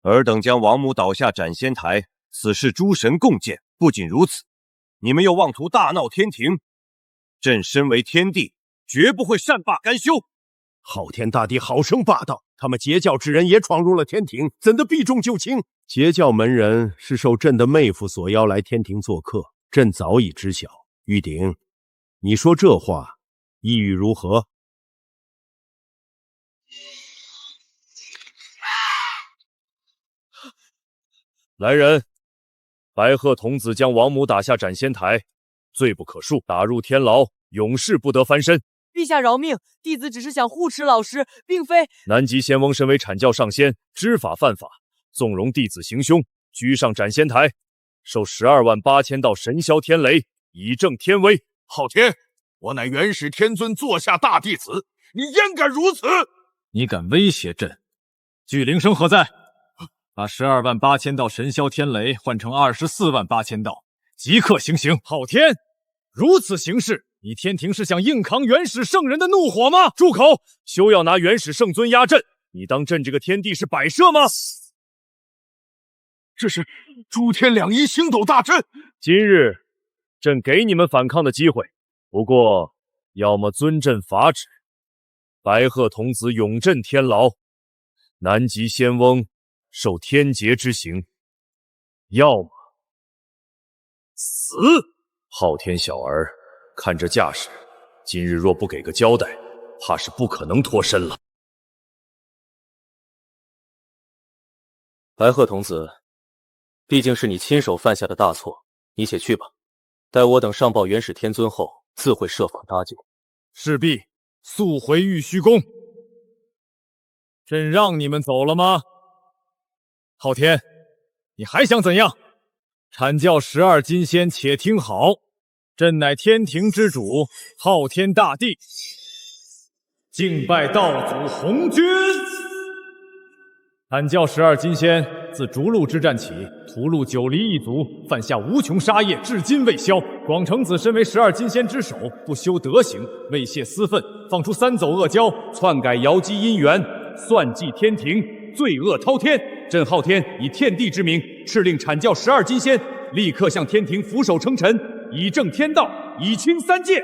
Speaker 1: 尔等将王母倒下斩仙台，此事诸神共鉴。不仅如此，你们又妄图大闹天庭，朕身为天帝，绝不会善罢甘休。
Speaker 8: 昊天大帝好生霸道，他们截教之人也闯入了天庭，怎的避重就轻？截教门人是受朕的妹夫所邀来天庭做客，朕早已知晓。玉鼎，你说这话意欲如何？
Speaker 15: 来人，白鹤童子将王母打下斩仙台，罪不可恕，打入天牢，永世不得翻身。
Speaker 21: 陛下饶命，弟子只是想护持老师，并非……
Speaker 15: 南极仙翁身为阐教上仙，知法犯法，纵容弟子行凶，居上斩仙台，受128000道神霄天雷，以正天威。
Speaker 14: 昊天，我乃元始天尊座下大弟子，你焉敢如此？
Speaker 15: 你敢威胁朕？巨灵声何在？把128000道神霄天雷换成248000道，即刻行刑。昊天，如此行事，你天庭是想硬扛元始圣人的怒火吗？住口！休要拿元始圣尊压朕！你当朕这个天帝是摆设吗？
Speaker 14: 这是诸天两仪星斗大阵。
Speaker 15: 今日朕给你们反抗的机会，不过要么遵朕法旨，白鹤童子永镇天牢，南极仙翁受天劫之刑，要么死。昊天小儿，看这架势，今日若不给个交代，怕是不可能脱身了。
Speaker 4: 白鹤童子，毕竟是你亲手犯下的大错，你且去吧。待我等上报元始天尊后，自会设法搭救。
Speaker 15: 势必速回玉虚宫。朕让你们走了吗？昊天，你还想怎样？阐教12金仙，且听好，朕乃天庭之主，昊天大帝，敬拜道祖红军。阐教12金仙自逐鹿之战起，屠戮9黎一族，犯下无穷杀业，至今未消。广成子身为12金仙之首，不修德行，未泄私愤，放出3走恶诘，篡改瑶姬姻缘，算计天庭，罪恶滔天。朕昊天以天帝之名，敕令阐教12金仙立刻向天庭俯首称臣，以正天道，以清三界。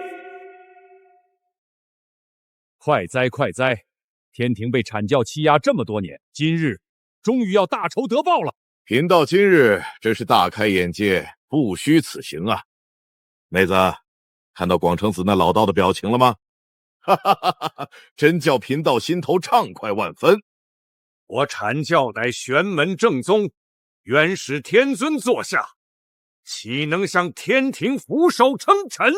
Speaker 15: 快哉快哉！天庭被阐教欺压这么多年，今日终于要大仇得报了。
Speaker 14: 贫道今日真是大开眼界，不虚此行啊！妹子，看到广成子那老道的表情了吗？哈哈哈哈！真叫贫道心头畅快万分。
Speaker 22: 我阐教乃玄门正宗，元始天尊座下，岂能向天庭俯首称臣？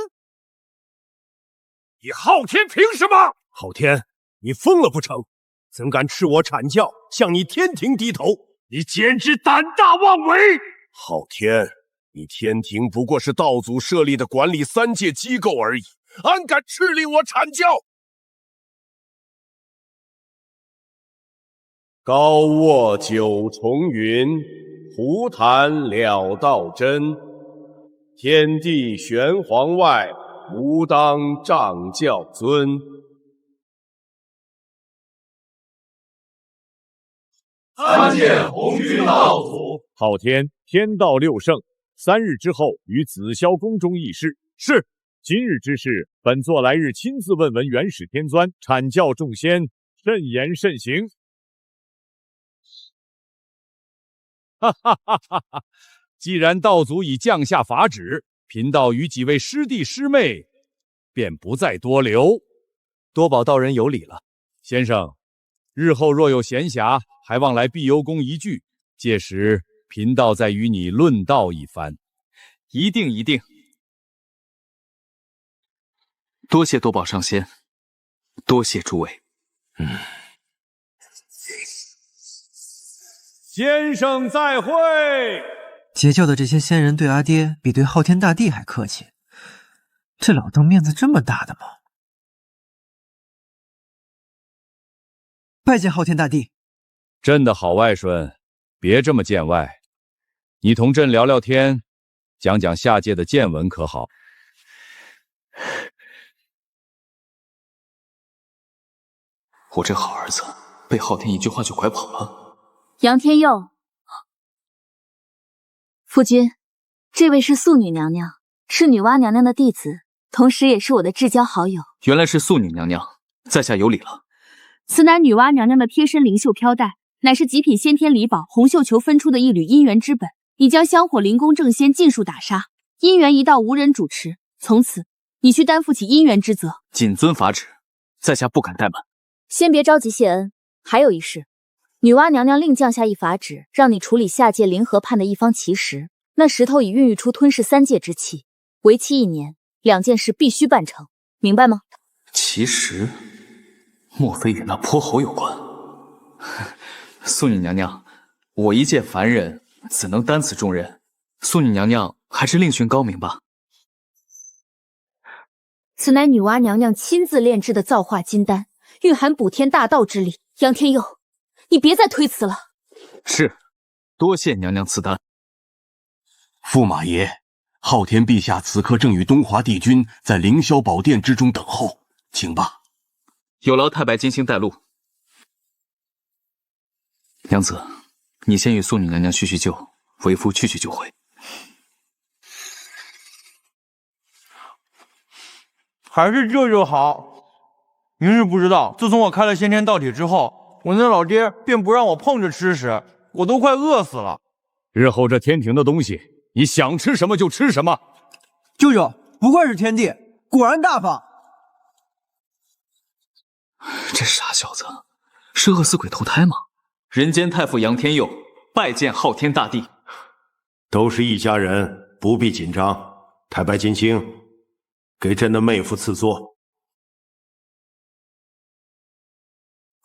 Speaker 22: 你昊天凭什么？
Speaker 8: 昊天，你疯了不成？怎敢斥我阐教向你天庭低头？
Speaker 22: 你简直胆大妄为！
Speaker 8: 昊天，你天庭不过是道祖设立的管理3界机构而已，安敢敕令我阐教？高卧九重云，胡谈了道真。天地玄黄外，吾当仗教尊。
Speaker 22: 参见红军道祖。
Speaker 15: 昊天，天道6圣，3日之后于紫霄宫中议事。是。今日之事，本座来日亲自问问元始天尊，阐教众仙，慎言慎行。哈哈哈哈哈！既然道祖已降下法旨，贫道与几位师弟师妹便不再多留。
Speaker 7: 多宝道人有礼了。
Speaker 15: 先生，日后若有闲暇，还望来碧幽宫一聚，届时贫道再与你论道一番。
Speaker 7: 一定一定。
Speaker 5: 多谢多宝上仙，多谢诸位。
Speaker 8: 先生再会。
Speaker 12: 截教的这些仙人对阿爹比对昊天大帝还客气，这老邓面子这么大的吗？拜见昊天大帝。
Speaker 15: 朕的好外孙，别这么见外，你同朕聊聊天，讲讲下界的见闻可好？
Speaker 5: 我这好儿子被昊天一句话就拐跑了。
Speaker 2: 杨天佑，夫君，这位是素女娘娘，是女娲娘娘的弟子，同时也是我的至交好友。
Speaker 5: 原来是素女娘娘，在下有礼了。
Speaker 2: 此乃女娲娘娘的贴身灵袖飘带，乃是极品先天礼宝红绣球分出的一缕姻缘之本，已将香火灵宫正仙尽数打杀，姻缘一道无人主持，从此你需担负起姻缘之责。
Speaker 5: 谨遵法旨，在下不敢怠慢。
Speaker 2: 先别着急谢恩，还有一事，女娲娘娘另降下一法旨，让你处理下界灵河畔的一方奇石，那石头已孕育出吞噬3界之气，为期1年，2件事必须办成，明白吗？
Speaker 5: 奇石，莫非与那泼猴有关？素女娘娘，我一介凡人，怎能担此重任？素女娘娘还是另寻高明吧。
Speaker 2: 此乃女娲娘娘亲自炼制的造化金丹，蕴含补天大道之力。杨天佑，你别再推辞了。
Speaker 5: 是，多谢娘娘赐丹。
Speaker 18: 驸马爷，昊天陛下此刻正与东华帝君在凌霄宝殿之中等候，请吧。
Speaker 5: 有劳太白金星带路。娘子，你先与素女娘娘叙叙旧，为夫去就回。
Speaker 11: 还是舅舅好。您是不知道，自从我开了先天道体之后，我那老爹便不让我碰着吃食，我都快饿死了。
Speaker 8: 日后这天庭的东西，你想吃什么就吃什么。
Speaker 12: 舅舅，不愧是天帝，果然大方。
Speaker 5: 这傻小子，是饿死鬼投胎吗？人间太傅杨天佑拜见昊天大帝。
Speaker 1: 都是一家人，不必紧张。太白金星，给朕的妹夫赐座。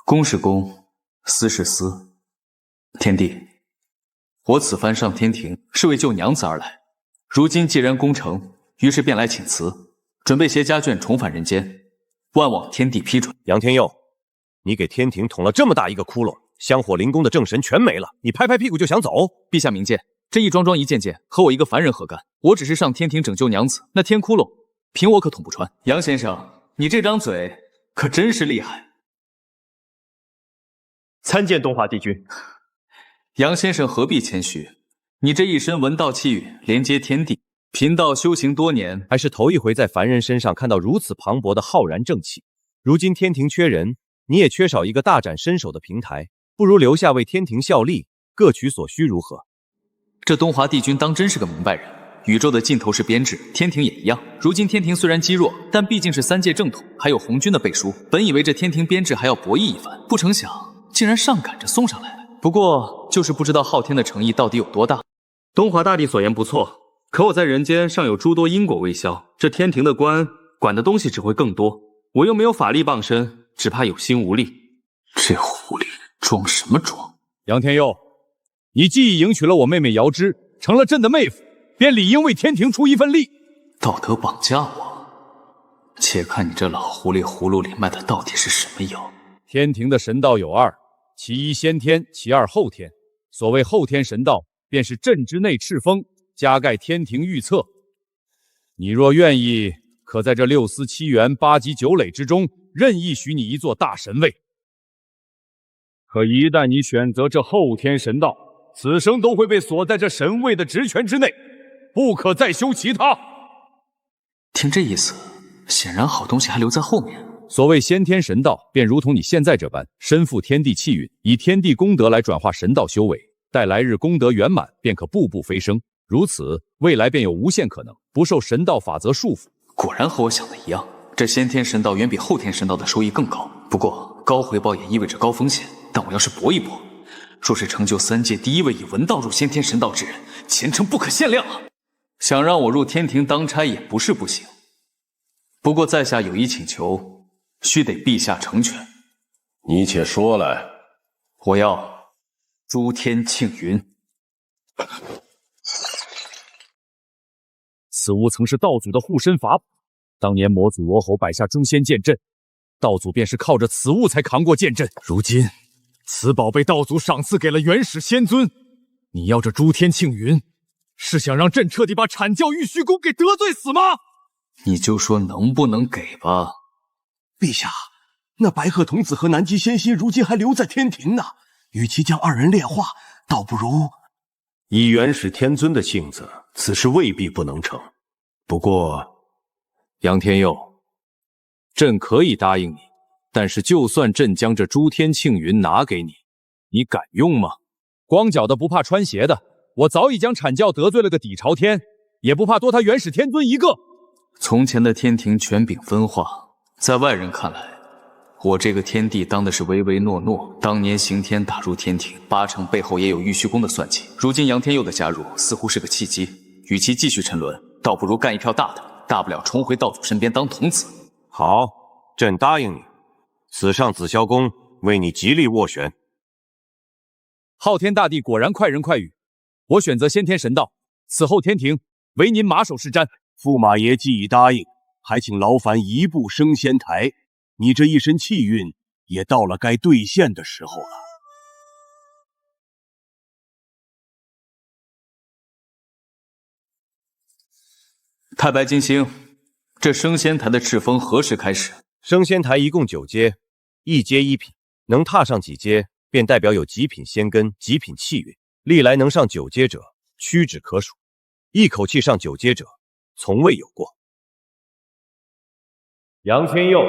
Speaker 5: 公是公，私是私。天帝，我此番上天庭是为救娘子而来，如今既然功成，于是便来请辞，准备携家眷重返人间，万望天帝批准。
Speaker 1: 杨天佑，你给天庭捅了这么大一个窟窿，香火灵宫的正神全没了，你拍拍屁股就想走？
Speaker 5: 陛下明鉴，这一桩桩一件件，和我一个凡人何干？我只是上天庭拯救娘子，那天窟窿，凭我可捅不穿。杨先生，你这张嘴可真是厉害。
Speaker 7: 参见东华帝君。
Speaker 5: 杨先生何必谦虚？你这一身文道气语，连接天地，贫道修行多年，
Speaker 1: 还是头一回在凡人身上看到如此磅礴的浩然正气。如今天庭缺人，你也缺少一个大展身手的平台，不如留下为天庭效力，各取所需，如何？
Speaker 5: 这东华帝君当真是个明白人。宇宙的尽头是编制，天庭也一样。如今天庭虽然积弱，但毕竟是3界正统，还有红军的背书。本以为这天庭编制还要博弈一番，不成想竟然上赶着送上来了。不过就是不知道昊天的诚意到底有多大。
Speaker 7: 东华大帝所言不错，可我在人间尚有诸多因果未消，这天庭的官管的东西只会更多，我又没有法力傍身，只怕有心无力。
Speaker 5: 这狐狸装什么装？
Speaker 15: 杨天佑，你既已迎娶了我妹妹瑶芝，成了朕的妹夫，便理应为天庭出一份力。
Speaker 5: 道德绑架我？且看你这老狐狸葫芦里卖的到底是什么药。
Speaker 15: 天庭的神道有2，其一先天，其2后天。所谓后天神道，便是朕之内敕封，加盖天庭御册。你若愿意，可在这6司7员8级9垒之中，任意许你一座大神位。可一旦你选择这后天神道，此生都会被锁在这神位的职权之内，不可再修其他。
Speaker 5: 听这意思，显然好东西还留在后面。
Speaker 15: 所谓先天神道，便如同你现在这般，身负天地气运，以天地功德来转化神道修为，待来日功德圆满，便可步步飞升。如此，未来便有无限可能，不受神道法则束缚。
Speaker 5: 果然和我想的一样，这先天神道远比后天神道的收益更高。不过高回报也意味着高风险，但我要是搏一搏，若是成就3界第1位以文道入先天神道之人，前程不可限量啊！想让我入天庭当差也不是不行，不过在下有一请求，须得陛下成全。
Speaker 22: 你且说来。
Speaker 5: 我要诸天庆云。
Speaker 8: 此物曾是道祖的护身法宝，当年魔祖罗侯摆下诛仙剑阵，道祖便是靠着此物才扛过剑阵。如今此宝被道祖赏赐给了元始仙尊，你要这诸天庆云，是想让朕彻底把阐教玉虚宫给得罪死吗？
Speaker 5: 你就说能不能给吧。
Speaker 18: 陛下，那白鹤童子和南极仙心如今还留在天庭呢，与其将2人炼化，倒不如……
Speaker 8: 以元始天尊的性子，此事未必不能成。不过，杨天佑，朕可以答应你，但是就算朕将这诸天庆云拿给你，你敢用吗？光脚的不怕穿鞋的，我早已将阐教得罪了个底朝天，也不怕多他元始天尊一个。
Speaker 5: 从前的天庭权柄分化，在外人看来，我这个天帝当的是唯唯诺诺。当年刑天打入天庭，8成背后也有玉虚宫的算计。如今杨天佑的加入，似乎是个契机。与其继续沉沦，倒不如干一票大的，大不了重回道主身边当童子。
Speaker 1: 好，朕答应你，此上紫霄宫为你极力斡旋。
Speaker 8: 昊天大帝果然快人快语，我选择先天神道，此后天庭唯您马首是瞻。
Speaker 14: 驸马爷既已答应，还请劳烦移步升仙台。你这一身气运，也到了该兑现的时候了。
Speaker 5: 太白金星，这升仙台的敕封何时开始？
Speaker 1: 升仙台一共9阶，一阶1品，能踏上几阶，便代表有极品仙根、极品气运。历来能上9阶者，屈指可数，一口气上9阶者，从未有过。杨天佑，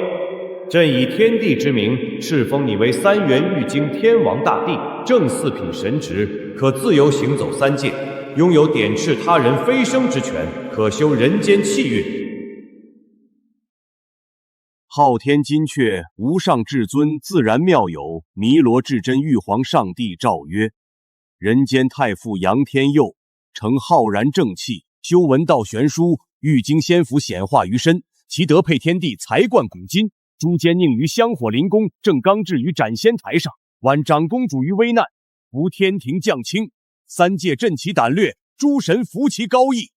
Speaker 1: 朕以天地之名，敕封你为3元玉京天王大帝，正4品神职，可自由行走3界，拥有点斥他人飞升之权，可修人间气运。
Speaker 14: 昊天金阙无上至尊自然妙有弥罗至真玉皇上帝诏曰：人间太傅杨天佑，承浩然正气，修文道玄书，玉京仙符显化于身，其德配天地，才冠古今。诸奸佞于香火灵宫，正刚至于斩仙台上，挽长公主于危难，扶天庭降清，3界振其胆略，诸神服其高义。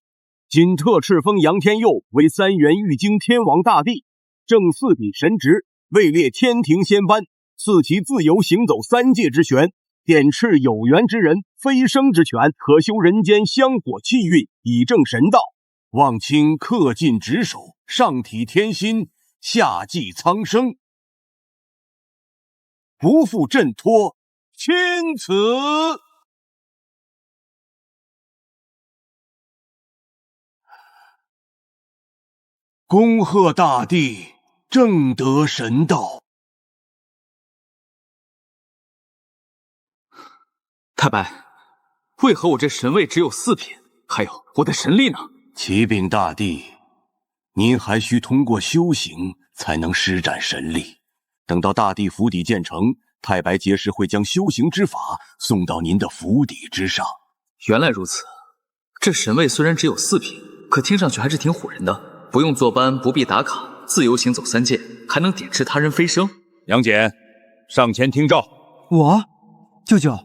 Speaker 14: 仅特敕封杨天佑为3元玉京天王大帝，正4品神职，位列天庭仙班，赐其自由行走3界之权，点斥有缘之人飞升之权，可修人间香火气运，以正神道。望卿恪尽职守，上体天心，下济苍生，不负朕托，钦此。恭贺大帝正得神道。
Speaker 5: 太白，为何我这神位只有4品？还有我的神力呢？
Speaker 14: 启禀大帝，您还需通过修行才能施展神力。等到大帝府邸建成，太白结师会将修行之法送到您的府邸之上。
Speaker 5: 原来如此，这神位虽然只有4品，可听上去还是挺唬人的。不用坐班，不必打卡，自由行走3界，还能点斥他人飞升。
Speaker 8: 杨戬，上前听诏。
Speaker 12: 我，舅舅，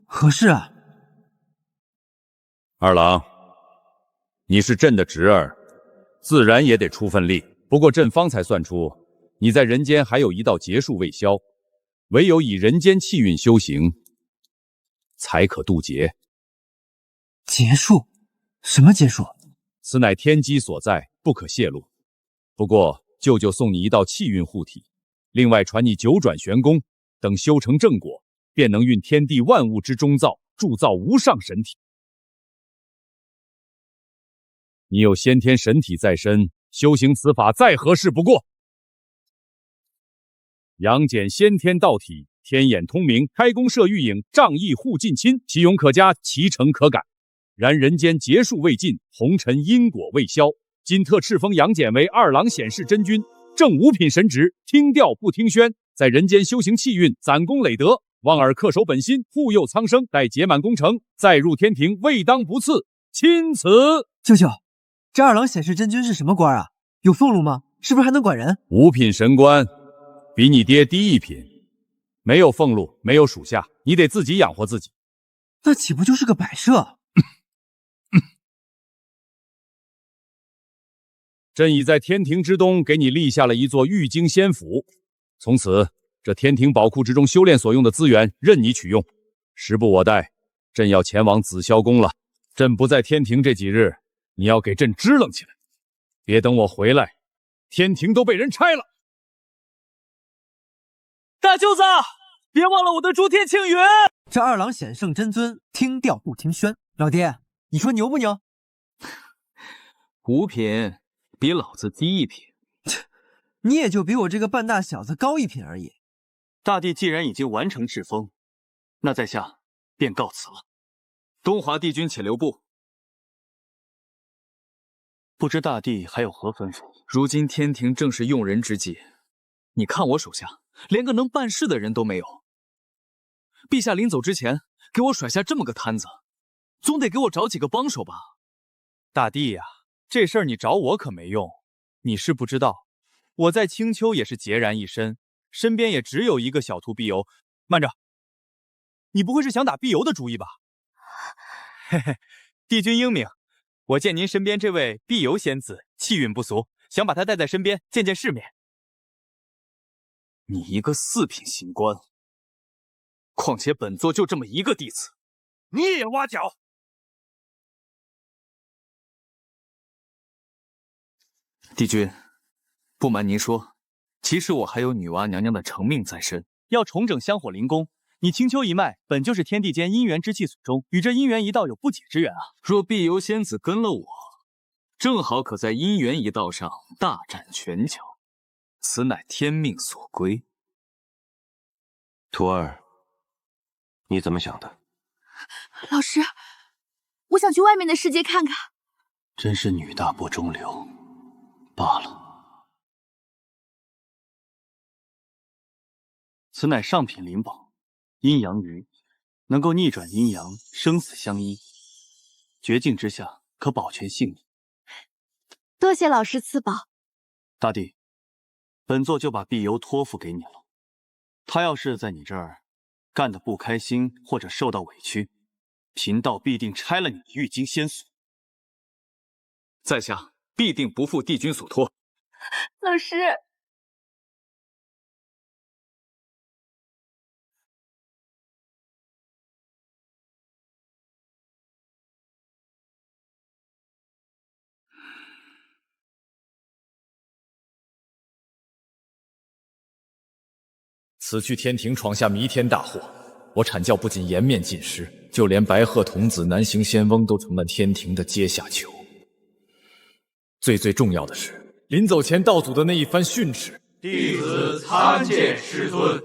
Speaker 12: 何事啊？
Speaker 8: 二郎，你是朕的侄儿，自然也得出份力。不过朕方才算出，你在人间还有一道劫数未消，唯有以人间气运修行，才可渡劫。
Speaker 12: 劫数？什么劫数？
Speaker 8: 此乃天机所在，不可泄露。不过舅舅送你一道气运护体，另外传你9转玄功，等修成正果，便能运天地万物之中造，铸造无上神体。你有先天神体在身，修行此法再合适不过。杨戬先天道体，天眼通明，开弓射玉影，仗义护近亲，其勇可嘉，其诚可感。然人间劫数未尽，红尘因果未消，今特敕封杨戬为2郎显世真君，
Speaker 6: 正五品神职，听调不听宣，在人间修行气运，攒功累德，望尔恪守本心，护佑苍生。待劫满功成，再入天庭，未当不赐。钦此。
Speaker 12: 舅舅，这二郎显示真君是什么官啊？有俸禄吗？是不是还能管人？
Speaker 6: 五品神官，比你爹低一品，没有俸禄，没有属下，你得自己养活自己。
Speaker 12: 那岂不就是个摆设？
Speaker 6: 朕已在天庭之东给你立下了一座玉京仙府，从此这天庭宝库之中修炼所用的资源任你取用。时不我待，朕要前往紫霄宫了。朕不在天庭这几日，你要给朕支棱起来，别等我回来，天庭都被人拆了。
Speaker 9: 大舅子，别忘了我的诸天庆云。
Speaker 12: 这二郎显圣真尊听调不听宣，老爹，你说牛不牛？
Speaker 20: 五品。比老子低一品，
Speaker 12: 你也就比我这个半大小子高一品而已。
Speaker 20: 大帝既然已经完成敕封，那在下便告辞了。东华帝君且留步。不知大帝还有何吩咐？
Speaker 9: 如今天庭正是用人之际，你看我手下连个能办事的人都没有。陛下临走之前给我甩下这么个摊子，总得给我找几个帮手吧？
Speaker 11: 大帝呀，这事儿你找我可没用，你是不知道，我在青丘也是孑然一身，身边也只有一个小徒碧游。慢着，你不会是想打碧游的主意吧？嘿嘿，帝君英明，我见您身边这位碧游仙子气运不俗，想把她带在身边见见世面。
Speaker 9: 你一个4品行官，况且本座就这么一个弟子，
Speaker 8: 你也挖角？
Speaker 9: 帝君，不瞒您说，其实我还有女娲娘娘的成命在身。
Speaker 11: 要重整香火灵宫，你青丘一脉本就是天地间姻缘之气所中，与这姻缘一道有不解之缘啊。
Speaker 9: 若碧游仙子跟了我，正好可在姻缘一道上大展拳脚，此乃天命所归。
Speaker 1: 徒儿，你怎么想的？
Speaker 16: 老师，我想去外面的世界看看。
Speaker 20: 真是女大不中留。罢了，此乃上品灵宝，阴阳鱼，能够逆转阴阳，生死相依，绝境之下可保全性命。
Speaker 16: 多谢老师赐宝。
Speaker 20: 大帝，本座就把碧游托付给你了。他要是在你这儿干得不开心或者受到委屈，贫道必定拆了你的玉京仙锁。
Speaker 9: 在下必定不负帝君所托。
Speaker 16: 老师，
Speaker 15: 此去天庭闯下弥天大祸，我阐教不仅颜面尽失，就连白鹤童子、南行仙翁都成了天庭的阶下囚。最重要的是，临走前道祖的那一番训斥，
Speaker 1: 弟子参见师尊。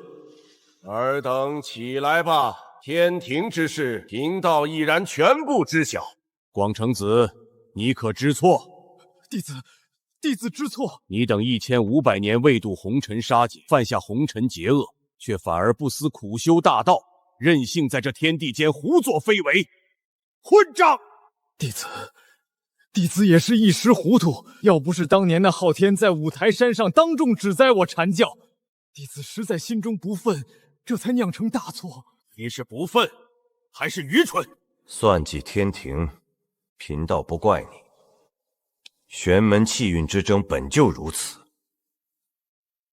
Speaker 8: 尔等起来吧，天庭之事，贫道已然全部知晓。广成子，你可知错？
Speaker 11: 弟子知错。
Speaker 8: 你等1500年未渡红尘杀劫，犯下红尘劫恶，却反而不思苦修大道，任性在这天地间胡作非为，混账！
Speaker 15: 弟子也是一时糊涂，要不是当年那昊天在五台山上当众指摘我阐教，弟子实在心中不忿，这才酿成大错。
Speaker 8: 你是不忿，还是愚蠢？
Speaker 1: 算计天庭，贫道不怪你。玄门气运之争本就如此，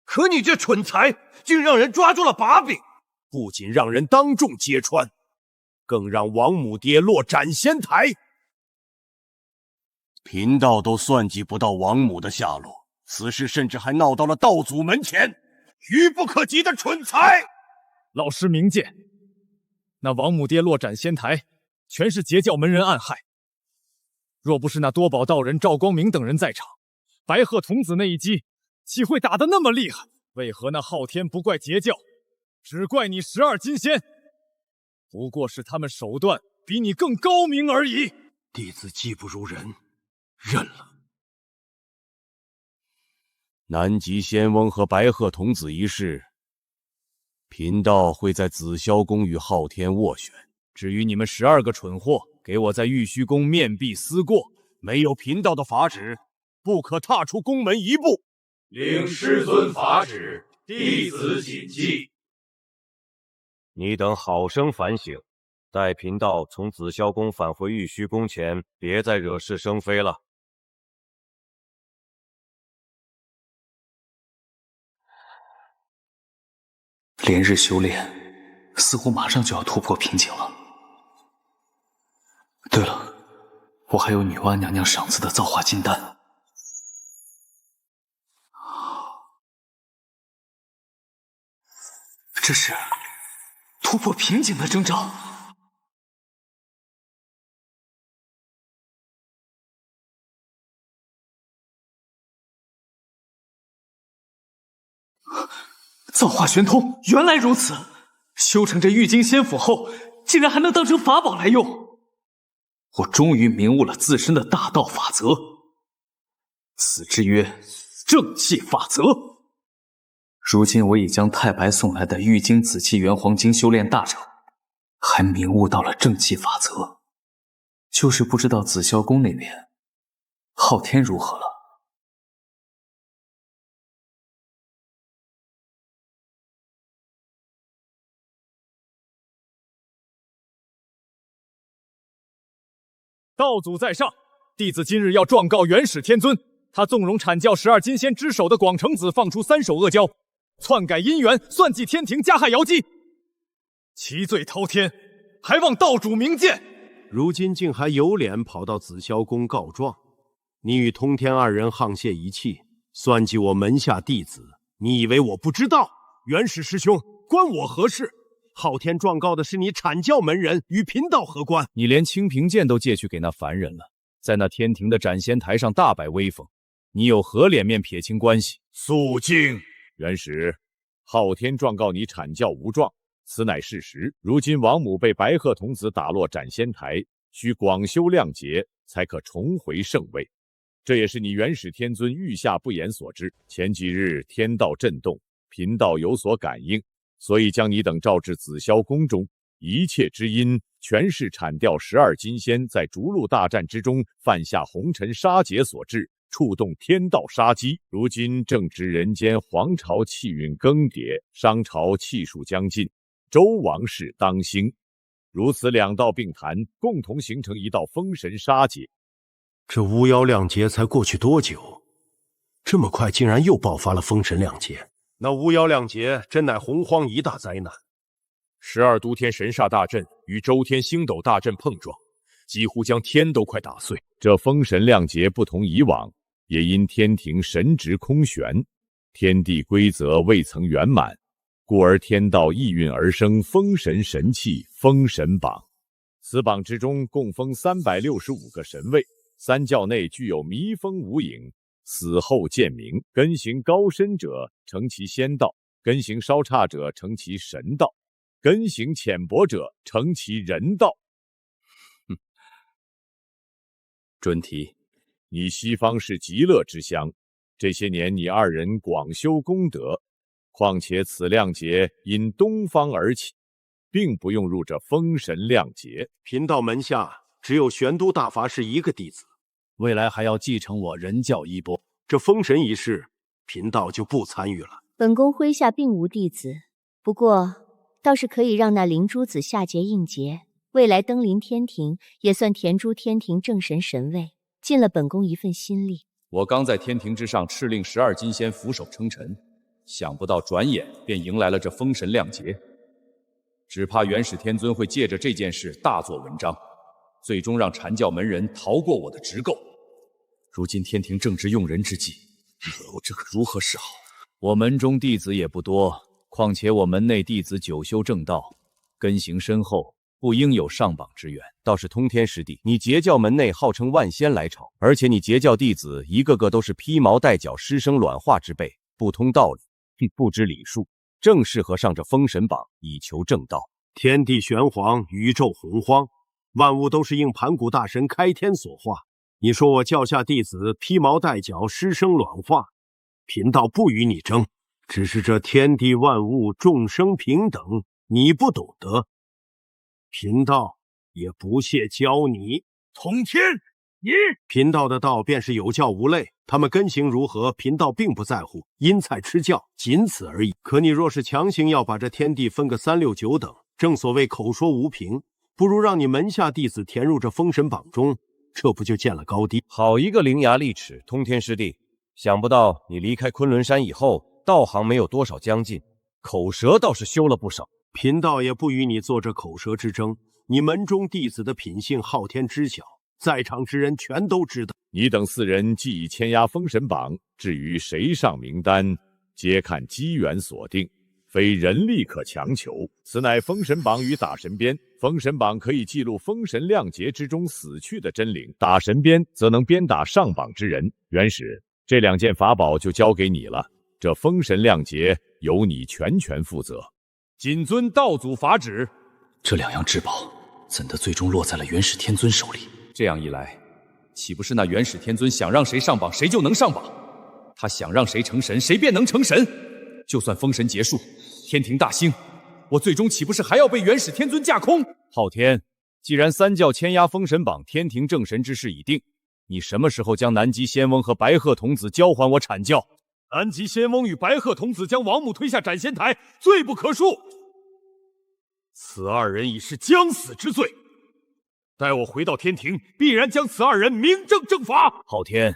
Speaker 1: 可你这蠢材，竟让人抓住了把柄，
Speaker 8: 不仅让人当众揭穿，更让王母跌落斩仙台。贫道都算计不到王母的下落，此事甚至还闹到了道祖门前，愚不可及的蠢材！
Speaker 15: 老师明鉴，那王母跌落斩仙台，全是截教门人暗害。若不是那多宝道人赵光明等人在场，白鹤童子那一击岂会打得那么厉害？为何那昊天不怪截教，只怪你12金仙？不过是他们手段比你更高明而已。
Speaker 8: 弟子技不如人，认了。南极仙翁和白鹤童子一事，贫道会在紫霄宫与昊天斡旋。
Speaker 15: 至于你们12个蠢货，给我在玉虚宫面壁思过，
Speaker 8: 没有贫道的法旨，不可踏出宫门一步。
Speaker 1: 领师尊法旨，弟子谨记。你等好生反省，待贫道从紫霄宫返回玉虚宫前，别再惹是生非了。
Speaker 5: 连日修炼，似乎马上就要突破瓶颈了。对了，我还有女娲娘娘赏赐的造化金丹。这是突破瓶颈的征兆。造化玄通，原来如此！修成这玉京仙府后，竟然还能当成法宝来用。我终于明悟了自身的大道法则，此之曰正气法则。如今我已将太白送来的玉京紫气元黄经修炼大成，还明悟到了正气法则，就是不知道紫霄宫那边昊天如何了。
Speaker 15: 道祖在上，弟子今日要状告元始天尊，他纵容阐教12金仙之首的广成子放出3手恶蛟，篡改姻缘，算计天庭，加害瑶姬，其罪滔天，还望道主明鉴。
Speaker 8: 如今竟还有脸跑到紫霄宫告状，你与通天2人沆瀣一气，算计我门下弟子，你以为我不知道？元始师兄，关我何事？昊天状告的是你阐教门人，与贫道何关？
Speaker 15: 你连清平剑都借去给那凡人了，在那天庭的斩仙台上大摆威风，你有何脸面撇清关系？
Speaker 8: 肃静！
Speaker 15: 元始，昊天状告你阐教无状，此乃事实。如今王母被白鹤童子打落斩仙台，需广修谅结，才可重回圣位。这也是你元始天尊御下不言所致。前几日天道震动，贫道有所感应，所以将你等召至紫霄宫中，一切之因全是阐调12金仙在逐鹿大战之中犯下红尘杀劫所致，触动天道杀机。如今正值人间黄朝气运更迭，商朝气数将尽，周王室当兴，如此2道并谈，共同形成一道封神杀劫。
Speaker 8: 这巫妖亮劫才过去多久，这么快竟然又爆发了封神亮劫？那巫妖亮劫真乃洪荒一大灾难。
Speaker 15: 12都天神煞大阵与周天星斗大阵碰撞，几乎将天都快打碎。这封神亮劫不同以往，也因天庭神职空悬，天地规则未曾圆满，故而天道意运而生封神神器封神榜。此榜之中共封365个神位，3教内具有迷封无影，死后见名，根行高深者成其仙道，根行稍差者成其神道，根行浅薄者成其人道。准提，你西方是极乐之乡，这些年你2人广修功德，况且此亮劫因东方而起，并不用入这封神亮劫。
Speaker 8: 贫道门下只有玄都大法师1个弟子，
Speaker 15: 未来还要继承我人教衣钵。
Speaker 8: 这封神一事，贫道就不参与了。
Speaker 3: 本宫麾下并无弟子，不过倒是可以让那灵珠子下劫应劫，未来登临天庭，也算填诸天庭正神神位，尽了本宫一份心力。
Speaker 15: 我刚在天庭之上敕令12金仙俯首称臣，想不到转眼便迎来了这封神亮劫，只怕元始天尊会借着这件事大做文章，最终让阐教门人逃过我的职构。如今天庭正值用人之际，这可如何是好？我门中弟子也不多，况且我门内弟子久修正道，根行深厚，不应有上榜之缘。
Speaker 8: 倒是通天师弟，你截教门内号称万仙来朝，而且你截教弟子一个个都是披毛戴角、师生卵化之辈，不通道理，不知礼数，正适合上这封神榜，以求正道。天地玄黄，宇宙洪荒，万物都是应盘古大神开天所化。你说我教下弟子披毛戴角、师生卵化，贫道不与你争，只是这天地万物众生平等，你不懂得，贫道也不屑教你。
Speaker 14: 通天，你
Speaker 8: 贫道的道便是有教无类，他们根行如何，贫道并不在乎，因材施教，仅此而已。可你若是强行要把这天地分个3、6、9等，正所谓口说无凭，不如让你门下弟子填入这封神榜中，这不就见了高低？
Speaker 1: 好一个伶牙俐齿，通天师弟！想不到你离开昆仑山以后，道行没有多少将进，口舌倒是修了不少。
Speaker 8: 贫道也不与你做这口舌之争，你门中弟子的品性，昊天知晓，在场之人全都知道。
Speaker 22: 你等4人既已签押封神榜，至于谁上名单，皆看机缘所定，非人力可强求。此乃封神榜与打神鞭。封神榜可以记录封神亮节之中死去的真灵，打神鞭则能鞭打上榜之人。元始，这2件法宝就交给你了，这封神亮节由你全权负责。
Speaker 6: 谨遵道祖法旨。
Speaker 5: 这2样至宝，怎的最终落在了元始天尊手里？
Speaker 6: 这样一来，岂不是那元始天尊想让谁上榜，谁就能上榜？他想让谁成神，谁便能成神。就算封神结束，天庭大兴，我最终岂不是还要被元始天尊架空？昊天，既然3教签押封神榜，天庭正神之事已定，你什么时候将南极仙翁和白鹤童子交还我阐教？
Speaker 14: 南极仙翁与白鹤童子将王母推下斩仙台，罪不可恕。此2人已是将死之罪，待我回到天庭，必然将此2人明正正法。
Speaker 6: 昊天，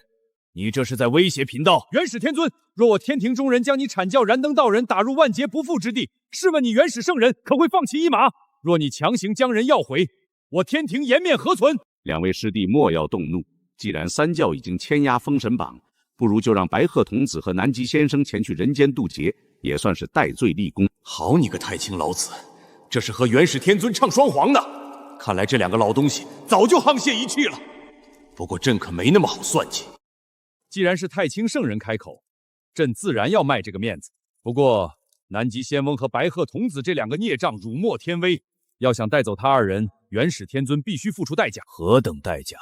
Speaker 6: 你这是在威胁贫道！元始天尊，若我天庭中人将你阐教燃灯道人打入万劫不复之地，试问你元始圣人可会放弃一马？若你强行将人要回，我天庭颜面何存
Speaker 22: ？2位师弟莫要动怒，既然3教已经签押封神榜，不如就让白鹤童子和南极先生前去人间渡劫，也算是戴罪立功。
Speaker 6: 好你个太清老子，这是和元始天尊唱双簧呢！看来这2个老东西早就沆瀣一气了。不过朕可没那么好算计。既然是太清圣人开口，朕自然要卖这个面子。不过南极仙翁和白鹤童子这2个孽障辱没天威，要想带走他2人，元始天尊必须付出代价。何等代价？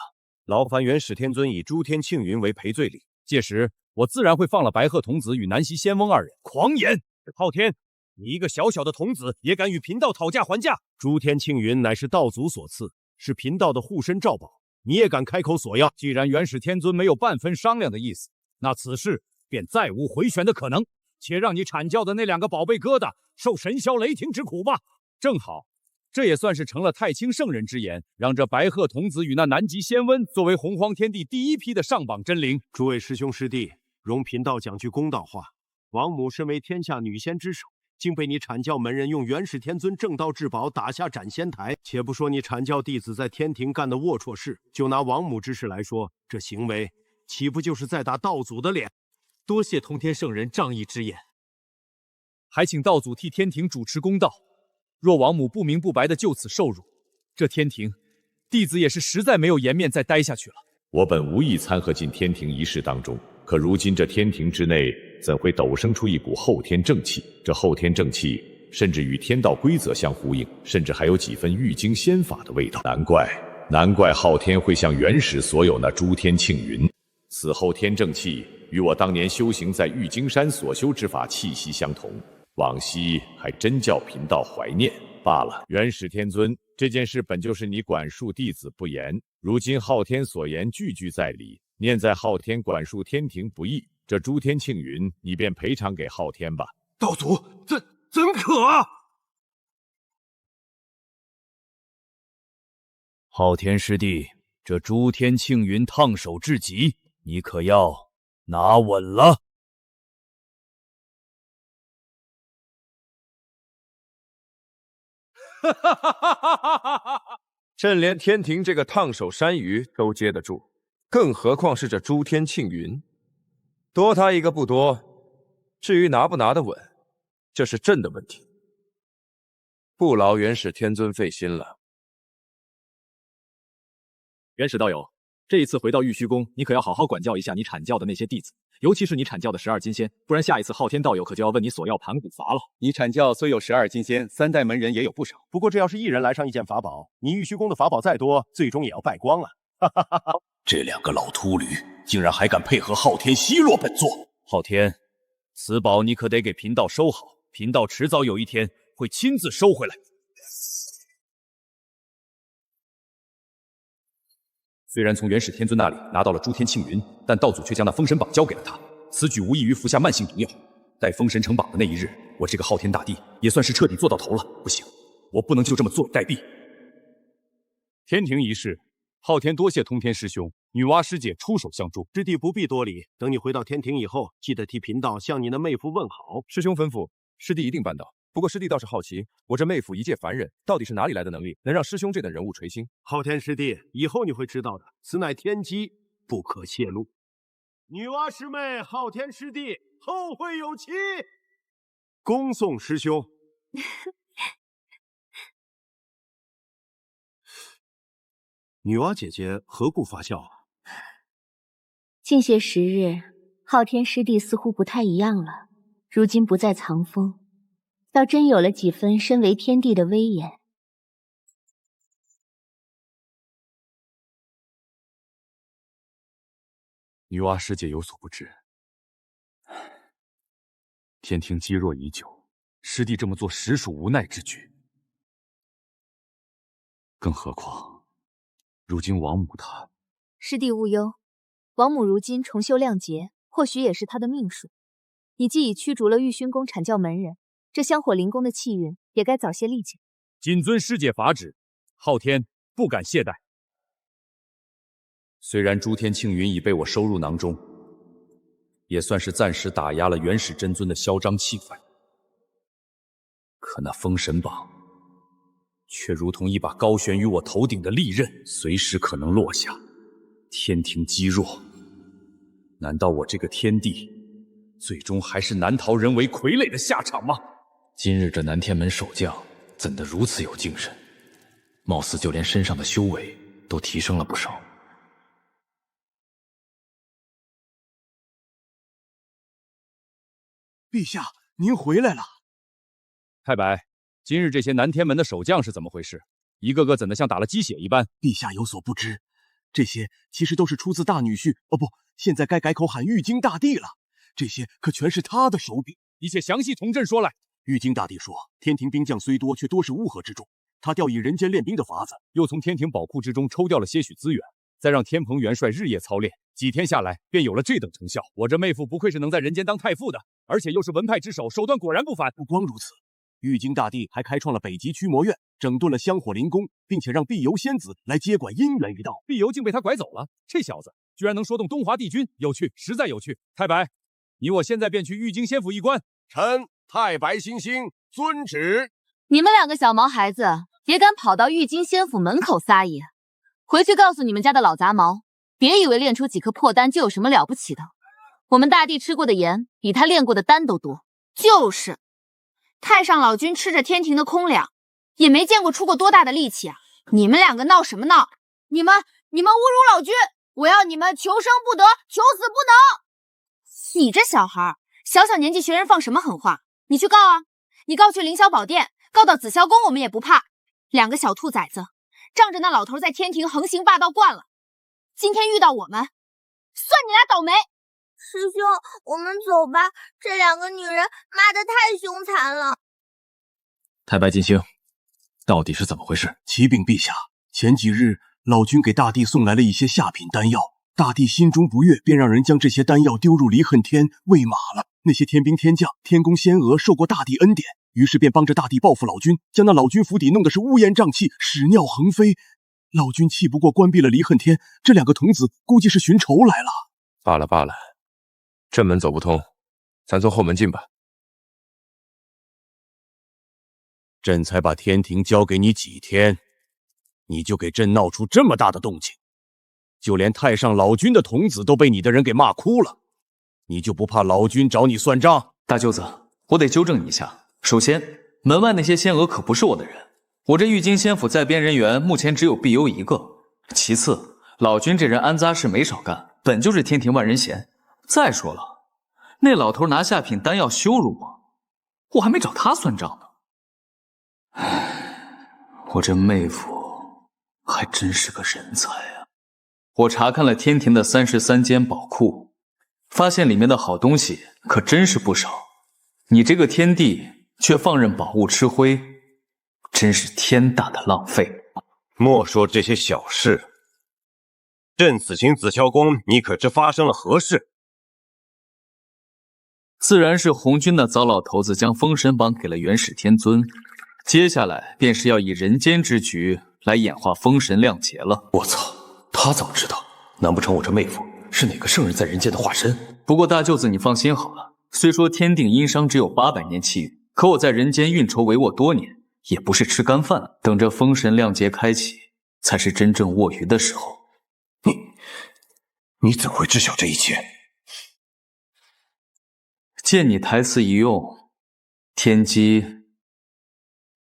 Speaker 6: 劳烦元始天尊以诸天庆云为赔罪礼。届时我自然会放了白鹤童子与南极仙翁2人。狂言！昊天，你一个小小的童子也敢与贫道讨价还价？
Speaker 8: 诸天庆云乃是道祖所赐，是贫道的护身罩宝，你也敢开口索要？
Speaker 6: 既然元始天尊没有半分商量的意思，那此事便再无回旋的可能。且让你阐教的那2个宝贝疙瘩受神霄雷霆之苦吧。正好，这也算是成了太清圣人之言，让这白鹤童子与那南极仙翁作为洪荒天地第1批的上榜真灵。
Speaker 8: 诸位师兄师弟，容贫道讲句公道话，王母身为天下女仙之首，竟被你阐教门人用元始天尊正道至宝打下斩仙台。且不说你阐教弟子在天庭干的龌龊事，就拿王母之事来说，这行为岂不就是在打道祖的脸？
Speaker 9: 多谢通天圣人仗义之言，
Speaker 6: 还请道祖替天庭主持公道。若王母不明不白的就此受辱，这天庭弟子也是实在没有颜面再待下去了。
Speaker 22: 我本无意参合进天庭仪式当中，可如今这天庭之内怎会陡生出一股后天正气？这后天正气甚至与天道规则相呼应，甚至还有几分玉经仙法的味道。难怪昊天会向元始所有那诸天庆云。此后天正气与我当年修行在玉京山所修之法气息相同，往昔还真叫贫道怀念罢了。元始天尊，这件事本就是你管束弟子不严，如今昊天所言句句在理，念在昊天管束天庭不易，这诸天庆云你便赔偿给昊天吧。
Speaker 14: 道祖，怎可啊！
Speaker 6: 昊天师弟，这诸天庆云烫手至极，你可要拿稳了。
Speaker 10: 朕连天庭这个烫手山芋都接得住，更何况是这诸天庆云？多他一个不多，至于拿不拿得稳，这是朕的问题，不劳元始天尊费心了。
Speaker 15: 元始道友，这一次回到玉虚宫，你可要好好管教一下你阐教的那些弟子，尤其是你阐教的12金仙，不然下一次昊天道友可就要问你索要盘古筏了。
Speaker 19: 你阐教虽有12金仙，3代门人也有不少，不过这要是一人来上一件法宝，你玉虚宫的法宝再多，最终也要败光了。
Speaker 1: 这2个老秃驴竟然还敢配合昊天奚落本座！
Speaker 6: 昊天，此宝你可得给贫道收好，贫道迟早有一天会亲自收回来。虽然从元始天尊那里拿到了诸天庆云，但道祖却将那封神榜交给了他，此举无异于服下慢性毒药。待封神成榜的那一日，我这个昊天大帝也算是彻底做到头了。不行，我不能就这么坐以待毙。天庭一事，昊天多谢通天师兄、女娲师姐出手相助。
Speaker 8: 师弟不必多礼，等你回到天庭以后，记得替贫道向你的妹夫问好。
Speaker 10: 师兄吩咐，师弟一定办到。不过师弟倒是好奇，我这妹夫一介凡人，到底是哪里来的能力，能让师兄这等人物垂青？
Speaker 8: 昊天师弟，以后你会知道的，此乃天机，不可泄露。女娲师妹，昊天师弟，后会有期。恭送师兄。女娲姐姐何故发笑啊？
Speaker 2: 近些时日，昊天师弟似乎不太一样了，如今不再藏锋，倒真有了几分身为天帝的威严。
Speaker 6: 女娲师姐有所不知，天庭积弱已久，师弟这么做实属无奈之举。更何况，如今王母她……
Speaker 2: 师弟勿忧，王母如今重修亮节，或许也是她的命数。你既已驱逐了玉熏宫阐教门人，这香火灵宫的气运也该早些力竭。
Speaker 6: 谨遵师姐法旨，昊天不敢懈怠。虽然诸天庆云已被我收入囊中，也算是暂时打压了元始真尊的嚣张气氛，可那封神榜却如同一把高悬于我头顶的利刃，随时可能落下。天庭积弱，难道我这个天帝最终还是难逃人为傀儡的下场吗？
Speaker 5: 今日这南天门守将怎得如此有精神？貌似就连身上的修为都提升了不少。
Speaker 11: 陛下，您回来了。
Speaker 6: 太白，今日这些南天门的守将是怎么回事？一个个怎的像打了鸡血一般？
Speaker 11: 陛下有所不知，这些其实都是出自大女婿，哦不，现在该改口喊玉京大帝了。这些可全是他的手笔。
Speaker 6: 你且详细从朕说来。
Speaker 11: 玉京大帝说，天庭兵将虽多，却多是乌合之众。他调以人间练兵的法子，
Speaker 6: 又从天庭宝库之中抽调了些许资源，再让天蓬元帅日夜操练，几天下来便有了这等成效。我这妹夫不愧是能在人间当太傅的，而且又是文派之首，手段果然不凡。
Speaker 11: 不光如此，玉京大帝还开创了北极驱魔院，整顿了香火灵宫，并且让碧游仙子来接管姻缘一道。
Speaker 6: 碧游竟被他拐走了，这小子居然能说动东华帝君，有趣，实在有趣。太白，你我现在便去玉京仙府一观。
Speaker 8: 臣太白星星遵旨。
Speaker 2: 你们两个小毛孩子，也敢跑到玉京仙府门口撒野？回去告诉你们家的老杂毛，别以为练出几颗破丹就有什么了不起的。我们大帝吃过的盐，比他练过的丹都多。
Speaker 16: 就是，太上老君吃着天庭的空粮，也没见过出过多大的力气啊！你们两个闹什么闹？你们侮辱老君！我要你们求生不得，求死不能！你这小孩，小小年纪学人放什么狠话？你去告啊！你告去凌霄宝殿，告到紫霄宫，我们也不怕。两个小兔崽子，仗着那老头在天庭横行霸道惯了，今天遇到我们，算你俩倒霉。
Speaker 3: 师兄，我们走吧，这两个女人骂得太凶残了。
Speaker 5: 太白金星，到底是怎么回事？
Speaker 11: 启禀陛下，前几日老君给大帝送来了一些下品丹药，大帝心中不悦，便让人将这些丹药丢入离恨天，喂马了。那些天兵天将、天宫仙娥受过大帝恩典，于是便帮着大帝报复老君，将那老君府邸弄得是乌烟瘴气，屎尿横飞。老君气不过，关闭了离恨天。这两个童子估计是寻仇来了。
Speaker 10: 罢了罢了，正门走不通，咱从后门进吧。
Speaker 8: 朕才把天庭交给你几天，你就给朕闹出这么大的动静，就连太上老君的童子都被你的人给骂哭了，你就不怕老君找你算账？
Speaker 5: 大舅子，我得纠正你一下。首先，门外那些仙娥可不是我的人，我这玉京仙府在编人员目前只有碧游一个。其次，老君这人安扎事没少干，本就是天庭万人嫌。再说了，那老头拿下品丹药羞辱我，我还没找他算账呢。唉，我这妹夫还真是个人才啊！我查看了天庭的33间宝库，发现里面的好东西可真是不少。你这个天帝却放任宝物吃灰，真是天大的浪费。
Speaker 1: 莫说这些小事，朕此行紫霄宫，你可知发生了何事？
Speaker 5: 自然是红军那糟老头子将封神榜给了元始天尊，接下来便是要以人间之局来演化封神亮节了。
Speaker 9: 我操，他怎么知道？难不成我这妹夫是哪个圣人在人间的化身？
Speaker 5: 不过大舅子你放心好了，虽说天定阴商只有800年气运，可我在人间运筹帷幄多年，也不是吃干饭了。等着封神亮节开启，才是真正握鱼的时候。
Speaker 8: 你怎会知晓这一切？
Speaker 5: 见你台词一用，天机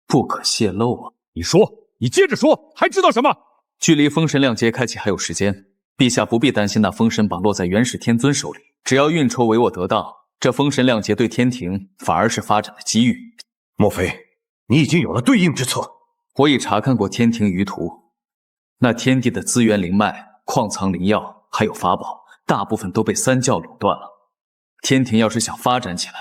Speaker 5: 不可泄露啊！
Speaker 6: 你说，你接着说，还知道什么？
Speaker 5: 距离封神亮节开启还有时间，陛下不必担心那封神榜落在元始天尊手里，只要运筹帷幄得当，这封神亮节对天庭反而是发展的机遇。
Speaker 1: 莫非你已经有了对应之策？
Speaker 5: 我已查看过天庭舆图，那天地的资源灵脉、矿藏灵药还有法宝，大部分都被三教垄断了。天庭要是想发展起来，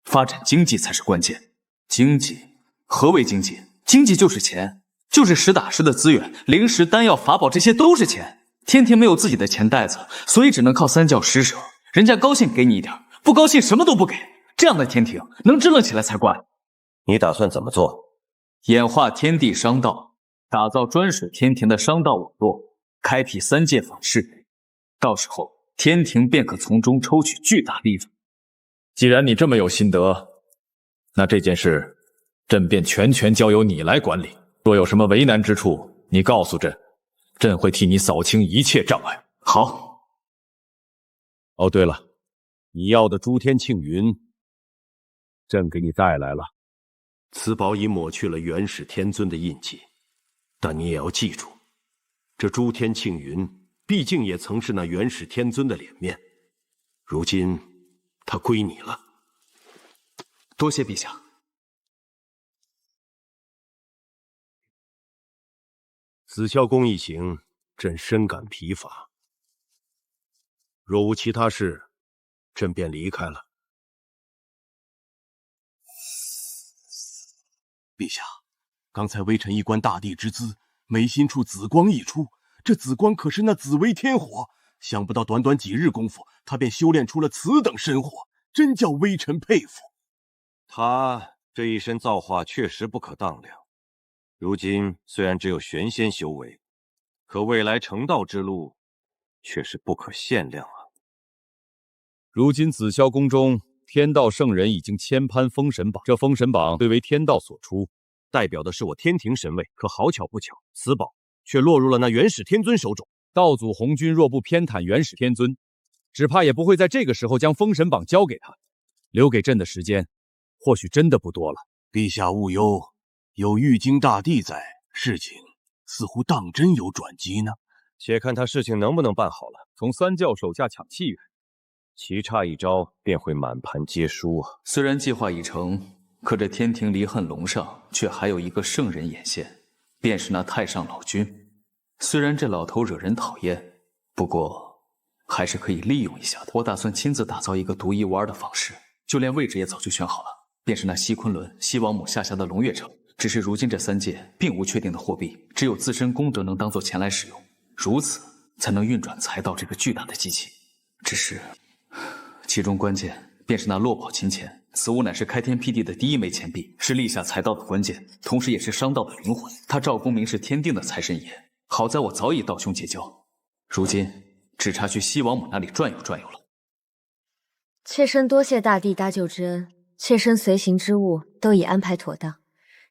Speaker 5: 发展经济才是关键。经济？何为经济？经济就是钱，就是实打实的资源，灵石、丹药、法宝，这些都是钱。天庭没有自己的钱袋子，所以只能靠三教施舍。人家高兴给你一点，不高兴什么都不给。这样的天庭能支棱起来才怪。
Speaker 1: 你打算怎么做？
Speaker 5: 演化天地商道，打造专属天庭的商道网络，开辟3界法式，到时候天庭便可从中抽取巨大利润。
Speaker 15: 既然你这么有心得，那这件事朕便全权交由你来管理。若有什么为难之处，你告诉朕，朕会替你扫清一切障碍。
Speaker 5: 好。
Speaker 8: 哦，对了，你要的诸天庆云，朕给你带来了。此宝已抹去了元始天尊的印记，但你也要记住，这诸天庆云毕竟也曾是那元始天尊的脸面，如今它归你了。
Speaker 5: 多谢陛下。
Speaker 8: 紫霄宫一行，朕深感疲乏。若无其他事，朕便离开了。
Speaker 18: 陛下，刚才微臣一观大帝之姿，眉心处紫光溢出，这紫光可是那紫微天火，想不到短短几日功夫，他便修炼出了此等神火，真叫微臣佩服。
Speaker 1: 他这一身造化确实不可当量，如今虽然只有玄仙修为，可未来成道之路却是不可限量啊！
Speaker 6: 如今紫霄宫中，天道圣人已经签攀封神榜，这封神榜虽为天道所出，
Speaker 1: 代表的是我天庭神位，可好巧不巧，此宝却落入了那元始天尊手中。
Speaker 6: 道祖红军若不偏袒元始天尊，只怕也不会在这个时候将封神榜交给他。留给朕的时间，或许真的不多了。
Speaker 18: 陛下勿忧，有玉京大帝在，事情似乎当真有转机呢。
Speaker 1: 且看他事情能不能办好了。
Speaker 6: 从三教手下抢气运，
Speaker 1: 棋差一招便会满盘皆输啊！
Speaker 5: 虽然计划已成，可这天庭离恨龙上却还有一个圣人眼线，便是那太上老君。虽然这老头惹人讨厌，不过还是可以利用一下的。我打算亲自打造一个独一无二的方式，就连位置也早就选好了，便是那西昆仑、西王母下辖的龙月城。只是如今这3界并无确定的货币，只有自身功德能当做钱来使用，如此才能运转财道这个巨大的机器。只是其中关键便是那落宝金钱，此物乃是开天辟地的第一枚钱币，是立下财道的关键，同时也是商道的灵魂。他赵公明是天定的财神爷，好在我早已道兄结交，如今只差去西王母那里转悠转悠了。
Speaker 21: 妾身多谢大帝搭救之恩，妾身随行之物都已安排妥当，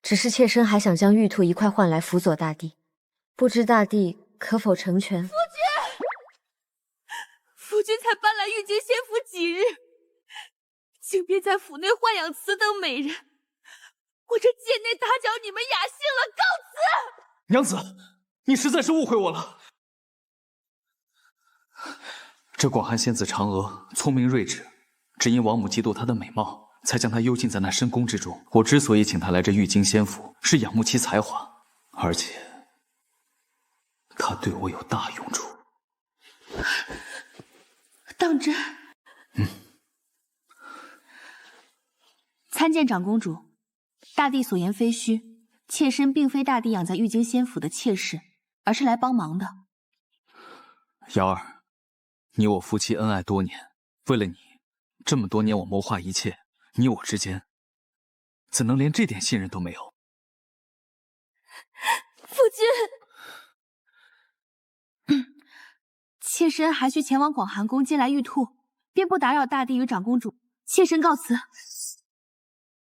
Speaker 21: 只是妾身还想将玉兔一块换来辅佐大帝，不知大帝可否成全？
Speaker 16: 夫君才搬来玉京仙府几日，竟便在府内豢养此等美人，我这贱内打搅你们雅兴了，告辞！
Speaker 5: 娘子，你实在是误会我了。这广寒仙子嫦娥聪明睿智，只因王母嫉妒她的美貌，才将她幽禁在那深宫之中。我之所以请她来这玉京仙府，是仰慕其才华，而且她对我有大用处。
Speaker 16: 当真？
Speaker 2: 参见长公主，大帝所言非虚，妾身并非大帝养在玉京仙府的妾室，而是来帮忙的。
Speaker 5: 瑶儿，你我夫妻恩爱多年，为了你，这么多年我谋划一切，你我之间怎能连这点信任都没有？
Speaker 2: 夫君，妾身还需前往广寒宫接来玉兔，便不打扰大帝与长公主，妾身告辞。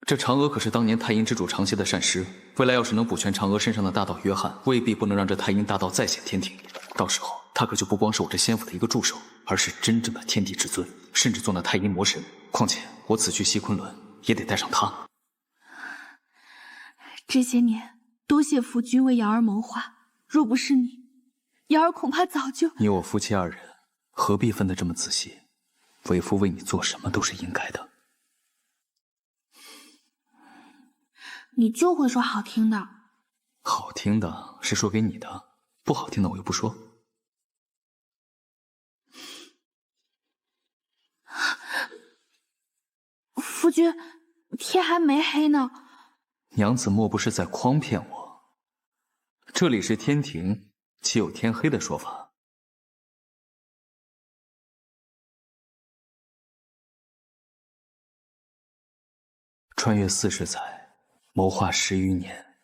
Speaker 5: 这嫦娥可是当年太阴之主长蝎的善师，未来要是能补全嫦娥身上的大道约翰，未必不能让这太阴大道再显天庭。到时候他可就不光是我这仙府的一个助手，而是真正的天地之尊，甚至做那太阴魔神。况且我此去西昆仑，也得带上他。
Speaker 16: 这些年多谢夫君为瑶儿谋划，若不是你，瑶儿恐怕早就……
Speaker 5: 你我夫妻二人何必分得这么仔细？为夫为你做什么都是应该的。
Speaker 16: 你就会说好听的，
Speaker 5: 好听的是说给你的，不好听的我又不说。
Speaker 16: 夫君，天还没黑呢。
Speaker 5: 娘子莫不是在诓骗我？这里是天庭，岂有天黑的说法？穿越40载，谋划10余年，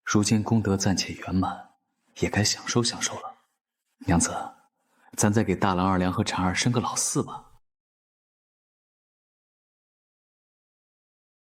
Speaker 5: 如今功德暂且圆满，也该享受享受了。娘子，咱再给大郎、二娘和婵儿生个老4吧。